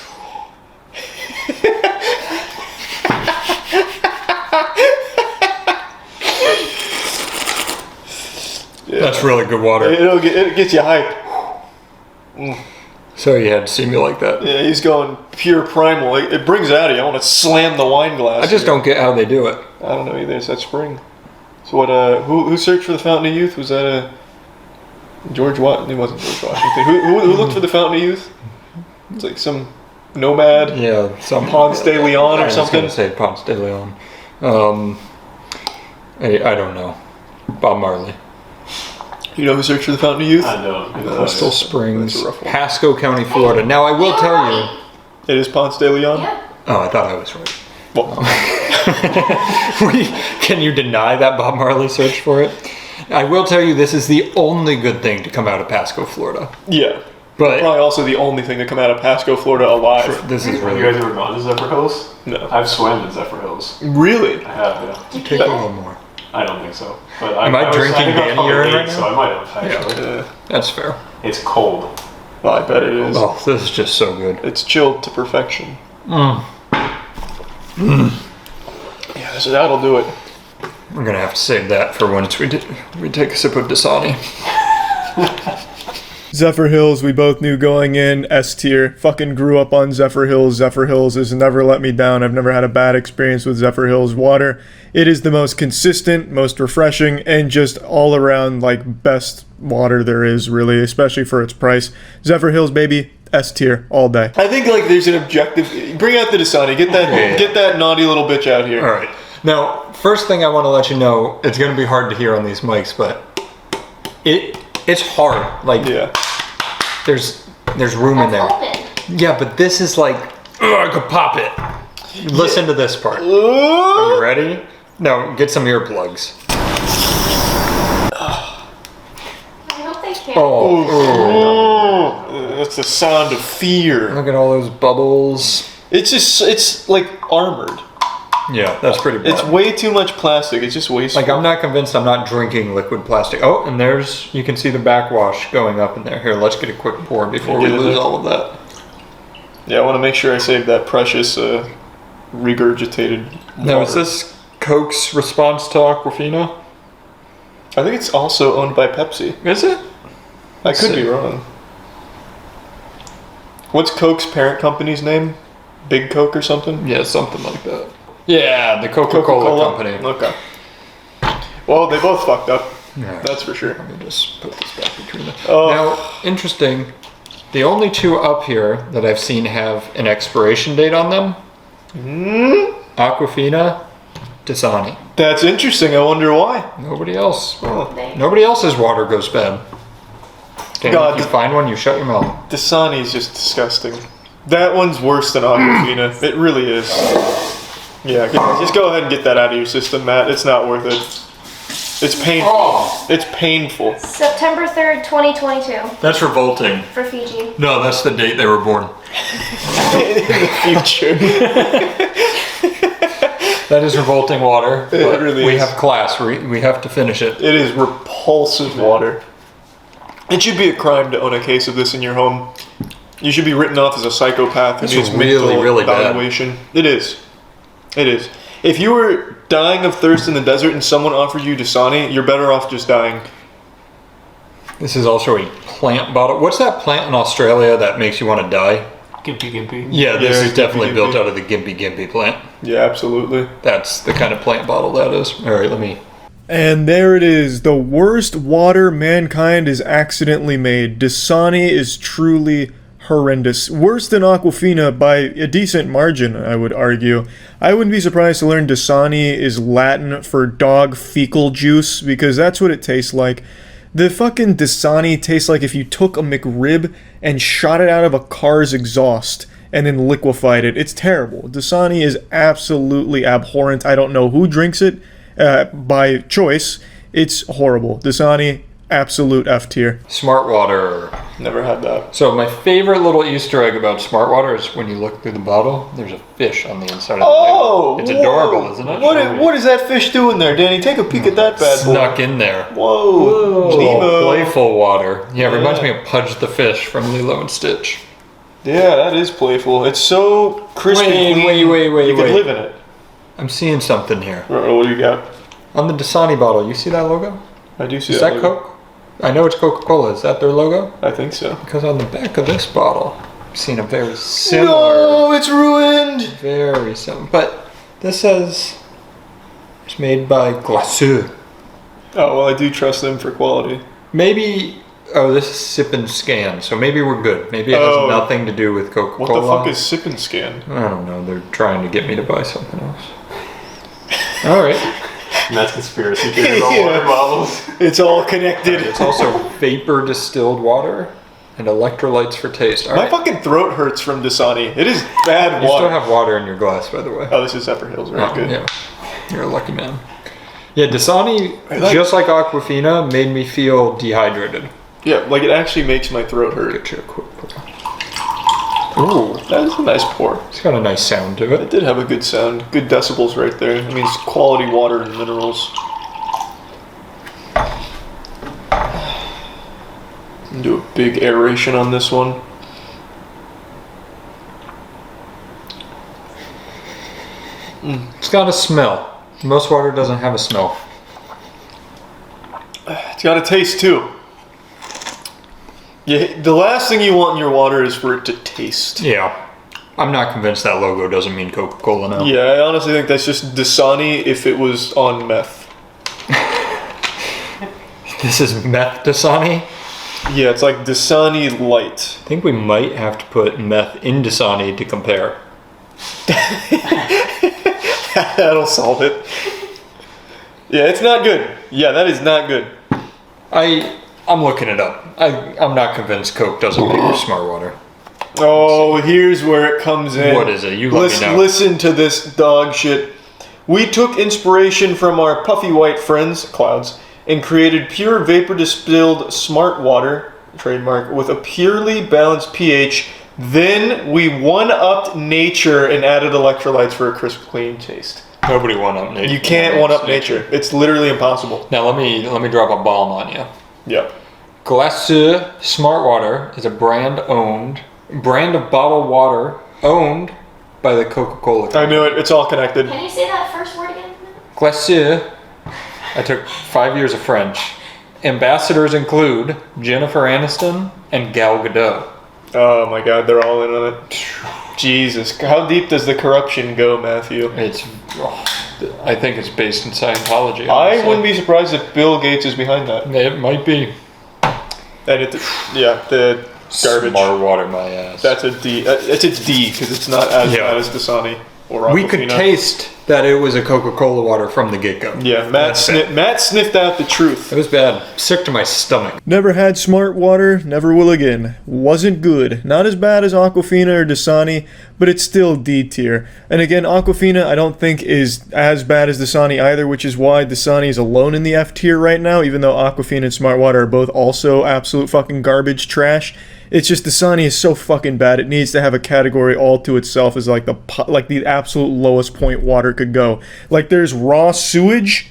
That's really good water. It gets you hyped. So you had to see me like that. Yeah, he's going pure primal. It brings it out of you. I want to slam the wine glass. I just don't get how they do it. I don't know either. It's that spring. So what? Who searched for the Fountain of Youth? Was that George Washington? It wasn't George Washington. Who looked for the Fountain of Youth? It's like some nomad. Yeah, some Ponce de Leon or I was something. gonna say Ponce de Leon. I don't know. Bob Marley. You know who searched for the Fountain of Youth? I know. Crystal Springs, That's a rough one. Pasco County, Florida. Now I will tell you. It is Ponce de Leon. Yeah. Oh, I thought I was right. Well, Can you deny that Bob Marley searched for it? I will tell you this is the only good thing to come out of Pasco, Florida. yeah. But Probably also the only thing to come out of Pasco, Florida alive. this is Have really you guys ever gone to Zephyr Hills? No. I've swam in Zephyr Hills. Really? I have, yeah. take a little more. I don't think so. But Am I drinking I think I was Danny probably urine 8, right now? So I might have actually. That's fair. It's cold. Well, I bet it is. Oh, this is just so good. It's chilled to perfection. Yeah, so that'll do it. We're gonna have to save that for once we take a sip of Dasani. Zephyr Hills, we both knew going in, S tier. Fucking grew up on Zephyr Hills. Zephyr Hills has never let me down. I've never had a bad experience with Zephyr Hills water. It is the most consistent, most refreshing, and just all around, like, best water there is, really, especially for its price. Zephyr Hills, baby, S tier, all day. I think like there's an objective. Bring out the Dasani. Get that naughty little bitch out here. All right. Now, first thing I want to let you know, it's gonna be hard to hear on these mics, but it's hard. Like, Yeah. there's room in That's there. open. Yeah, but this is like, I could pop it. Listen to this part. Are Ooh. you ready? No, get some earplugs. I hope they can. Oh, That's the sound of fear. look at all those bubbles. It's like armored. Yeah, that's pretty bad. It's way too much plastic. It's just wasteful. Like, I'm not convinced I'm not drinking liquid plastic. Oh, and you can see the backwash going up in there. Here, let's get a quick pour before we Yeah, lose that- all of that. Yeah, I want to make sure I save that precious regurgitated Now, water. is this Coke's response to Aquafina? I think it's also owned by Pepsi. Is it? I could see. be wrong. What's Coke's parent company's name? Big Coke or something? Yeah, something like that. Yeah, the Coca-Cola company. Okay. Well, they both fucked up. Yeah. That's for sure. Let me just put this back between them. Oh. Now, interesting. The only two up here that I've seen have an expiration date on them. Aquafina, Dasani. That's interesting. I wonder why. Nobody else. Oh. Nobody else's water goes bad. Okay, God, if you find one, you shut your mouth. Dasani is just disgusting. That one's worse than Aquafina. It really is. Yeah, just go ahead and get that out of your system, Matt. It's not worth it. It's painful. Oh. It's painful. September 3rd, 2022 That's revolting. for Fiji. No, that's the date they were born. In the future. That is revolting water. But really we is. have class. We have to finish it. It is repulsive water. It should be a crime to own a case of this in your home. You should be written off as a psychopath who This needs is really, mental really bad. evaluation. It is. It is. If you were dying of thirst in the desert and someone offered you Dasani, you're better off just dying. This is also a plant bottle. What's that plant in Australia that makes you want to die? Gimpy. Yeah, this Yeah, is definitely Gimpy built Gimpy. out of the Gimpy plant. Yeah, absolutely. That's the kind of plant bottle that is. All right, let me. And there it is, the worst water mankind has accidentally made. Dasani is truly horrendous. Worse than Aquafina by a decent margin, I would argue. I wouldn't be surprised to learn Dasani is Latin for dog fecal juice, because that's what it tastes like. The fucking Dasani tastes like if you took a McRib and shot it out of a car's exhaust and then liquefied it. It's terrible. Dasani is absolutely abhorrent. I don't know who drinks it by choice. It's horrible. Dasani, absolute F tier. Smart water. Never had that. So my favorite little Easter egg about Smart Water is when you look through the bottle, there's a fish on the inside of the Oh! label. It's whoa. adorable, isn't it? What is that fish doing there, Danny? Take a peek at that bad boy. Snuck in there. Whoa. Little Nemo. playful water. Yeah, it reminds Yeah. me of Pudge the Fish from Lilo and Stitch. Yeah, that is playful. It's so crispy Wait, clean. wait, You could wait. live in it. I'm seeing something here. What do you got? On the Dasani bottle, you see that logo? I do see Is that that logo. Coke? I know it's Coca-Cola. Is that their logo? I think so. Because on the back of this bottle, I'm seeing a very similar. No, it's ruined. Very similar. But this says it's made by Glaceux. Oh, well, I do trust them for quality. Maybe. Oh, this is Sip and Scan, so maybe we're good. Maybe it has Oh. nothing to do with Coca-Cola. What the fuck is Sip and Scan? I don't know. They're trying to get me to buy something else. All right. And that's conspiracy theory about Yeah. water bottles. It's all connected. It's also vapor distilled water and electrolytes for taste. All My right. fucking throat hurts from Dasani. It is bad You water. still have water in your glass, by the way. Oh, this is Zephyrhills, right? Oh, Good. yeah. You're a lucky man. Yeah, Dasani, like- just like Aquafina, made me feel dehydrated. Yeah, like it actually makes my throat hurt. Get you a quick pour. Ooh, That's a nice pour. it's got a nice sound to It it. did have a good sound. Good decibels right there. I mean, it's quality water and minerals. Do a big aeration on this one. It's got a smell. Most water doesn't have a smell. It's got a taste too. Yeah, the last thing you want in your water is for it to taste. Yeah. I'm not convinced that logo doesn't mean Coca-Cola now. Yeah, I honestly think that's just Dasani if it was on meth. This is meth Dasani. Yeah, it's like Dasani Light. I think we might have to put meth in Dasani to compare. That'll solve it. Yeah, it's not good. Yeah, that is not good. I'm looking it up. I'm not convinced Coke doesn't make Smart Water. Oh, here's where it comes in. What is it? You let me know. Listen to this dog shit. We took inspiration from our puffy white friends, clouds, and created pure vapor distilled smart water, trademark, with a purely balanced pH. Then we one-upped nature and added electrolytes for a crisp, clean taste. Nobody one-up nature. You can't one-up nature. It's literally impossible. Now let me drop a bomb on you. Yep. Glaceux Smart Water is a brand of bottled water owned by the Coca-Cola I Company. knew it. It's all connected. Can you say that first word again? Glaceux. I took 5 years of French. Ambassadors include Jennifer Aniston and Gal Gadot. Oh my god, they're all in on it. Jesus. How deep does the corruption go, Matthew? I think it's based in Scientology. I honestly. wouldn't be surprised if Bill Gates is behind that. It might be. And the garbage. Smart water, my ass. That's a D. It's a D because it's not as Yeah. bad as Dasani. or We could Aquafina. taste that it was a Coca-Cola water from the get-go. Yeah, Matt sniffed out the truth. It was bad. Sick to my stomach. Never had smart water, never will again. Wasn't good. Not as bad as Aquafina or Dasani, but it's still D tier. And again, Aquafina I don't think is as bad as Dasani either, which is why Dasani is alone in the F tier right now, even though Aquafina and smart water are both also absolute fucking garbage trash. It's just Dasani is so fucking bad. It needs to have a category all to itself as like the absolute lowest point water could go. Like there's raw sewage,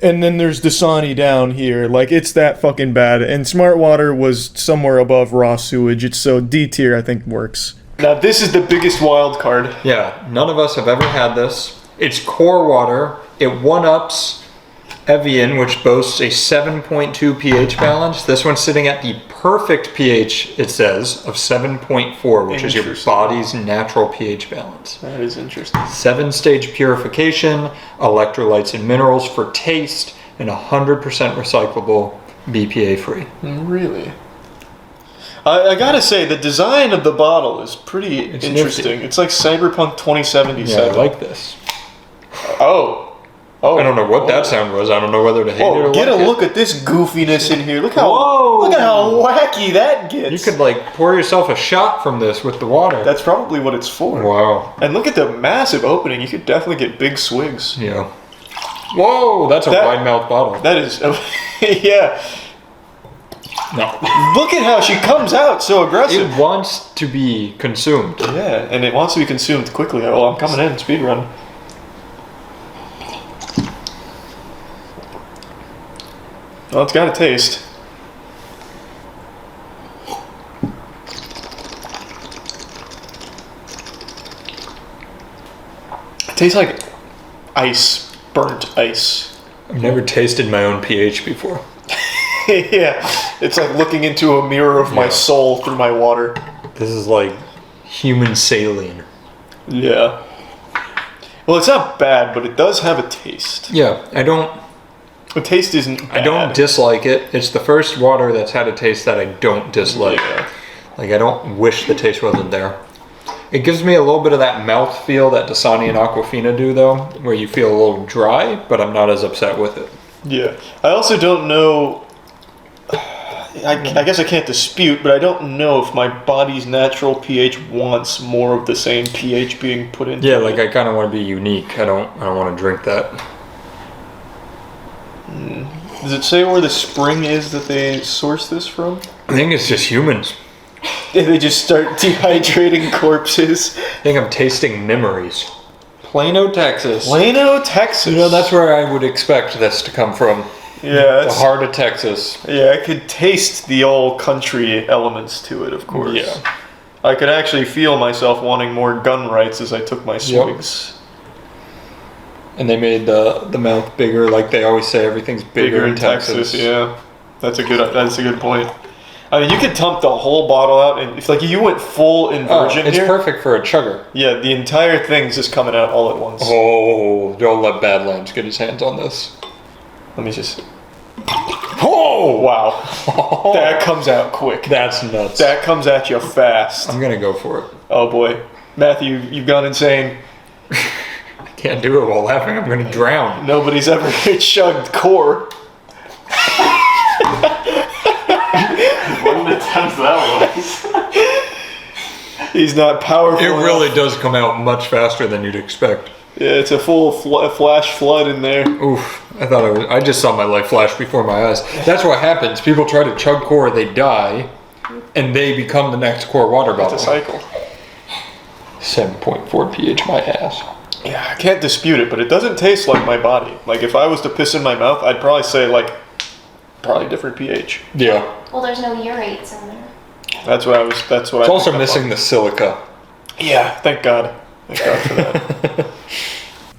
and then there's Dasani down here. Like it's that fucking bad. And smart water was somewhere above raw sewage. It's so D tier I think works. Now this is the biggest wild card. Yeah, none of us have ever had this. It's core water. It one-ups Evian, which boasts a 7.2 pH balance. This one's sitting at the perfect pH, it says, of 7.4, which is your body's natural pH balance. That is interesting. 7-stage purification, electrolytes and minerals for taste, and 100% recyclable, BPA free. Really? I gotta say, the design of the bottle is pretty interesting. nifty. It's like Cyberpunk 2077. Yeah, I like this. Oh. I don't know what that sound was. I don't know whether to hate it or Get like a it. look at this goofiness in here. Look how Whoa. look at how wacky that gets. You could like pour yourself a shot from this with the water. That's probably what it's for. Wow. And look at the massive opening. You could definitely get big swigs. Yeah. Whoa, that's a wide mouth bottle. That is, yeah. No. Look at how she comes out so aggressive. It wants to be consumed. Yeah, and it wants to be consumed quickly. Oh, I'm coming in, speed run. Well, it's got a taste. It tastes like ice, burnt ice. I've never tasted my own pH before. Yeah, it's like looking into a mirror of my Yeah. soul through my water. This is like human saline. Yeah. Well, it's not bad, but it does have a taste. Yeah, The taste isn't bad. I don't dislike it. It's the first water that's had a taste that I don't dislike. Yeah. Like I don't wish the taste wasn't there. It gives me a little bit of that mouth feel that Dasani and Aquafina do though, where you feel a little dry, but I'm not as upset with it. Yeah. I also don't know. I guess I can't dispute, but I don't know if my body's natural pH wants more of the same pH being put into Yeah, it. like I kind of want to be unique. I don't want to drink that. Does it say where the spring is that they source this from? I think it's just humans. They just start dehydrating corpses. I think I'm tasting memories. Plano, Texas. Plano, Texas. You know, that's where I would expect this to come from. Yeah, The that's, heart of Texas. yeah. I could taste the old country elements to it, of course. Yeah. I could actually feel myself wanting more gun rights as I took my swigs. And they made the mouth bigger, like they always say everything's bigger in Texas. Yeah, that's a good point. I mean, you could dump the whole bottle out, and if like you went full Oh, inversion it's here, perfect for a chugger. yeah, the entire thing's just coming out all at once. Oh, don't let Badlands get his hands on this. Let me just. Oh wow, that comes out quick. That's nuts. That comes at you fast. I'm gonna go for it. Oh boy, Matthew, you've gone insane. I can't do it while laughing. I'm gonna drown. Nobody's ever chugged core. What an attempt that was. He's not powerful. It enough. really does come out much faster than you'd expect. Yeah, it's a full flash flood in there. Oof! I just saw my life flash before my eyes. That's what happens. People try to chug core, they die, and they become the next core water bottle. It's a cycle. 7.4 pH, my ass. Yeah, I can't dispute it, but it doesn't taste like my body. Like if I was to piss in my mouth, I'd probably say probably different pH. Yeah. Well, there's no urates in there. That's what I It's also picked up missing on. the silica. Yeah, thank God. Thank God for that.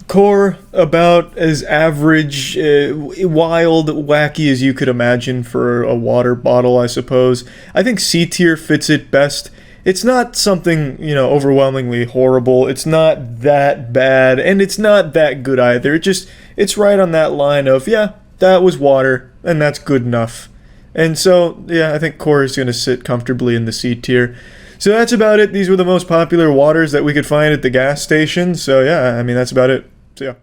Core about as average, wild, wacky as you could imagine for a water bottle, I suppose. I think C tier fits it best. It's not something, overwhelmingly horrible. It's not that bad, and it's not that good either. It's right on that line of, yeah, that was water, and that's good enough. And so, yeah, I think Core is going to sit comfortably in the C tier. So that's about it. These were the most popular waters that we could find at the gas station. So yeah, I mean, that's about it. So yeah.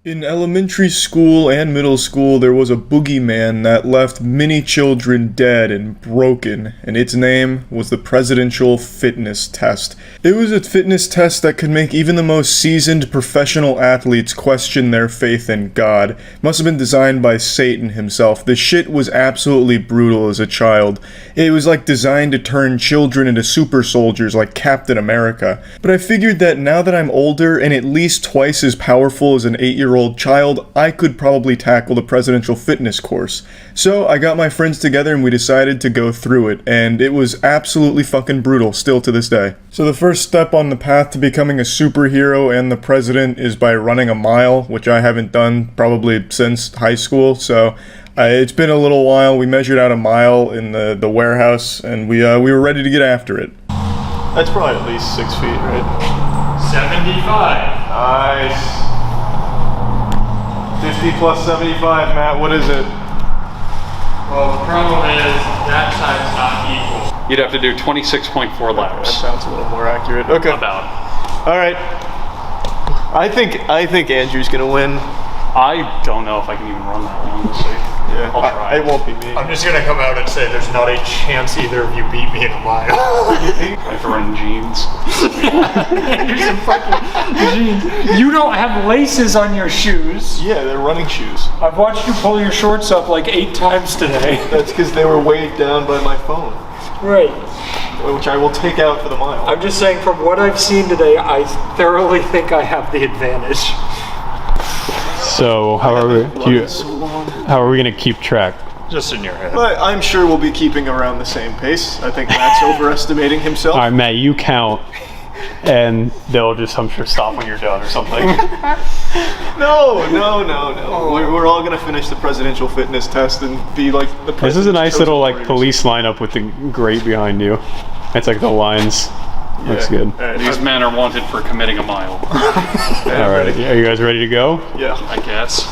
In elementary school and middle school, there was a boogeyman that left many children dead and broken, and its name was the Presidential Fitness Test. It was a fitness test that could make even the most seasoned professional athletes question their faith in God. It must have been designed by Satan himself. The shit was absolutely brutal as a child. It was like designed to turn children into super soldiers like Captain America. But I figured that now that I'm older and at least twice as powerful as an 8-year-old child, I could probably tackle the presidential fitness course. So I got my friends together and we decided to go through it, and it was absolutely fucking brutal still to this day. So the first step on the path to becoming a superhero and the president is by running a mile, which I haven't done probably since high school, so it's been a little while. We measured out a mile in the warehouse, and we were ready to get after it. That's probably at least 6 feet, right? 75. Nice. 50 plus 75, Matt, what is it? Well, the problem is that side's not equal. You'd have to do 26.4 That laps. sounds a little more accurate. Okay. About. All right. I think Andrew's gonna win. I don't know if I can even run that long. We'll see. Yeah, I'll try. it won't be me. I'm just gonna come out and say there's not a chance either of you beat me in a mile. I have to run jeans. You don't have laces on your shoes. Yeah, they're running shoes. I've watched you pull your shorts up like 8 times today. That's because they were weighed down by my phone, Right. which I will take out for the mile. I'm just saying from what I've seen today, I thoroughly think I have the advantage. So how are we gonna keep track? Just in your head. But I'm sure we'll be keeping around the same pace. I think Matt's overestimating himself. All right, Matt, you count, and they'll just, I'm sure, stop when you're done or something. No. We're all gonna finish the presidential fitness test and be like the president's This is a nice chosen little like warriors. police lineup with the grate behind you. It's like the lines. Looks good. All right, These men are wanted for committing a mile. All right, are you guys ready to go? yeah. I guess.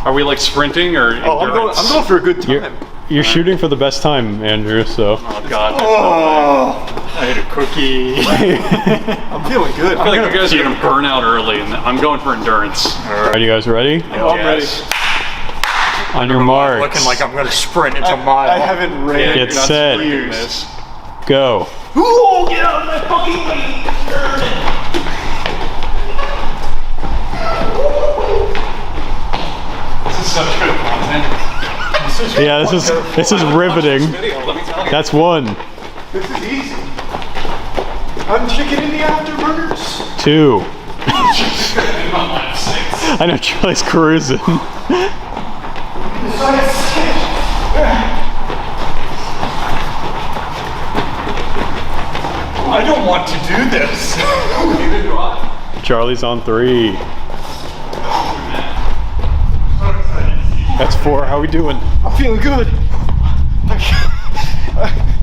Are we like sprinting or Oh, endurance? I'm going for a good time. You're shooting for the best time, Andrew. So Oh God. I had a cookie. I'm feeling good. I feel like you guys are gonna burn out early, and I'm going for endurance. are you guys ready? I'm ready. On your marks. Looking like I'm gonna sprint into a mile. I haven't ran Get in not set. years. Go. Ooh, get out of my fucking way! This is such good content. Yeah, this is riveting. Let me tell you. That's one. This is easy. I'm chicken in the afterburners. 2. I'm on lap 6. I know Charlie's cruising. I don't want to do this. Neither do I. Charlie's on 3. That's 4. How we doing? I'm feeling good.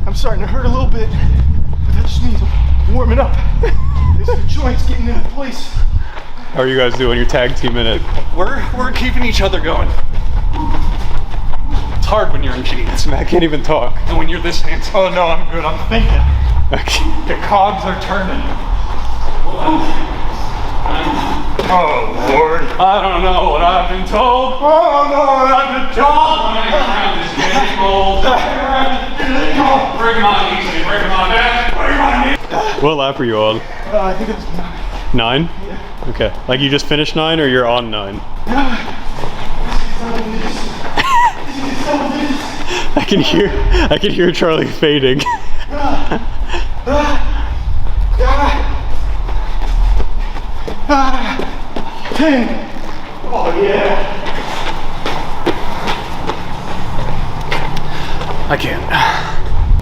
I'm starting to hurt a little bit, but I just need warming up. The joints getting into place. How are you guys doing? Your tag team in it. We're keeping each other going. It's hard when you're in jeans. Matt can't even talk. And when you're this handsome. Oh no, I'm good. I'm thinking. Okay. The cogs are turning. Oh Lord. I don't know what I've been told. Oh no, I've been told. Bring him on easy. Bring him on back. Bring him on easy. What lap are you on? I think it's 9? Okay. Like you just finished 9 or you're on 9? I can hear Charlie fading. 10. Oh yeah. I can't.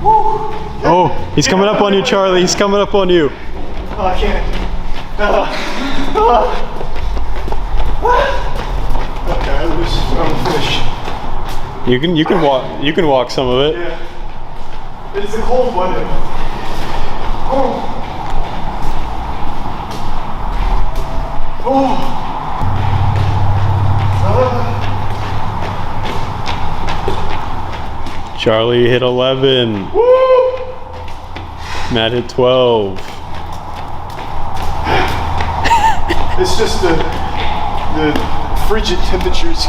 Oh, he's coming up on you, Charlie. He's coming up on you. Oh, I can't. Okay, I'm finished. You can walk some of it. Yeah. It's the cold weather. Oh. Oh. Charlie hit 11. Woo! Matt hit 12. It's just the frigid temperatures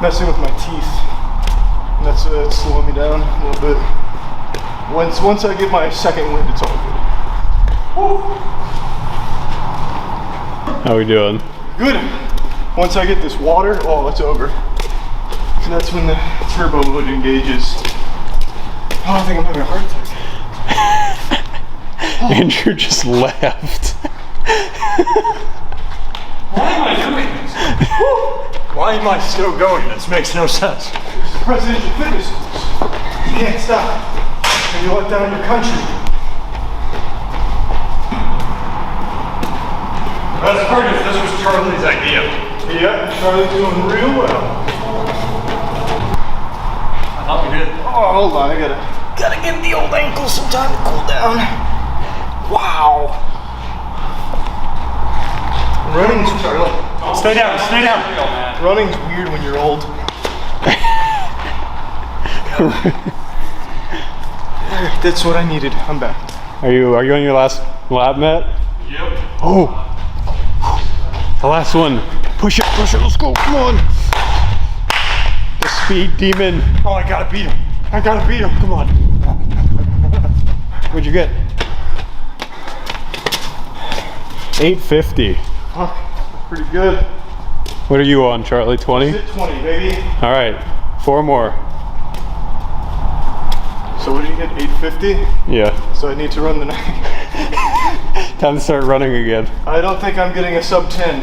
messing with my teeth. And that's slowing me down a little bit. Once I get my second wind, it's all good. Woo. How we doing? Good. Once I get this water, oh, it's over. So that's when the turbo mode engages. Oh, I think I'm having a heart attack. Andrew just laughed. Why am I doing this? Why am I still going? This makes no sense. Presidential fitness course. You can't stop. And you let down your country. That's part of this was Charlie's idea. Yep, Charlie's doing real well. I thought we did. Oh, hold on, I gotta give the old ankle some time to cool down. Wow. Running's Charlie. Stay down, stay down. Running's weird when you're old. That's what I needed. I'm back. Are you on your last lap, Matt? Yep. Oh, the last one. Push it, let's go, come on. The speed demon. Oh, I gotta beat him. I gotta beat him. Come on. What'd you get? 850. Oh, that's pretty good. What are you on, Charlie? 20? Sit 20, baby. All right, 4 more. So what did you get? 850? Yeah. So I need to run the 9. Time to start running again. I don't think I'm getting a sub 10.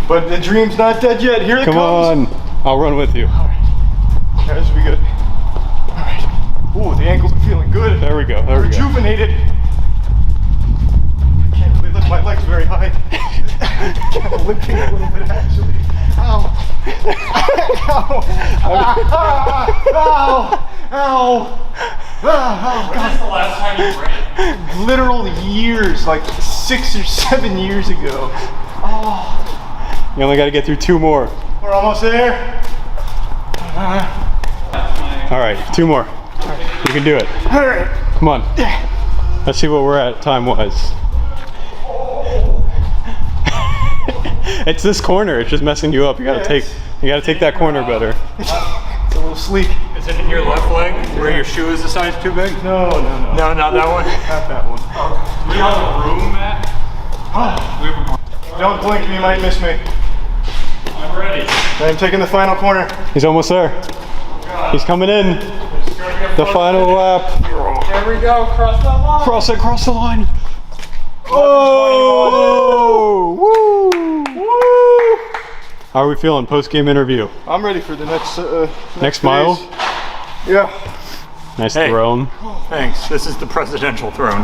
But the dream's not dead yet. Here it Come comes. on, I'll run with you. Yeah, this will be good. All right. Ooh, the ankles are feeling good. There we go, there we go. Rejuvenated. I can't really lift my legs very high. I'm limping a little bit, actually. Ow. Ow. Ow. Ow. Oh, When is the last time you ran? literal years, like 6 or 7 years ago. Oh, You only got to get through 2 more. we're almost there. All right, 2 more. You can do it. All right. Come on. Let's see what we're at time-wise. It's this corner. It's just messing you up. You gotta take that corner better. It's a little sleek. Is it in your left leg where your shoe is a size too big? No. No, not that one. Not that one. We have a room, Matt? Don't blink, you might miss me. I'm ready. I'm taking the final corner. He's almost there. He's coming in. The final lap. There we go, cross that line. Cross the line. Oh! Woo! Woo! How are we feeling? Post-game interview. I'm ready for the Next mile? phase. Yeah. Nice Hey. throne. Thanks. This is the presidential throne.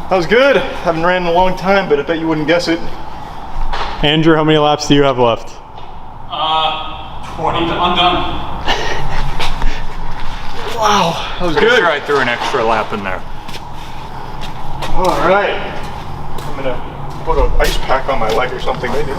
That was good. Haven't ran in a long time, but I bet you wouldn't guess it. Andrew, how many laps do you have left? 20. I'm done. Wow, that was Pretty good. sure I threw an extra lap in there. All right. I'm gonna put an ice pack on my leg or something. Maybe.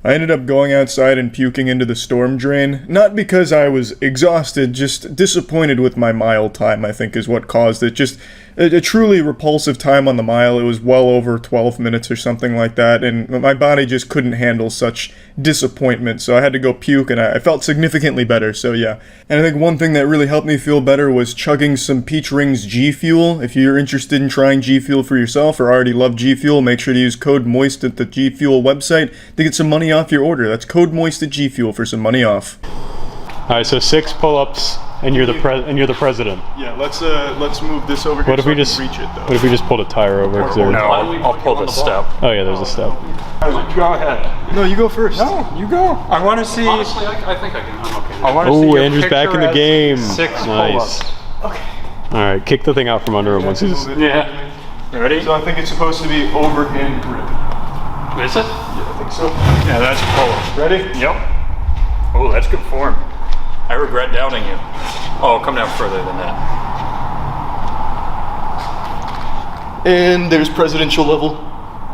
I ended up going outside and puking into the storm drain, not because I was exhausted, just disappointed with my mile time, I think is what caused it. Just a truly repulsive time on the mile. It was well over 12 minutes or something like that, and my body just couldn't handle such disappointment, so I had to go puke, and I felt significantly better, so yeah. And I think one thing that really helped me feel better was chugging some Peach Rings G Fuel. If you're interested in trying G Fuel for yourself or already love G Fuel, make sure to use code MOIST at the G Fuel website to get some money off your order. That's code MOIST at G Fuel for some money off. All right, so 6 pull-ups, and you're the president. Yeah, let's move this over here. What if so we I can just reach it though? What if we just pulled a tire over? 'Cause there- No, I'll pull the step. Oh yeah, there's a step. Go ahead. No, you go first. No, you go. I want to see. Honestly, I think I can. I'm okay. I want to see. Oh, your Andrew's back in the picture game. as 6 Nice. pull-ups. Okay. All right, kick the thing out from under him once he's. Yeah. Ready? So I think it's supposed to be overhand grip. Is it? Yeah, I think so. Yeah, that's a pull-up. Ready? Yep. Oh, that's good form. I regret doubting you. Oh, come down further than that. And there's presidential level.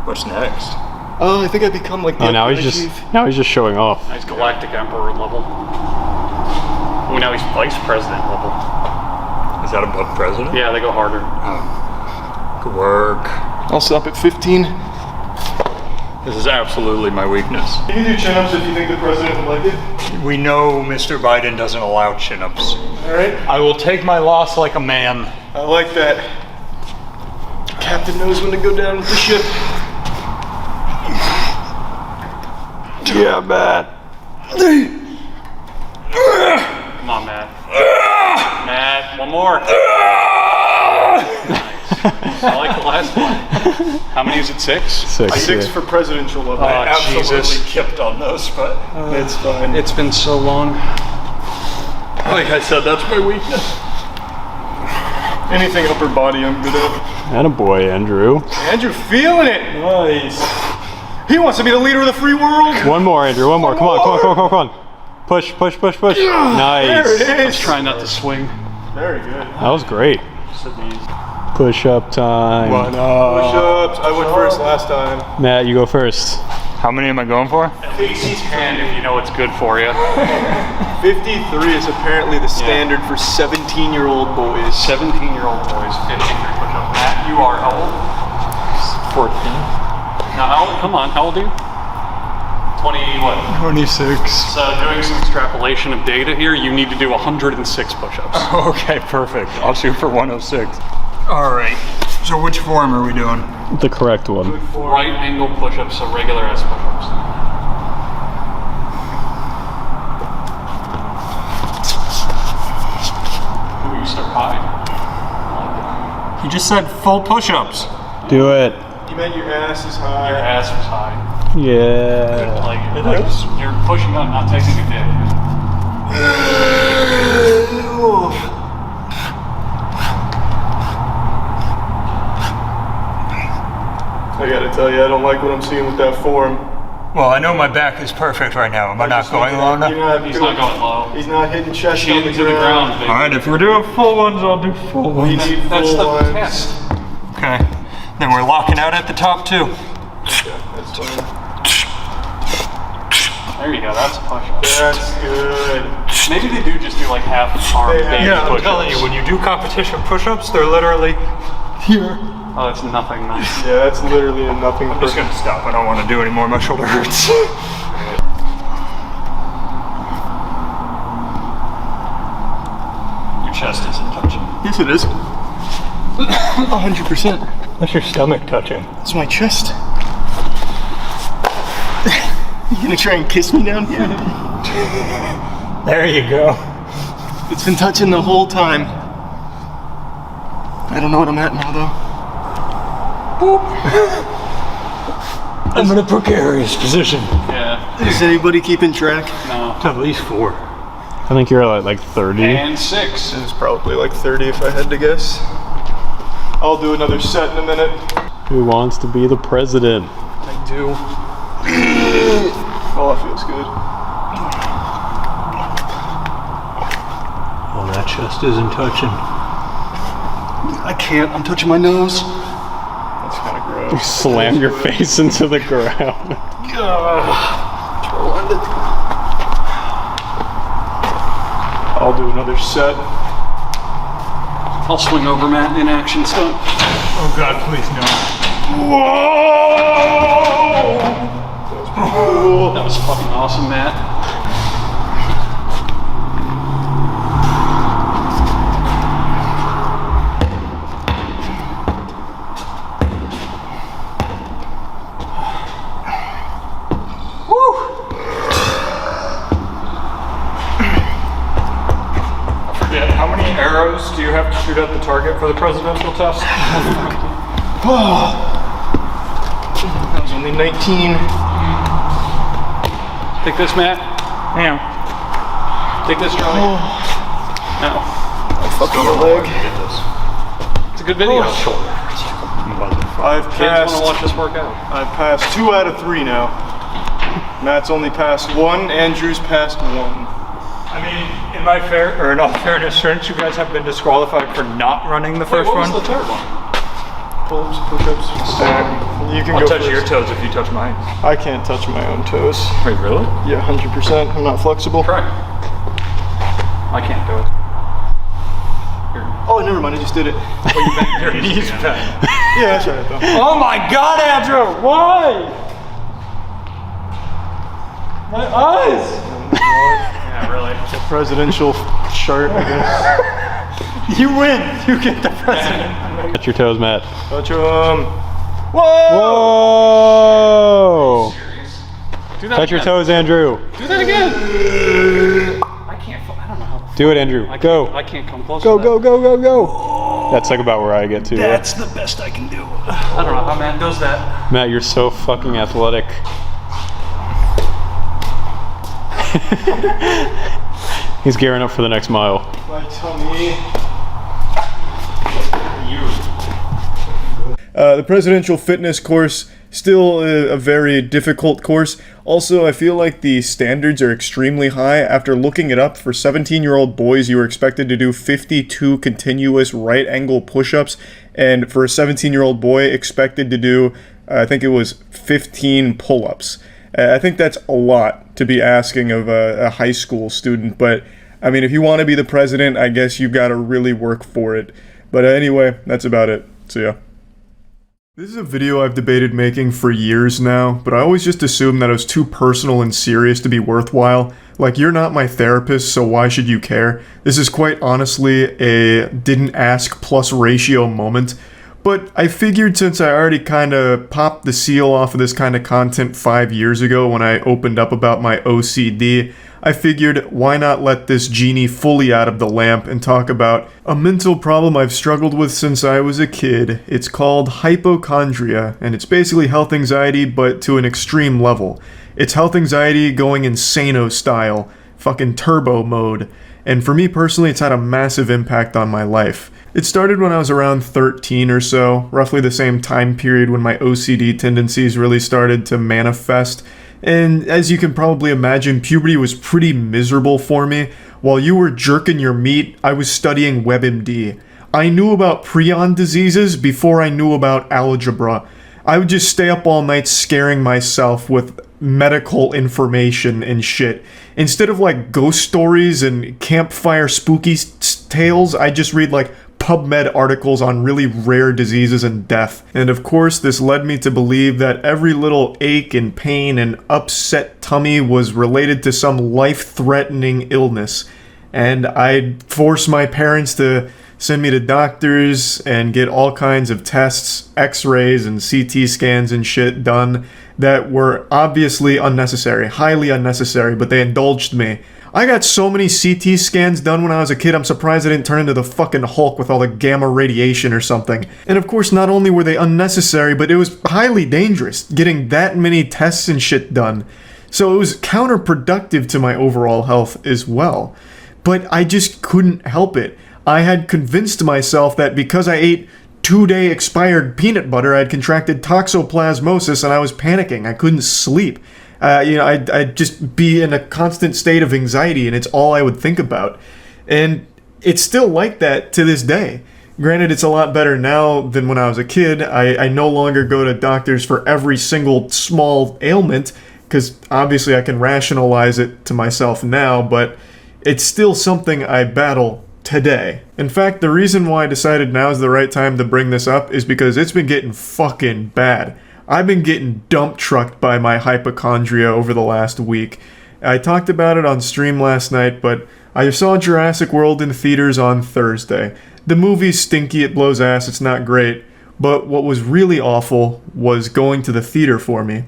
What's next? Oh, I think I become like the Oh, now upgrade he's chief. just showing off. Nice Galactic Emperor level. Oh, now he's Vice President level. Is that above president? Yeah, they go harder. Good work. I'll stop at 15. This is absolutely my weakness. You can do chin-ups if you think the president would like it. We know Mr. Biden doesn't allow chin-ups. All right. I will take my loss like a man. I like that. Captain knows when to go down with the ship. Yeah, Matt. Come on, Matt. Matt, one more. I like the last one. How many is it? 6? 6 for presidential level. I absolutely Jesus. kipped on those, but It's fine. It's been so long. Like I said, that's my weakness. Anything upper body, I'm good at. Attaboy, Andrew. Andrew feeling it. Nice. He wants to be the leader of the free world. One more, Andrew. One more. Come on, come on, come on, come on, come on. Push, push, push, push. Nice. There it is. Try not to swing. Very good. That was great. Push-up time. Push-ups. I went first last time. Matt, you go first. how many am I going for? At least 10 if you know it's good for you. 53 is apparently the standard for 17-year-old boys. 17-year-old boys, 53 push-ups. Matt, you are how old? 14. Now, how old? Come on, how old are you? 20 what? 26. So doing some extrapolation of data here, you need to do 106 push-ups. Okay, perfect. I'll shoot for 106. All right. So which form are we doing? The correct one. Right angle push-ups, so regular ass push-ups. Ooh, you start high. You just said full push-ups. Do it. You meant your ass is high. Your ass was high. Yeah. Like you're pushing up, not taking a dip. I gotta tell you, I don't like what I'm seeing with that form. Well, I know my back is perfect right now. Am I not going low enough? He's not going low. He's not hitting chest Chin on the to the ground, baby. All right, if we're doing full ones, I'll do full We ones. need That's full the ones. test. Okay. Then we're locking out at the top too. That's fine. There you go, that's a push-up. That's good. Maybe they do just do like half arm They baby Yeah, I'm push-ups. telling you, when you do competition push-ups, they're literally here. Oh, that's nothing nice. Yeah, that's literally a nothing. I'm just gonna stop. I don't want to do any more. My shoulder hurts. Your chest isn't touching. Yes, it is. 100%. That's your stomach touching. It's my chest. You gonna try and kiss me down here? There you go. It's been touching the whole time. I don't know what I'm at now, though. I'm in a precarious position. Yeah, Is anybody keeping track? no. At least 4. I think you're at like 30. And 6. It's probably like 30 if I had to guess. I'll do another set in a minute. Who wants to be the president? I do. Oh, that feels good. Oh, that chest isn't touching. I can't. I'm touching my nose. That's kind of gross. Slam your face into the ground. I'll do another set. I'll swing over Matt in action stunt. Oh God, please no. That was fucking awesome, Matt. How many arrows do you have to shoot at the target for the presidential test? That was only 19. Take this, Matt. Yeah. Take this, Johnny. No. Fucking your leg. It's a good video. I've Kids want passed. to watch us work out. I've passed 2 out of 3 now. Matt's only passed 1. Andrew's passed 1. I mean, in all fairness, shouldn't you guys have been disqualified for not running the first Wait, what one? was the third one? Pull-ups, push-ups. You can I'll go touch first. your toes if you touch mine. I can't touch my own toes. Wait, really? Yeah, 100%. I'm not flexible. Try. I can't do it. Here. Oh, never mind. I just did it. Your knees bent. Yeah, that's right though. Oh my God, Andrew! Why? My eyes! Yeah, really. The presidential chart, I guess. You win. You get the president. Touch your toes, Matt. Touch 'em. Whoa! Do that Touch your again. toes, Andrew. Do that again. I can't. I don't know how. Do it, Andrew. Go. I can't come close. Go, to that. go, go, go, go. That's like about where I get to. That's the best I can do. I don't know how man does that. Matt, you're so fucking athletic. He's gearing up for the next mile. My tummy. The presidential fitness course, still a very difficult course. Also, I feel like the standards are extremely high. After looking it up, for 17-year-old boys, you were expected to do 52 continuous right angle push-ups, and for a 17-year-old boy, expected to do, I think it was 15 pull-ups. I think that's a lot to be asking of a high school student, but I mean, if you want to be the president, I guess you've got to really work for it. But anyway, that's about it. So yeah. This is a video I've debated making for years now, but I always just assumed that it was too personal and serious to be worthwhile. Like, you're not my therapist, so why should you care? This is quite honestly a didn't ask plus ratio moment. But I figured since I already kinda popped the seal off of this kind of content 5 years ago when I opened up about my OCD, I figured why not let this genie fully out of the lamp and talk about a mental problem I've struggled with since I was a kid. It's called hypochondria, and it's basically health anxiety but to an extreme level. It's health anxiety going insano style, fucking turbo mode. And for me personally, it's had a massive impact on my life. It started when I was around 13 or so, roughly the same time period when my OCD tendencies really started to manifest. And as you can probably imagine, puberty was pretty miserable for me. While you were jerking your meat, I was studying WebMD. I knew about prion diseases before I knew about algebra. I would just stay up all night scaring myself with medical information and shit. Instead of like ghost stories and campfire spooky tales, I just read like PubMed articles on really rare diseases and death. And of course, this led me to believe that every little ache and pain and upset tummy was related to some life-threatening illness. And I'd force my parents to send me to doctors and get all kinds of tests, x-rays and CT scans and shit done that were obviously unnecessary, highly unnecessary, but they indulged me. I got so many CT scans done when I was a kid, I'm surprised I didn't turn into the fucking Hulk with all the gamma radiation or something. And of course, not only were they unnecessary, but it was highly dangerous, getting that many tests and shit done. So it was counterproductive to my overall health as well. But I just couldn't help it. I had convinced myself that because I ate 2-day expired peanut butter, I'd contracted toxoplasmosis and I was panicking. I couldn't sleep. I'd just be in a constant state of anxiety, and it's all I would think about. And it's still like that to this day. Granted, it's a lot better now than when I was a kid. I no longer go to doctors for every single small ailment, because obviously I can rationalize it to myself now, but it's still something I battle today. In fact, the reason why I decided now is the right time to bring this up is because it's been getting fucking bad. I've been getting dump trucked by my hypochondria over the last week. I talked about it on stream last night, but I saw Jurassic World in theaters on Thursday. The movie's stinky, it blows ass, it's not great, but what was really awful was going to the theater for me.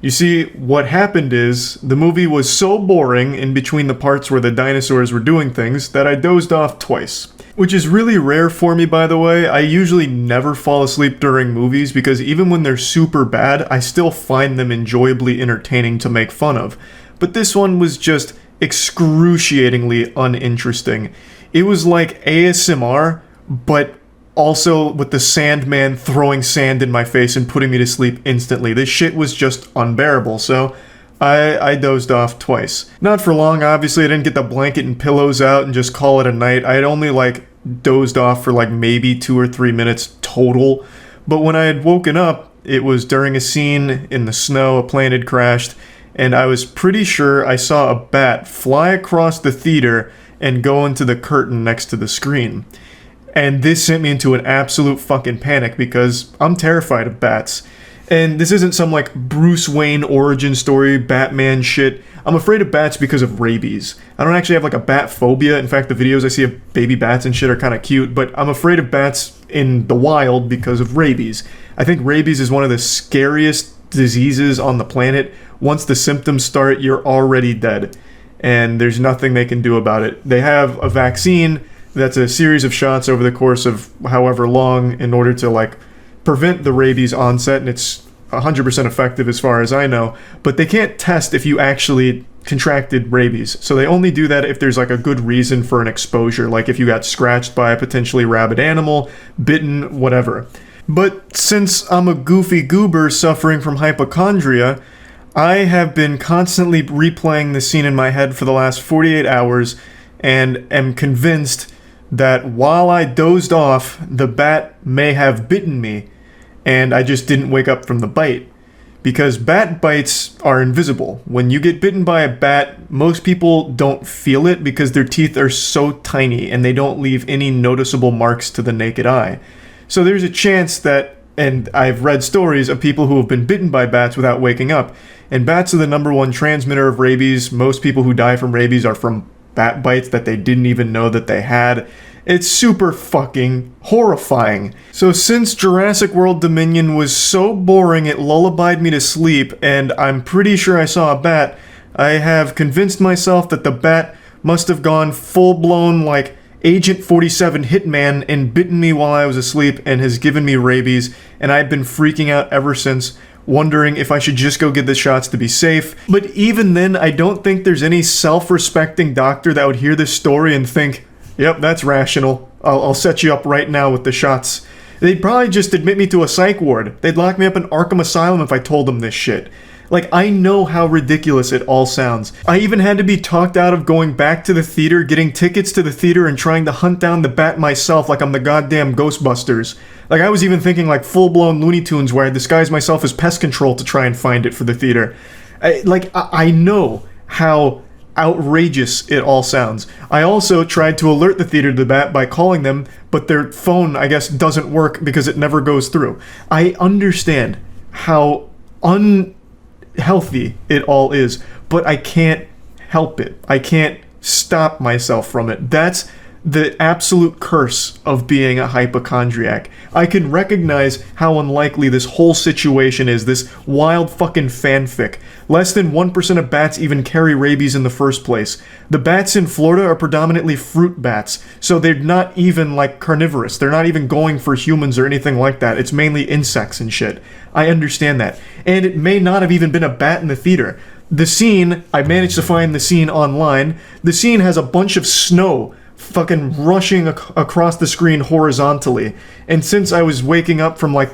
You see, what happened is, the movie was so boring in between the parts where the dinosaurs were doing things that I dozed off twice. Which is really rare for me, by the way. I usually never fall asleep during movies because even when they're super bad, I still find them enjoyably entertaining to make fun of. But this one was just excruciatingly uninteresting. It was like ASMR, but also with the Sandman throwing sand in my face and putting me to sleep instantly. This shit was just unbearable, so I dozed off twice. Not for long, obviously. I didn't get the blanket and pillows out and just call it a night. I had only dozed off for maybe 2 or 3 minutes total. But when I had woken up, it was during a scene in the snow, a plane had crashed, and I was pretty sure I saw a bat fly across the theater and go into the curtain next to the screen. And this sent me into an absolute fucking panic because I'm terrified of bats. And this isn't some like Bruce Wayne origin story, Batman shit. I'm afraid of bats because of rabies. I don't actually have like a bat phobia. In fact, the videos I see of baby bats and shit are kind of cute, but I'm afraid of bats in the wild because of rabies. I think rabies is one of the scariest diseases on the planet. Once the symptoms start, you're already dead. And there's nothing they can do about it. They have a vaccine that's a series of shots over the course of however long in order to like prevent the rabies onset, and it's 100% effective as far as I know, but they can't test if you actually contracted rabies. So they only do that if there's like a good reason for an exposure, like if you got scratched by a potentially rabid animal, bitten, whatever. But since I'm a goofy goober suffering from hypochondria, I have been constantly replaying the scene in my head for the last 48 hours and am convinced that while I dozed off, the bat may have bitten me, and I just didn't wake up from the bite. Because bat bites are invisible. When you get bitten by a bat, most people don't feel it because their teeth are so tiny and they don't leave any noticeable marks to the naked eye. So there's a chance that, and I've read stories of people who have been bitten by bats without waking up, and bats are the #1 transmitter of rabies. Most people who die from rabies are from bat bites that they didn't even know that they had. It's super fucking horrifying. So since Jurassic World Dominion was so boring it lullabied me to sleep, and I'm pretty sure I saw a bat, I have convinced myself that the bat must have gone full-blown like Agent 47 hitman and bitten me while I was asleep and has given me rabies, and I've been freaking out ever since, wondering if I should just go get the shots to be safe. But even then, I don't think there's any self-respecting doctor that would hear this story and think, yep, that's rational. I'll set you up right now with the shots. They'd probably just admit me to a psych ward. They'd lock me up in Arkham Asylum if I told them this shit. Like, I know how ridiculous it all sounds. I even had to be talked out of going back to the theater, getting tickets to the theater, and trying to hunt down the bat myself like I'm the goddamn Ghostbusters. Like, I was even thinking like full-blown Looney Tunes where I disguised myself as pest control to try and find it for the theater. I know how outrageous it all sounds. I also tried to alert the theater to the bat by calling them, but their phone, I guess, doesn't work because it never goes through. I understand how unhealthy it all is, but I can't help it. I can't stop myself from it. That's the absolute curse of being a hypochondriac. I can recognize how unlikely this whole situation is, this wild fucking fanfic. Less than 1% of bats even carry rabies in the first place. The bats in Florida are predominantly fruit bats, so they're not even like carnivorous. They're not even going for humans or anything like that. It's mainly insects and shit. I understand that. And it may not have even been a bat in the theater. The scene, I managed to find the scene online. The scene has a bunch of snow fucking rushing across the screen horizontally, and since I was waking up from like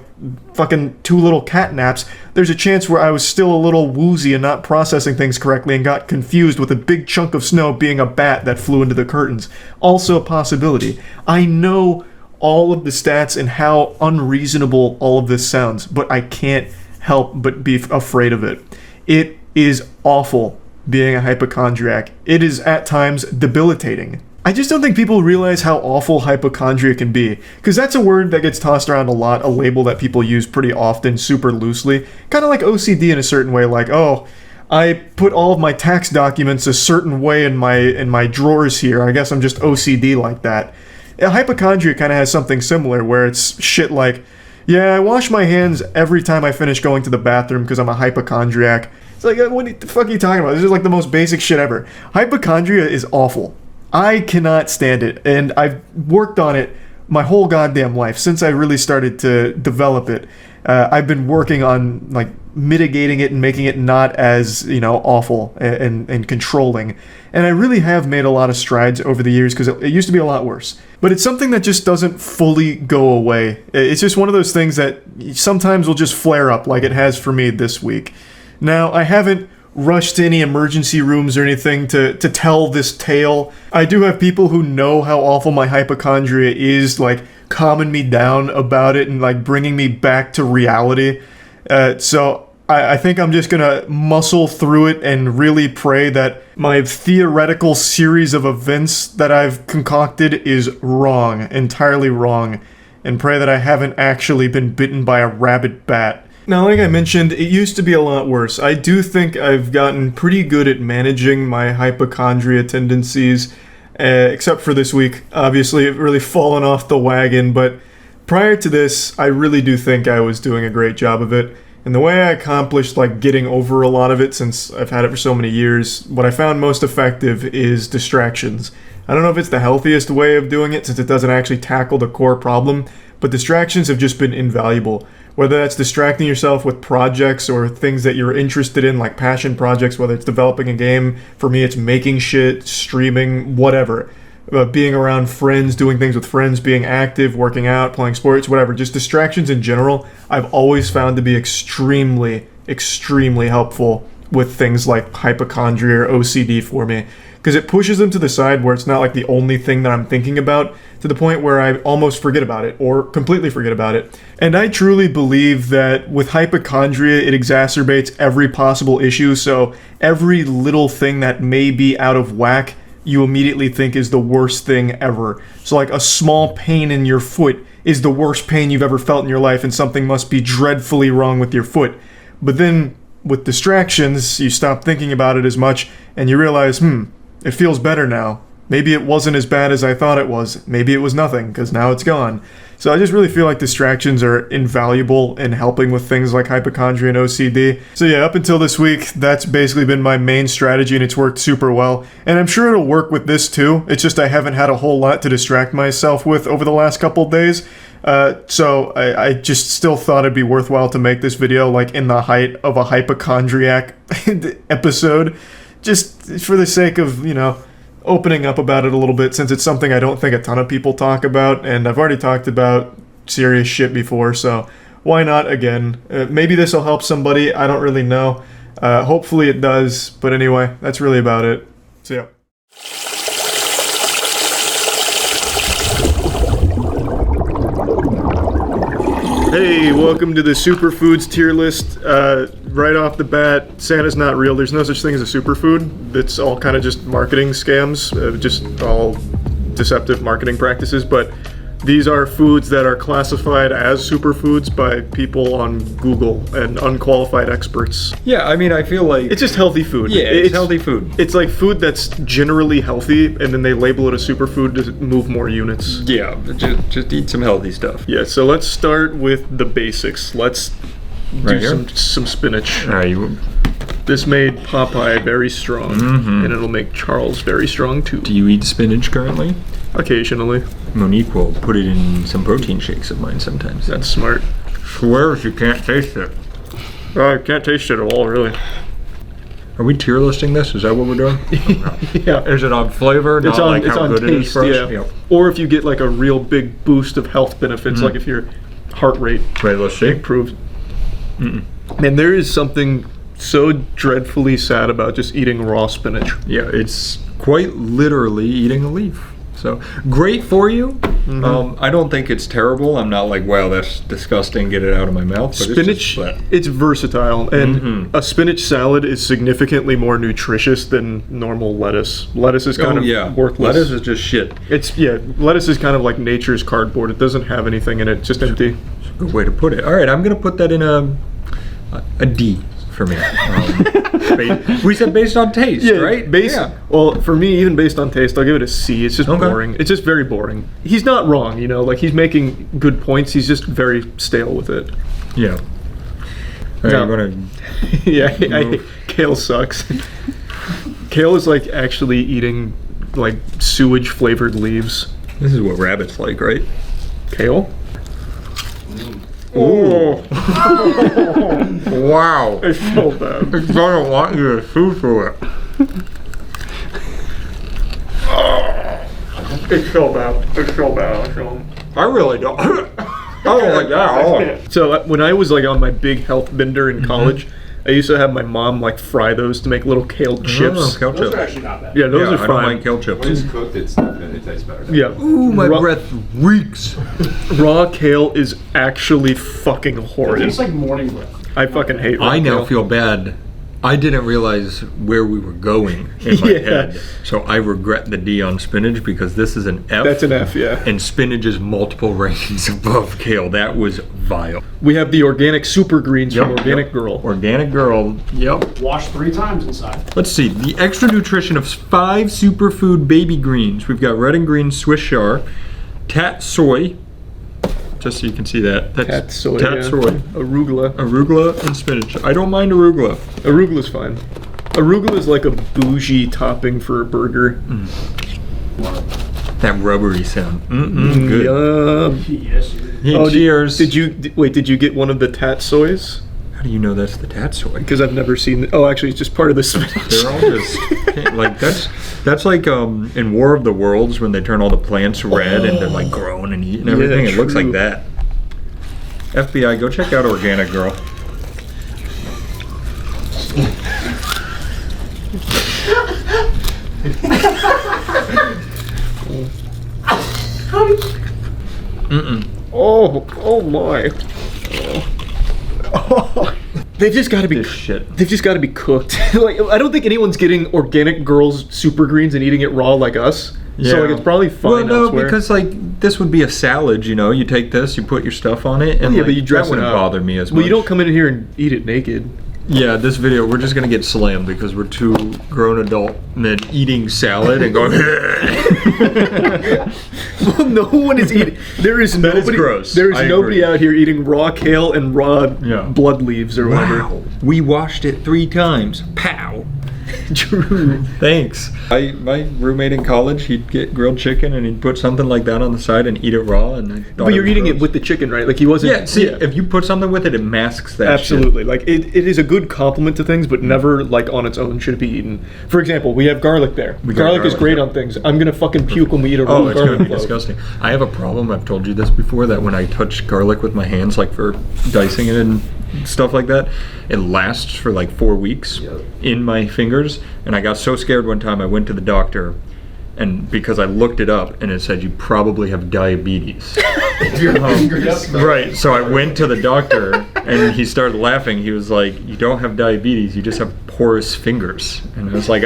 fucking 2 little cat naps, there's a chance where I was still a little woozy and not processing things correctly and got confused with a big chunk of snow being a bat that flew into the curtains. Also a possibility. I know all of the stats and how unreasonable all of this sounds, but I can't help but be afraid of it. It is awful being a hypochondriac. It is at times debilitating. I just don't think people realize how awful hypochondria can be, because that's a word that gets tossed around a lot, a label that people use pretty often, super loosely, kind of like OCD in a certain way, like, oh, I put all of my tax documents a certain way in my drawers here, I guess I'm just OCD like that. Hypochondria kind of has something similar, where it's shit like, yeah, I wash my hands every time I finish going to the bathroom because I'm a hypochondriac. It's like, what the fuck are you talking about? This is like the most basic shit ever. Hypochondria is awful. I cannot stand it, and I've worked on it my whole goddamn life since I really started to develop it. I've been working on like mitigating it and making it not as, awful and controlling. And I really have made a lot of strides over the years because it used to be a lot worse. But it's something that just doesn't fully go away. It's just one of those things that sometimes will just flare up like it has for me this week. Now, I haven't rush to any emergency rooms or anything to tell this tale. I do have people who know how awful my hypochondria is, like, calming me down about it and, like, bringing me back to reality. So I think I'm just gonna muscle through it and really pray that my theoretical series of events that I've concocted is wrong, entirely wrong, and pray that I haven't actually been bitten by a rabid bat. Now, like I mentioned, it used to be a lot worse. I do think I've gotten pretty good at managing my hypochondria tendencies, except for this week. Obviously, I've really fallen off the wagon, but prior to this, I really do think I was doing a great job of it. And the way I accomplished like getting over a lot of it, since I've had it for so many years, what I found most effective is distractions. I don't know if it's the healthiest way of doing it, since it doesn't actually tackle the core problem, but distractions have just been invaluable. Whether that's distracting yourself with projects or things that you're interested in, like passion projects, whether it's developing a game, for me it's making shit, streaming, whatever. Being around friends, doing things with friends, being active, working out, playing sports, whatever. Just distractions in general, I've always found to be extremely, extremely helpful with things like hypochondria or OCD for me. Because it pushes them to the side where it's not like the only thing that I'm thinking about, to the point where I almost forget about it or completely forget about it. And I truly believe that with hypochondria, it exacerbates every possible issue. So every little thing that may be out of whack, you immediately think is the worst thing ever. So like a small pain in your foot is the worst pain you've ever felt in your life, and something must be dreadfully wrong with your foot. But then with distractions, you stop thinking about it as much and you realize, it feels better now. Maybe it wasn't as bad as I thought it was. Maybe it was nothing, because now it's gone. So I just really feel like distractions are invaluable in helping with things like hypochondria and OCD. So yeah, up until this week, that's basically been my main strategy, and it's worked super well. And I'm sure it'll work with this too. It's just I haven't had a whole lot to distract myself with over the last couple of days. So I just still thought it'd be worthwhile to make this video like in the height of a hypochondriac episode. Just for the sake of, opening up about it a little bit, since it's something I don't think a ton of people talk about, and I've already talked about serious shit before, so why not again? Maybe this will help somebody, I don't really know. Hopefully it does, but anyway, that's really about it. So yeah. Hey, welcome to the Superfoods tier list. Right off the bat, Santa's not real. There's no such thing as a superfood. It's all kind of just marketing scams, just all deceptive marketing practices. But these are foods that are classified as superfoods by people on Google and unqualified experts. Yeah, I mean, I feel like it's just healthy food. Yeah, it's healthy food. It's like food that's generally healthy, and then they label it a superfood to move more units. Yeah, just eat some healthy stuff. Yeah, so let's start with the basics. Let's do some spinach. All right. This made Popeye very strong, and it'll make Charles very strong too. Do you eat spinach currently? Occasionally. Monique will put it in some protein shakes of mine sometimes. That's smart. Swears you can't taste it. I can't taste it at all, really. Are we tier listing this? Is that what we're doing? Yeah. Is it on flavor? It's not on, like it's how on good taste, it is for us? yeah. Yep. Or if you get like a real big boost of health benefits, like if your heart rate Wait, let's see. improves. And there is something so dreadfully sad about just eating raw spinach. Yeah, it's quite literally eating a leaf. So great for you. I don't think it's terrible. I'm not like, wow, that's disgusting. Get it out of my mouth. But Spinach, it's versatile, and a spinach salad is significantly more nutritious than normal lettuce. Lettuce is kind of worthless. Lettuce is just shit. Lettuce is kind of like nature's cardboard. It doesn't have anything in it. It's just empty. It's a good way to put it. All right, I'm gonna put that in a D for me. We said based on taste, right? Well, for me, even based on taste, I'll give it a C. It's just boring. It's just very boring. He's not wrong, like he's making good points. He's just very stale with it. Yeah. All right, yeah, kale sucks. Kale is like actually eating like sewage flavored leaves. This is what rabbits like, right? Kale? Oh. Wow. It's so bad. It doesn't want you to chew through it. It's so bad. It's so bad. I really don't. I don't like that at all. So when I was like on my big health bender in college, I used to have my mom like fry those to make little kale chips. Kale chips Those are actually not bad. Yeah, those are fine. I don't like kale chips. When it's cooked, it tastes better. Yeah. Ooh, my breath reeks. Raw kale is actually fucking It horrid. tastes like morning breath. I fucking hate raw I now kale. feel bad. I didn't realize where we were going in my head. So I regret the D on spinach because this is an F. That's an F, yeah. And spinach is multiple ranks above kale. That was vile. We have the organic super greens from Organic Girl. Organic Girl, yep. Wash 3 times inside. Let's see, the extra nutrition of 5 superfood baby greens. We've got red and green Swiss char, tat soy, just so you can see that. That's Tat soy, arugula, arugula. and spinach. I don't mind arugula. Arugula's fine. Arugula is like a bougie topping for a burger. That rubbery sound. Good. Yum. Yes. Cheers. Did you get one of the tat soys? How do you know that's the tat soy? Because I've never seen. Oh, actually, it's just part of the spinach. They're all just like that's like in War of the Worlds when they turn all the plants red and they're like grown and eat and everything. Yeah, it looks like true. that. FBI, go check out Organic Girl. Oh my. Oh. They've just got to be. This shit. They've just got to be cooked. Like I don't think anyone's getting Organic Girl's super greens and eating it raw like us. So like it's probably fine. Well, no, elsewhere. because like this would be a salad. You know, you take this, you put your stuff on it, and Yeah, like, but you dress that wouldn't it up. bother me as much. Well, you don't come in here and eat it naked. Yeah, this video we're just gonna get slammed because we're 2 grown adult men eating salad and going. Well, no one is eating. There is That is nobody. gross. There is I nobody agree. out here eating raw kale and raw Yeah. blood leaves or whatever. Wow, we washed it 3 times. Pow. True. Thanks. My roommate in college, he'd get grilled chicken and he'd put something like that on the side and eat it raw. And I thought But you're was eating it gross. with the chicken, right? Like he wasn't. Yeah, see, if you put something with it, it masks that. Absolutely. Like it is a good complement to things, but never like on its own should it be eaten. For example, we have garlic there. We got Garlic is garlic, great yeah. on things. I'm gonna fucking puke when we eat a Oh, raw it's gonna garlic be clove. disgusting. I have a problem. I've told you this before that when I touch garlic with my hands, like for dicing it and stuff like that, it lasts for like 4 weeks in my fingers. And I got so scared one time I went to the doctor, and because I looked it up and it said you probably have diabetes. Right. So I went to the doctor and he started laughing. He was like, "You don't have diabetes. You just have porous fingers." And I was like,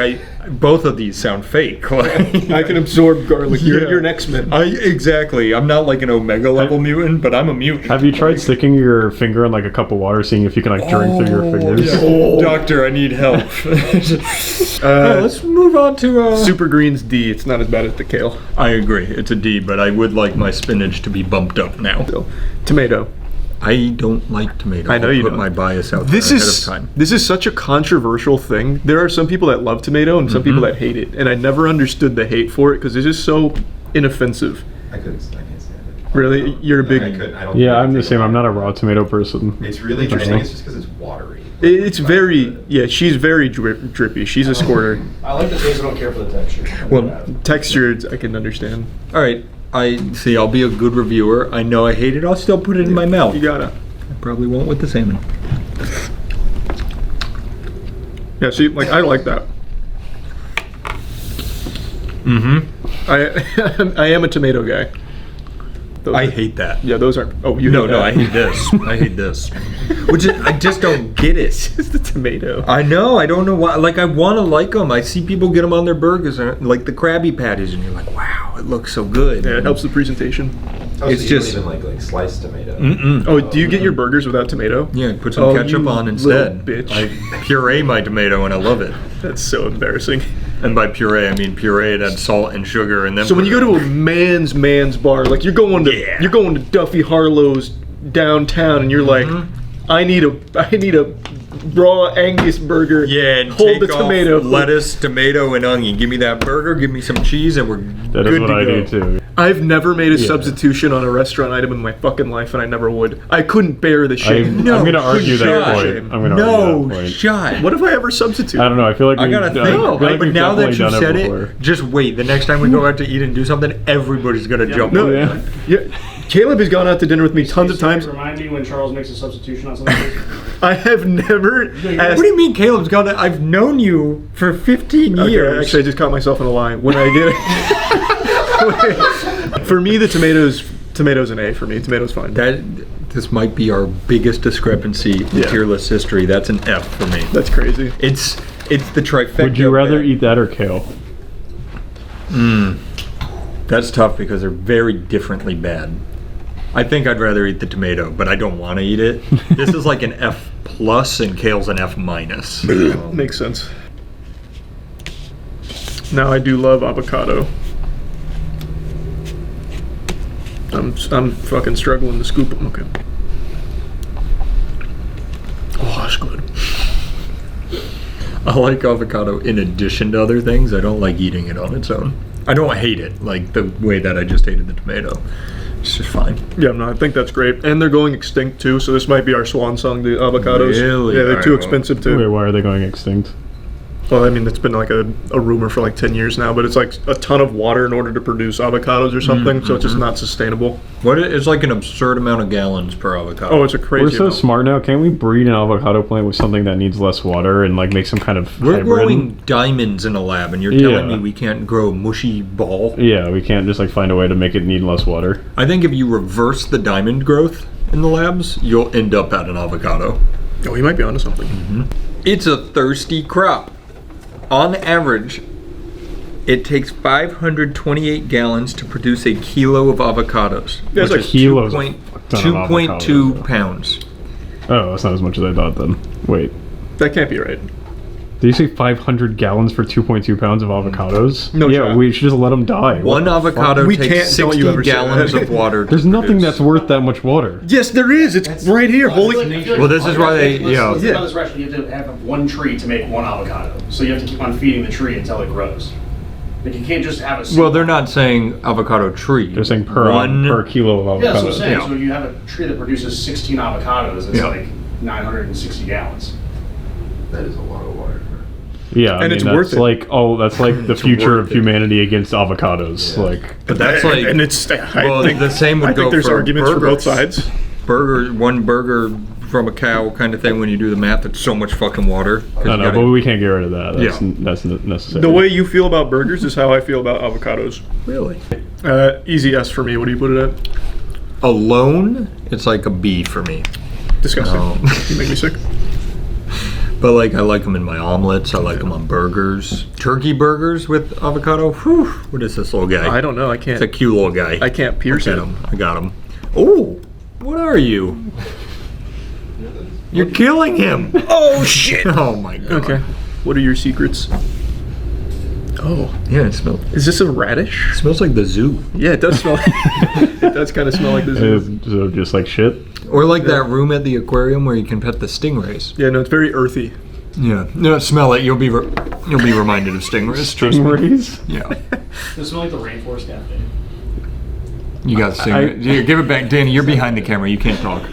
both of these sound fake. Like, I can absorb garlic. Yeah. You're an X-Men. Exactly. I'm not like an Omega level mutant, but I'm a mutant. Have you tried sticking your finger in like a cup of water, seeing if you can like drink through your fingers? Doctor, I need help. Let's move on to Super Greens D. It's not as bad as the kale. I agree. It's a D, but I would like my spinach to be bumped up now. So, tomato. I don't like tomato. I know I'll you put don't. my bias out This there is ahead of time. this is such a controversial thing. There are some people that love tomato and some people that hate it, and I never understood the hate for it because it's just so inoffensive. I can't stand it. Really, you're a big. I couldn't. I don't. Yeah, I'm the same. I'm not a raw tomato person. It's really interesting. It's just because it's watery. It's very she's very drippy. She's a squirter. I like the taste, I don't care for the texture. Well, Texture, I can understand. all right. I'll be a good reviewer. I know I hate it. I'll still put it in my mouth. You gotta. I probably won't with the salmon. Yeah, see, like I like that. I am a tomato guy. Those I are- hate that. Yeah, those aren't. Oh, you No, hate no, that. I hate this. I hate this. Which is, I just don't get it. It's the tomato. I know. I don't know why. Like, I want to like them. I see people get them on their burgers, and like the Krabby Patties, and you're like, wow, it looks so good. Yeah, it helps the presentation. Oh, It's so you just- don't even like sliced tomato. Oh, do you get your burgers without tomato? Yeah, put some Oh, ketchup you on little instead. bitch. I puree my tomato, and I love it. That's so embarrassing. And by puree, I mean puree it, add salt and sugar, and then. So when you go to a man's bar, like you're going to Duffy Harlow's downtown, and you're like, I need a raw Angus burger. yeah, and hold take the off tomato. lettuce, tomato, and onion. Give me that burger. Give me some cheese, and we're That good is what to I go. do too. I've never made a substitution on a restaurant item in my fucking life, and I never would. I couldn't bear the shame. No, I'm gonna argue that shot. point. I'm gonna argue that point. shot. What if I ever substitute? I don't know. I feel like I gotta think. like But we've now that definitely you done said before. it, just wait. The next time we go out to eat and do something, everybody's gonna jump. No, on Yeah. it. yeah. Caleb has gone out to dinner with me tons of times. Remind me when Charles makes a substitution on something. I have never asked. What do you mean, Caleb's got it? I've known you for 15 Okay, years. actually, I just caught myself in a lie. When I get it, for me, the tomatoes an A for me. Tomatoes fine. This might be our biggest discrepancy in tier list history. That's an F for me. That's crazy. It's the trifecta. Would you rather bad. eat that or kale? That's tough because they're very differently bad. I think I'd rather eat the tomato, but I don't want to eat it. This is like an F plus and kale's an F minus. Makes sense. Now I do love avocado. I'm fucking struggling to scoop them. Okay. Oh, that's good. I like avocado in addition to other things. I don't like eating it on its own. I don't hate it like the way that I just hated the tomato. It's just fine. Yeah, no, I think that's great. And they're going extinct too, so this might be our swan song, the avocados. Really? Yeah, they're Alright, too well. expensive Wait, too. why are they going extinct? Well, I mean, it's been like a rumor for like 10 years now, but it's like a ton of water in order to produce avocados or something, so it's just not sustainable. It's like an absurd amount of gallons per avocado. Oh, it's a crazy We're so amount. smart now. Can't we breed an avocado plant with something that needs less water and like make some kind of We're hybrid? growing diamonds in a lab, and you're telling Yeah. me we can't grow a mushy ball? Yeah, we can't just like find a way to make it need less water. I think if you reverse the diamond growth in the labs, you'll end up at an avocado. Oh, he might be onto something. It's a thirsty crop. On average, it takes 528 gallons to produce a kilo of avocados. That's which like is kilos. 2.2 pounds. Oh, that's not as much as I thought then. Wait, That can't be right. did you say 500 gallons for 2.2 pounds of avocados? No Yeah, shot. we should just let them die. One avocado We takes can't- don't you 60 ever say gallons that. of water. There's nothing that's worth that much water. Yes, there is. It's right here. Holy. Well, this is why they, Let's yeah. think about this recipe. You have to have one tree to make one avocado. So you have to keep on feeding the tree until it grows. Like you can't just have a Well, they're not saying avocado tree. They're saying per kilo of Yeah, that's what I'm avocados. saying. Yeah. So you have a tree that produces 16 avocados. It's Yeah. like 960 gallons. That is a lot of water. Yeah, I And mean, it's that's worth it. like that's like the future worth of it. humanity against avocados. Yeah. Like, But that's like, and it's. I well, think the same would I go think there's for arguments for both burgers. sides. One burger from a cow kind of thing. When you do the math, it's so much fucking water. 'Cause I you know, gotta- but we can't get rid of that. That's Yeah. necessary. The way you feel about burgers is how I feel about avocados. Really? Easy S for me. What do you put it at? Alone, it's like a B for me. Disgusting. No. You make me sick. But like, I like them in my omelets. I like them on burgers. Turkey burgers with avocado. Whew. What is this little guy? I don't know. I It's a can't. cute little guy. I can't pierce Get it. him. I got him. Oh, what are you? You're killing him. Oh shit. Oh my god. Okay. What are your secrets? Oh, Yeah, it smells. is this a radish? It smells like the zoo. Yeah, it does smell. It does kind of smell like this. So just like shit. Or like that room at the aquarium where you can pet the stingrays. Yeah, no, it's very earthy. Yeah. No, smell it. You'll be reminded of stingrays. Trust me. Stingrays? Yeah. Does it smell like the Rainforest Cafe? You got stingrays. Here, give it back, Danny. You're behind the camera. You can't talk.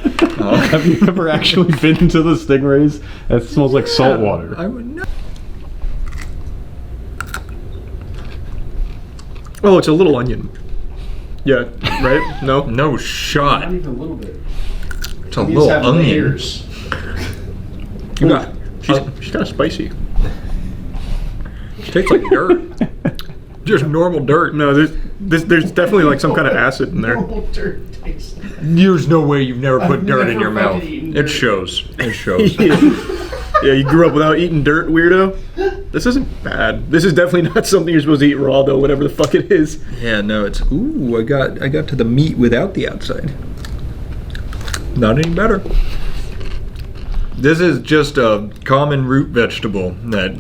Have you ever actually been to the stingrays? It smells like salt water. I would know. Oh, it's a little onion. Yeah, right? No? No shot. Not even a little bit. It's a little onion. Layers. You got. She's kind of spicy. It tastes like dirt. Just normal dirt. No, there's definitely like some kind of acid in there. Normal dirt taste. There's no way you've never put dirt in never your mouth. fucking eaten It dirt. shows. It shows. Yeah, you grew up without eating dirt, weirdo. This isn't bad. This is definitely not something you're supposed to eat raw, though. Whatever the fuck it is. Yeah, no, it's ooh. I got to the meat without the outside. Not any better. This is just a common root vegetable that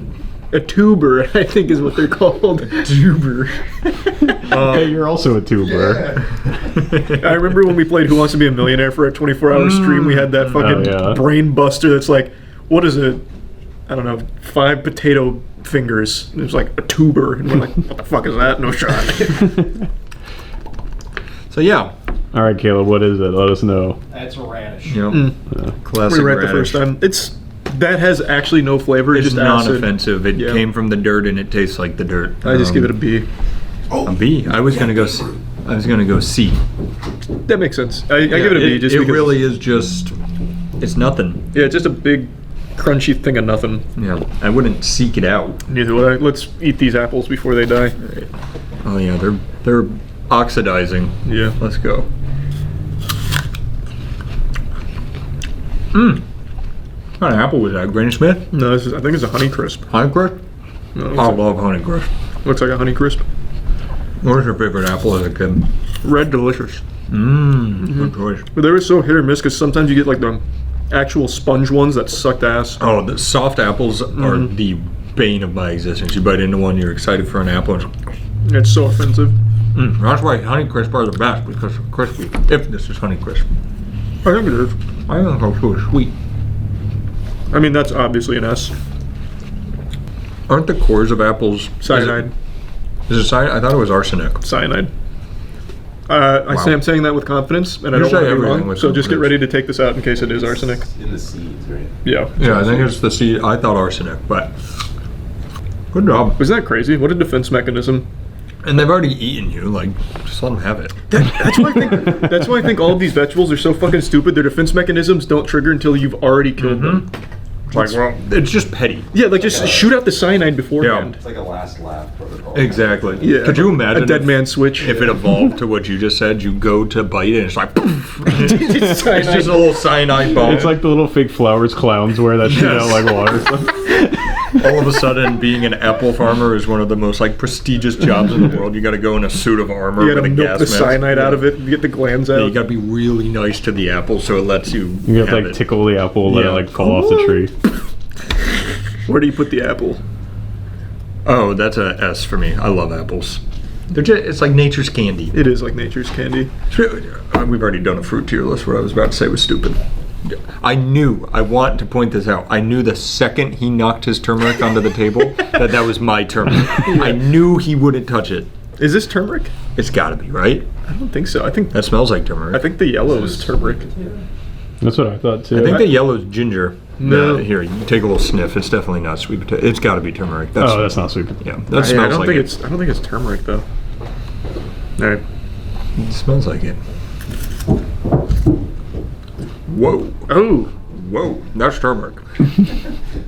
A tuber, I think, is what they're called. tuber. Hey, you're also a tuber. I remember when we played Who Wants to Be a Millionaire for a 24-hour stream. We had that fucking yeah. brain buster. That's like, what is it? I don't know, 5 potato fingers. It was like a tuber, and we're like, what the fuck is that? No shot. So yeah, All right, Caleb, what is it? Let us know. That's a radish. you know, classic We were at the radish. first time. That has actually no flavor. It's just acid. non-offensive. It Yeah. came from the dirt and it tastes like the dirt. I just give it a B. A B. I was gonna go C. That makes sense. I give it a B just it because really is just. It's nothing. Yeah, just a big, crunchy thing of nothing. Yeah, I wouldn't seek it out. Neither would I. Let's eat these apples before they die. Oh yeah, they're oxidizing. Yeah. Let's go. What kind of apple was that? Granny Smith? No, I think it's a Honey Crisp. Honey Crisp? No, I love Honey Crisp. looks like a Honey Crisp. What was your favorite apple as a kid? Red Delicious. Good choice. But they were so hit or miss because sometimes you get like the actual sponge ones that sucked ass. Oh, the soft apples are the bane of my existence. You bite into one, you're excited for an apple. It's so offensive. That's why Honey Crisp are the best, because they're crispy. If this is Honey Crisp. I think it is. I think it's so sweet. I mean, that's obviously an S. Aren't the cores of apples Cyanide. Is it cyanide? I thought it was arsenic. Cyanide. I'm saying that with confidence, and I You don't say want to be everything wrong. with So just get confidence. ready to take this out in case it is arsenic. In the seeds, right? Yeah. Yeah, I think it's the seed. I thought arsenic, but good job. Isn't that crazy? What a defense mechanism. And they've already eaten you. Like, just let them have it. That's why I think all of these vegetables are so fucking stupid. Their defense mechanisms don't trigger until you've already killed them. It's like, well, it's just petty. Yeah, like just shoot out the cyanide beforehand. It's like a last laugh protocol. Exactly. Yeah. Could you imagine a dead man switch? if it evolved to what you just said? You go to bite it, and it's like, poof. It's Cyanide. just a little cyanide bomb. It's like the little fake flowers clowns wear that shit out like water. All of a sudden, being an apple farmer is one of the most like prestigious jobs in the world. You got to go in a suit of armor You with gotta a milk gas the mask. cyanide out of it and get the glands out. Yeah, you got to be really nice to the apple so it lets you. You have to have like it. tickle the apple, let Yeah. it like fall off the tree. Where do you put the apple? Oh, that's a S for me. I love apples. They're just, it's like nature's candy. It is like nature's candy. We've already done a fruit tier list. What I was about to say was stupid. I want to point this out. I knew the second he knocked his turmeric onto the table that was my turmeric. I knew he wouldn't touch it. Is this turmeric? It's gotta be, right? I don't think so. I think That smells like turmeric. the yellow is turmeric. That's what I thought too. I think the yellow's ginger. No. Here, you take a little sniff. It's definitely not sweet potato. It's gotta be turmeric. that's not sweet. Yeah, that smells I don't like think it. I don't think it's turmeric though. All right. It smells like it. Whoa. Oh. Whoa. That's turmeric. Is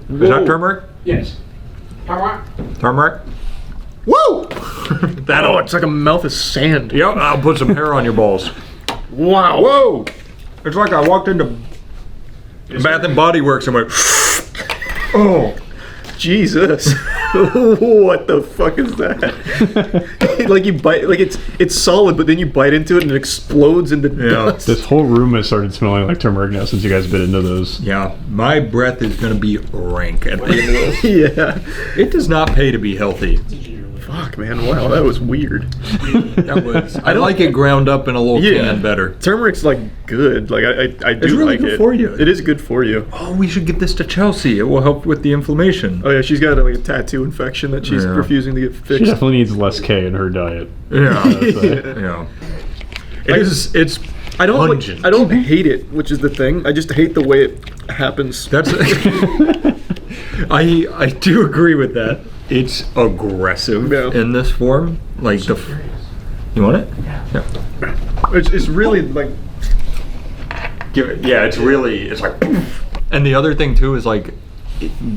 that turmeric? Yes. Turmeric? Whoa! That Oh, it's like a mouth of sand. Yep, I'll put some hair on your balls. Wow. Whoa! It's like I walked into Bath and Body Works and went, oh. Jesus. What the fuck is that? Like you bite, like it's solid, but then you bite into it and it explodes into dust. This whole room has started smelling like turmeric now since you guys bit into those. Yeah, my breath is gonna be rank at the end of this. Yeah. It does not pay to be healthy. Fuck, man. Wow, that was weird. That was. I like it ground up in a little can better. Turmeric's like good. Like I do It's really like good it. for you. It is good for you. Oh, we should give this to Chelsea. It will help with the inflammation. Oh yeah, she's got like a tattoo infection that she's Yeah. refusing to get She fixed. definitely needs less K in her diet. Yeah, Yeah. yeah. It's I don't pungent. I don't hate it, which is the thing. I just hate the way it happens. That's. I do agree with that. It's aggressive in this form. Like the. You want it? Yeah. It's really like. Give it. Yeah, it's really. It's like. And the other thing too is like,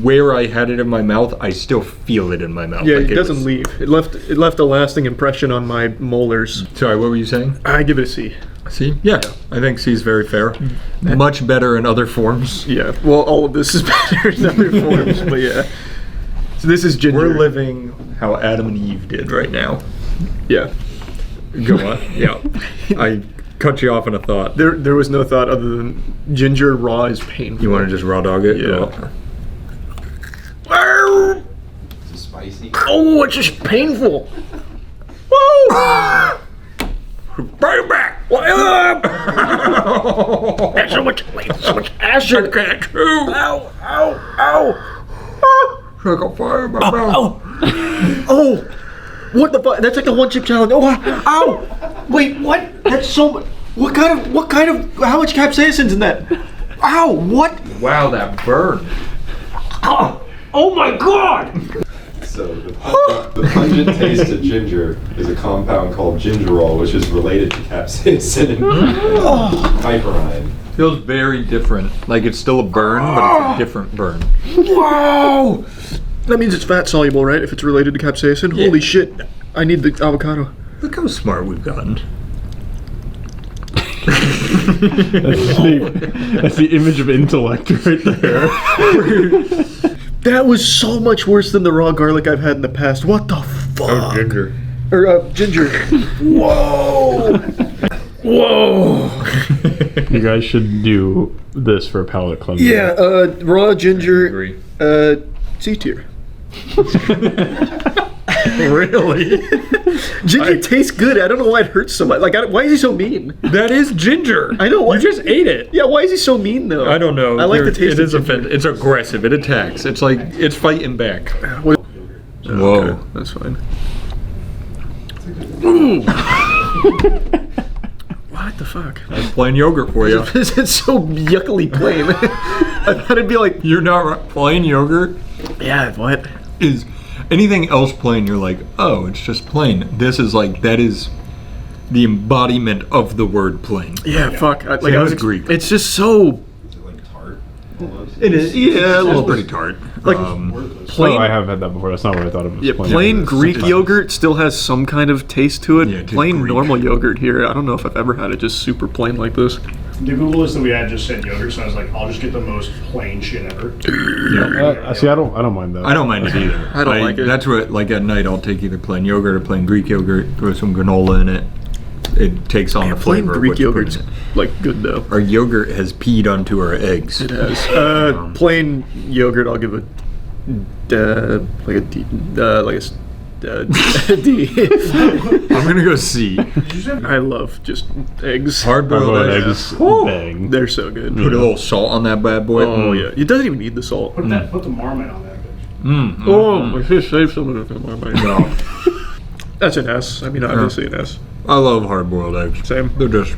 where I had it in my mouth, I still feel it in my mouth. Yeah, like it doesn't leave. It left a lasting impression on my molars. Sorry, what were you saying? I give it a C. C? Yeah, I think C is very fair. Much better in other forms. Yeah. Well, all of this is better in other forms, but yeah. So this is ginger. We're living how Adam and Eve did right now. Yeah. Go on. Yeah. I cut you off in a thought. There was no thought other than ginger raw is painful. You want to just raw dog it? Yeah. Is it spicy? Oh, it's just painful. Woo! Bring it back! There's so much acid. I can't chew. Ow, ow, ow. Like a fire in my mouth. Oh, what the fuck? That's like the one chip challenge. Oh, ow. Wait, what? That's so much. What kind of, how much capsaicin's in that? Ow, what? Wow, that burn. Oh my god. So the pungent taste of ginger is a compound called gingerol, which is related to capsaicin and piperine. Feels very different. Like it's still a burn, but it's a different burn. Wow. That means it's fat soluble, right? If it's related to capsaicin. Yeah. Holy shit. I need the avocado. Look how smart we've gotten. That's the image of intellect right there. That was so much worse than the raw garlic I've had in the past. What the fuck? Oh, ginger. Or ginger. Whoa. Whoa. You guys should do this for palate cleanser. Yeah, raw ginger. Agree. C tier. Really? Ginger tastes good. I don't know why it hurts so much. Like, why is he so mean? That is ginger. I know. Why, You just ate it. yeah, why is he so mean though? I don't know. I like the taste It of is ginger. offensive. It's aggressive. It attacks. It's like it's fighting back. What- Whoa. Okay, that's fine. What the fuck? That's plain yogurt for you. This is so yuckily plain. I thought it'd be like, You're not right. Plain yogurt yeah, what? is anything else plain. You're like, oh, it's just plain. This is like that is the embodiment of the word plain. Yeah, fuck. Like Same I was with Greek. It's just so. It is. Yeah, a little pretty tart. Like, Plain, I have had that before. That's not what I thought of. Yeah, plain Greek yogurt still has some kind of taste to it. Yeah, it is plain Greek. normal yogurt here, I don't know if I've ever had it just super plain like this. The Google list that we had just said yogurt, so I was like, I'll just get the most plain shit ever. See, I don't mind that. I don't mind it either. I don't like it. That's what, like at night, I'll take either plain yogurt or plain Greek yogurt, throw some granola in it. It takes on the Plain flavor of Greek what you put yogurt's in it. like good though. Our yogurt has peed onto our eggs. It has. Plain yogurt, I'll give a like a D, like a D. I'm gonna go C. I love just eggs. Hard-boiled eggs. eggs. Bang. They're so good. Put a little salt on that bad boy. Oh yeah, it doesn't even need the salt. Put the Marmite on that bitch. Oh, I should save some of it for my mind. No. That's an S. I mean, obviously an S. I love hard-boiled eggs. Same. They're just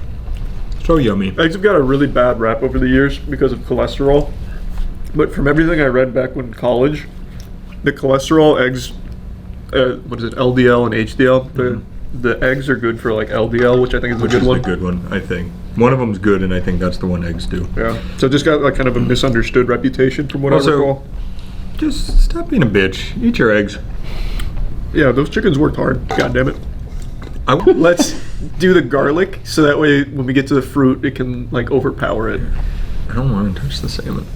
so yummy. Eggs have got a really bad rap over the years because of cholesterol. But from everything I read back when in college, the cholesterol eggs, what is it, LDL and HDL? The eggs are good for like LDL, which I think is Which a good is one. a good one, I think. One of them's good, and I think that's the one eggs do. Yeah. So it just got like kind of a misunderstood reputation from what I Also, recall. Just stop being a bitch. Eat your eggs. Yeah, those chickens worked hard. God damn it. I- Let's do the garlic so that way when we get to the fruit, it can like overpower it. I don't want to touch the salmon.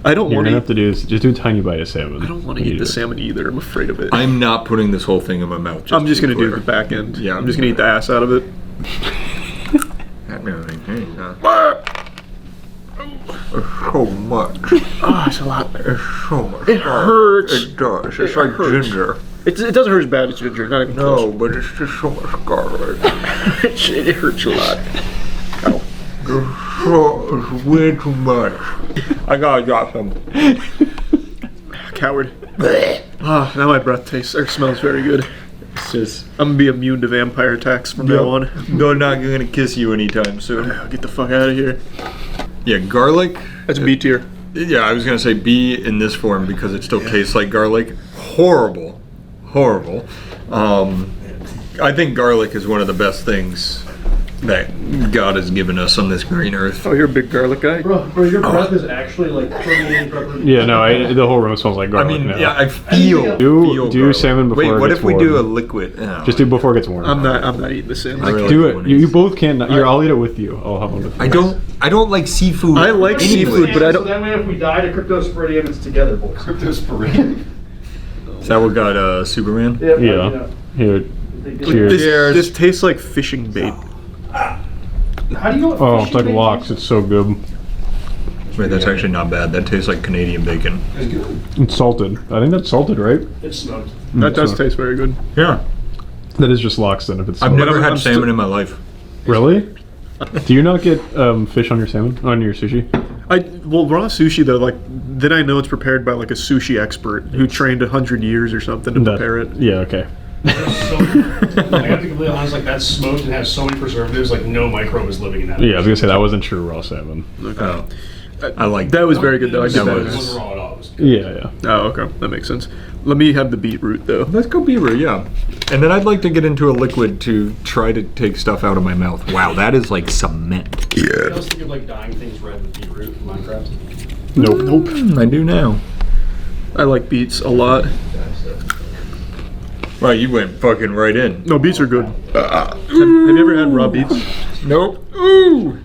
I don't You're want gonna to. have to do is just do a tiny bite of salmon. I don't want to eat the salmon either. I'm afraid of it. I'm not putting this whole thing in my mouth. I'm just to be gonna do clear. the back end. Yeah, I'm just gonna eat the ass out of it. So much. Oh, it's a lot. It's so much. It hurts. It does. It's It like hurts. ginger. It doesn't hurt as bad as ginger. Not even No, but it's just so much garlic. close. It hurts a lot. Ow. It's way too much. I gotta drop some. Coward. Ah, now my breath tastes or smells very good. It's just, I'm gonna be immune to vampire attacks from now on. they're not gonna kiss you anytime soon. Get the fuck out of here. Yeah, garlic. That's B tier. Yeah, I was gonna say B in this form because it still tastes like garlic. Horrible. I think garlic is one of the best things that God has given us on this green earth. Oh, you're a big garlic guy. Bro, your breath is actually like permeating properly. Yeah, no, the whole room smells like I garlic mean, now. yeah, I feel. Do garlic. salmon before Wait, it what gets if we do a warm. liquid? Oh, Just do before it gets warm. I'm not eating the salmon. I really do don't it. wanna You eat- both can. Here, I'll eat it with you. I'll have one with you. I don't like seafood. I like anyway. seafood, but I So don't. that way, if we die to cryptosporidium, it's together, boys. Cryptosporidium. Is that what got Superman? Yeah. Here. Cheers. This tastes like fishing bait. How do you know what Oh, fishing it's like bait lox. It's so good. Wait, that's actually not bad. That tastes like Canadian bacon. It's salted. I think that's salted, right? It's smoked. That does taste very good. Yeah. That is just lox then if it's I've salted. never had I'm salmon still- in my life. Really? Do you not get fish on your salmon? On your sushi? Well, raw sushi though, like then I know it's prepared by like a sushi expert who trained 100 years or something to prepare it. Yeah, okay. I have to be completely honest, like that's smoked and has so many preservatives, like no microbe is living in that. Yeah, I was gonna say that wasn't true raw salmon. Oh. I like That was very good though. I did That that. It was- wasn't raw at all. It was good. Yeah. Oh, okay, that makes sense. Let me have the beetroot though. Let's go beaver, yeah. And then I'd like to get into a liquid to try to take stuff out of my mouth. Wow, that is like cement. I also think of like dyeing things red with beetroot in Minecraft. Nope. I do now. I like beets a lot. Wow, you went fucking right in. No, beets are good. Have you ever had raw beets? Nope. Ooh.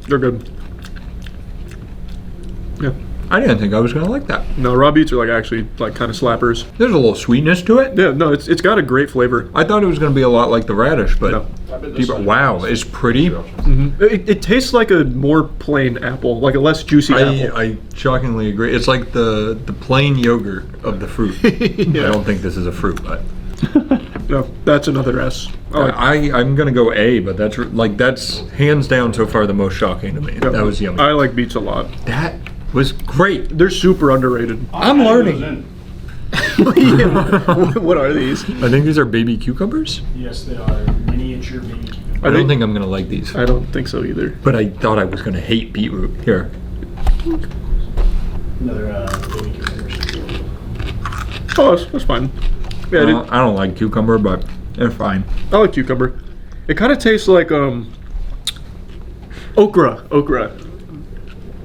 They're good. Yeah. I didn't think I was gonna like that. No, raw beets are like actually like kind of slappers. There's a little sweetness to it. Yeah, no, it's got a great flavor. I thought it was gonna be a lot like the radish, but No. wow, it's pretty. It tastes like a more plain apple, like a less juicy apple. I shockingly agree. It's like the plain yogurt of the fruit. Yeah. I don't think this is a fruit, but No, that's another S. I'm gonna go A, but that's hands down so far the most shocking to me. Yeah. That was yummy. I like beets a lot. That was great. They're super underrated. I'm learning. What are these? I think these are baby cucumbers. Yes, they are miniature baby. I don't think I'm gonna like these. I don't think so either. But I thought I was gonna hate beetroot. Here. Another baby cucumbers. Oh, that's fine. Yeah, I don't like cucumber, but they're fine. I like cucumber. It kind of tastes like okra.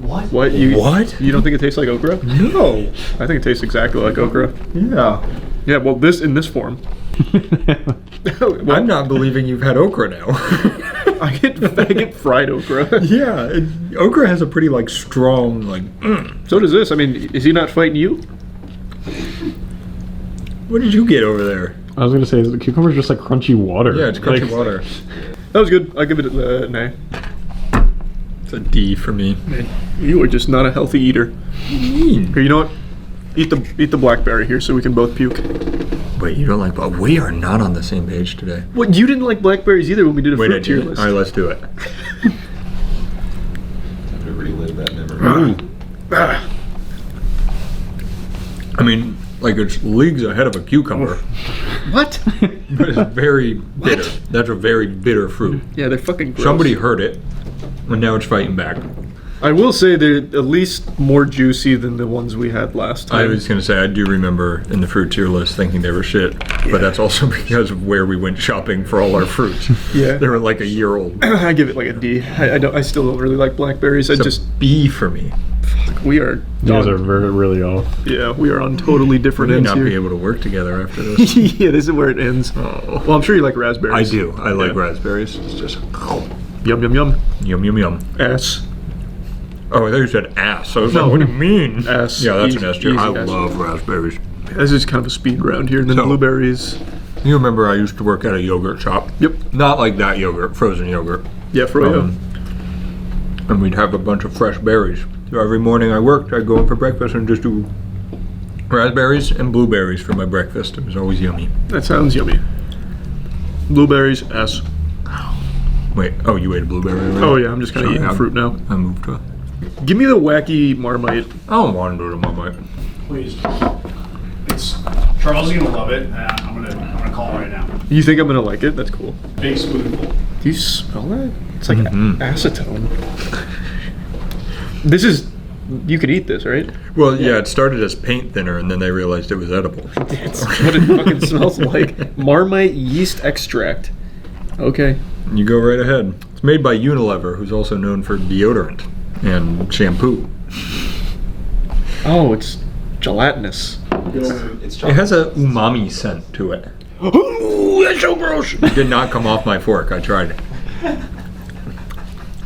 What? What? What? You don't think it tastes like okra? No. I think it tastes exactly like okra. Yeah. Yeah, well, in this form. Well, I'm not believing you've had okra now. I get fried okra. Yeah, okra has a pretty like strong like. So does this. I mean, is he not fighting you? What did you get over there? I was gonna say, the cucumber's just like crunchy water. Yeah, it's crunchy Like, water. That was good. I give it an A. It's a D for me. You are just not a healthy eater. Here, you know what? Eat the blackberry here so we can both puke. Wait, you don't like? We are not on the same page today. What? You didn't like blackberries either when we did a Wait, fruit tier list. All right, let's do it. Have to relive that memory. I mean, like it's leagues ahead of a cucumber. What? But it's very bitter. That's a very bitter fruit. Yeah, they're fucking gross. Somebody heard it, and now it's fighting back. I will say they're at least more juicy than the ones we had last time. I was gonna say I do remember in the fruit tier list thinking they were shit, but that's also because of where we went shopping for all our fruits. Yeah. They were like a year old. I give it like a D. I still don't really like blackberries. It's a B for me. We are. You guys are really off. Yeah, we are on totally different We may ends not here. be able to work together after this. Yeah, this is where it ends. Oh. Well, I'm sure you like raspberries. I do. I like raspberries. It's just Yum yum yum. yum yum yum. Ass. Oh, I thought you said ass. I was No. like, what do you mean? Ass. Yeah, that's Easy- an S tier. easy I S. love raspberries. This is kind of a speed round here, and then So- blueberries. You remember I used to work at a yogurt shop? Yep. Not like that yogurt, frozen yogurt. Yeah, froyo. And we'd have a bunch of fresh berries. So every morning I worked, I'd go in for breakfast and just do raspberries and blueberries for my breakfast. It was always yummy. That sounds yummy. Blueberries, S. Wait, oh, you ate a blueberry already? Oh yeah, I'm just kind of Sorry, eating fruit now. I moved to it. Give me the wacky Marmite. I don't want to do it, Marmite. Please. Charles is gonna love it. I'm gonna call it right now. You think I'm gonna like it? That's cool. Big spoonful. Do you smell that? It's like Mm-hmm. acetone. This is. You could eat this, right? Well, yeah, it started as paint thinner and then they realized it was edible. That's what it fucking smells like. Marmite yeast extract. Okay. You go right ahead. It's made by Unilever, who's also known for deodorant and shampoo. Oh, it's gelatinous. It's It has a umami scent to it. Ooh, that's so gross. It did not come off my fork. I tried it.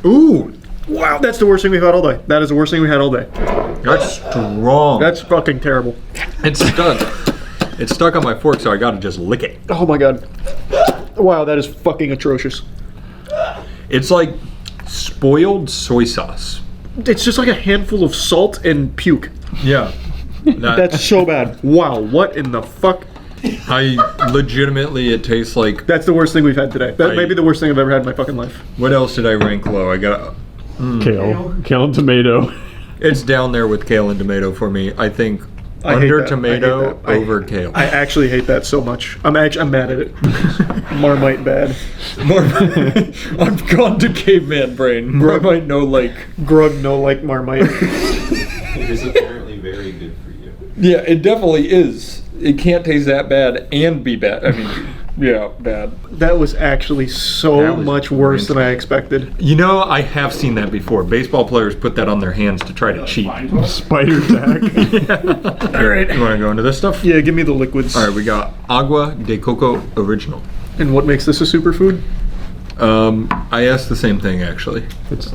Ooh, Wow, that's the worst thing we've had all day. That is the worst thing we had all day. that's strong. That's fucking terrible. It's stuck. It's stuck on my fork, so I gotta just lick it. Oh my god. Wow, that is fucking atrocious. It's like spoiled soy sauce. It's just like a handful of salt and puke. Yeah. That's so bad. Wow, what in the fuck? I legitimately, it tastes like. That's the worst thing we've had today. That I- may be the worst thing I've ever had in my fucking life. What else did I rank low? I got. Kale and tomato. It's down there with kale and tomato for me. I think I hate under that. tomato, I hate that. over kale. I actually hate that so much. I'm mad at it. Marmite bad. I've gone to caveman brain. Marmite no like. Grug no like Marmite. It is apparently very good for you. Yeah, it definitely is. It can't taste that bad and be bad. I mean, yeah, bad. That was actually so That was much worse than I expected. You know, I have seen that before. Baseball players put that on their hands to try to cheat. Spider tack. All right, you want to go into this stuff? Yeah, give me the liquids. All right, we got Agua de Coco Original. And what makes this a superfood? I asked the same thing actually. It's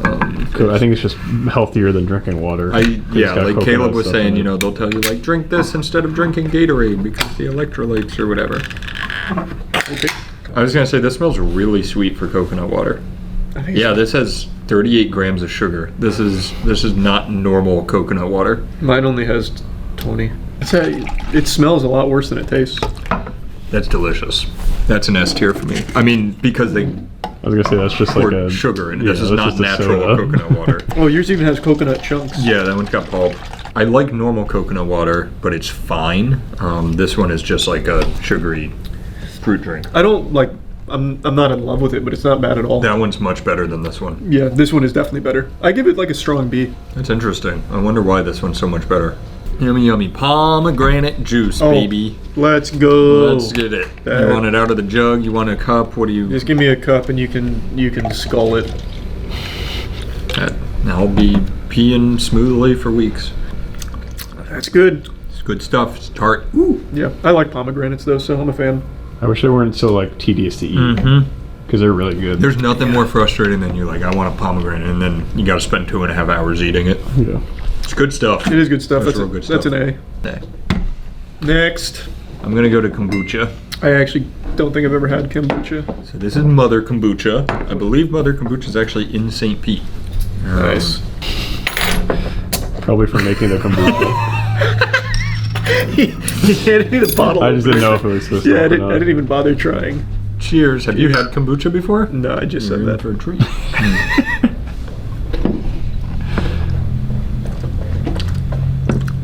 cool. I think it's just healthier than drinking water. Yeah, like Caleb was saying, you know, they'll tell you like drink this instead of drinking Gatorade because the electrolytes or whatever. Okay. I was gonna say this smells really sweet for coconut water. Yeah, this has 38 grams of sugar. This is not normal coconut water. Mine only has 20. It smells a lot worse than it tastes. That's delicious. That's an S tier for me. I mean, because they I was gonna say that's just like a sugar in it. Yeah, This is that's not just a natural soda. coconut water. Oh, yours even has coconut chunks. Yeah, that one's got pulp. I like normal coconut water, but it's fine. This one is just like a sugary fruit drink. I don't like. I'm not in love with it, but it's not bad at all. That one's much better than this one. Yeah, this one is definitely better. I give it like a strong B. That's interesting. I wonder why this one's so much better. Yummy, yummy pomegranate juice, baby. Let's go. Let's get it. You want it out of the jug? You want a cup? What do you? Just give me a cup and you can scull it. I'll be peeing smoothly for weeks. That's good. It's good stuff. It's tart. Ooh. Yeah, I like pomegranates though, so I'm a fan. I wish they weren't so like tedious to eat because they're really good. There's nothing more frustrating than you're like, I want a pomegranate, and then you got to spend 2.5 hours eating it. Yeah. It's good stuff. It is good stuff. That's real good stuff. That's an A. Next. I'm gonna go to kombucha. I actually don't think I've ever had kombucha. So this is Mother Kombucha. I believe Mother Kombucha is actually in St. Pete. Nice. Probably for making the kombucha. He handed me the bottle. I just didn't know if it was this. Yeah, I didn't even bother trying. Cheers. Have you had kombucha before? No, I just said that for a treat.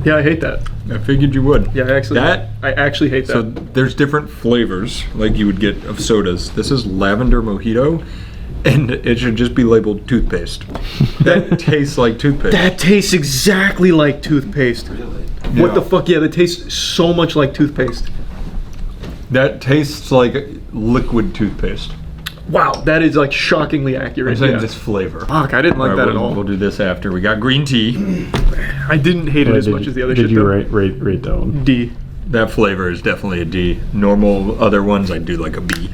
Yeah, I hate that. I figured you would. Yeah, I actually hate that. So there's different flavors like you would get of sodas. This is lavender mojito, and it should just be labeled toothpaste. That tastes like toothpaste. That tastes exactly like toothpaste. Really? What the fuck? Yeah, that tastes so much like toothpaste. That tastes like liquid toothpaste. Wow, that is like shockingly accurate. I'm saying this flavor. Fuck, I didn't like that at all. We'll do this after. We got green tea. I didn't hate it as much as the other shit. Did you though. rate that one? D. That flavor is definitely a D. Normal other ones, I do like a B.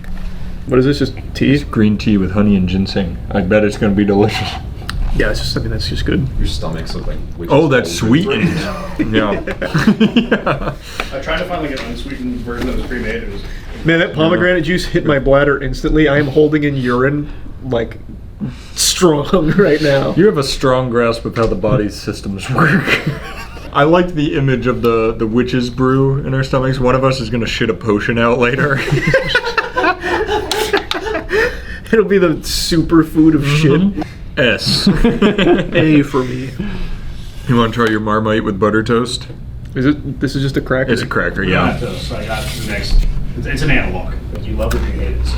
What is this? Just tea? It's green tea with honey and ginseng. I bet it's going to be delicious. Yeah, it's just, I mean, that's just good. Your stomach's like. Oh, that's sweetened. Yeah. I tried to find like an unsweetened version that was pre-made. It was. Man, that pomegranate juice hit my bladder instantly. I am holding in urine like strong right now. You have a strong grasp of how the body's systems work. I like the image of the witch's brew in our stomachs. One of us is going to shit a potion out later. It'll be the superfood of shit. S. A for me. You want to try your Marmite with butter toast? Is it? This is just a cracker. It's a cracker, yeah. So I got the next. It's an analog. But you love it, you hate it. So.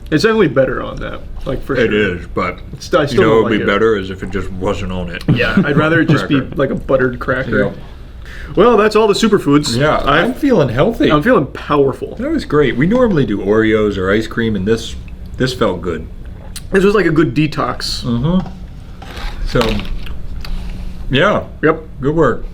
It's definitely better on that, like for sure. It is, but I still you know don't it would like be it. better as if it just wasn't on it. Yeah, I'd rather it just be Cracker. like a buttered cracker. Yep. Well, that's all the superfoods. Yeah, I'm feeling healthy. I'm feeling powerful. That was great. We normally do Oreos or ice cream, and this felt good. This was like a good detox. So, yeah. Yep. Good work.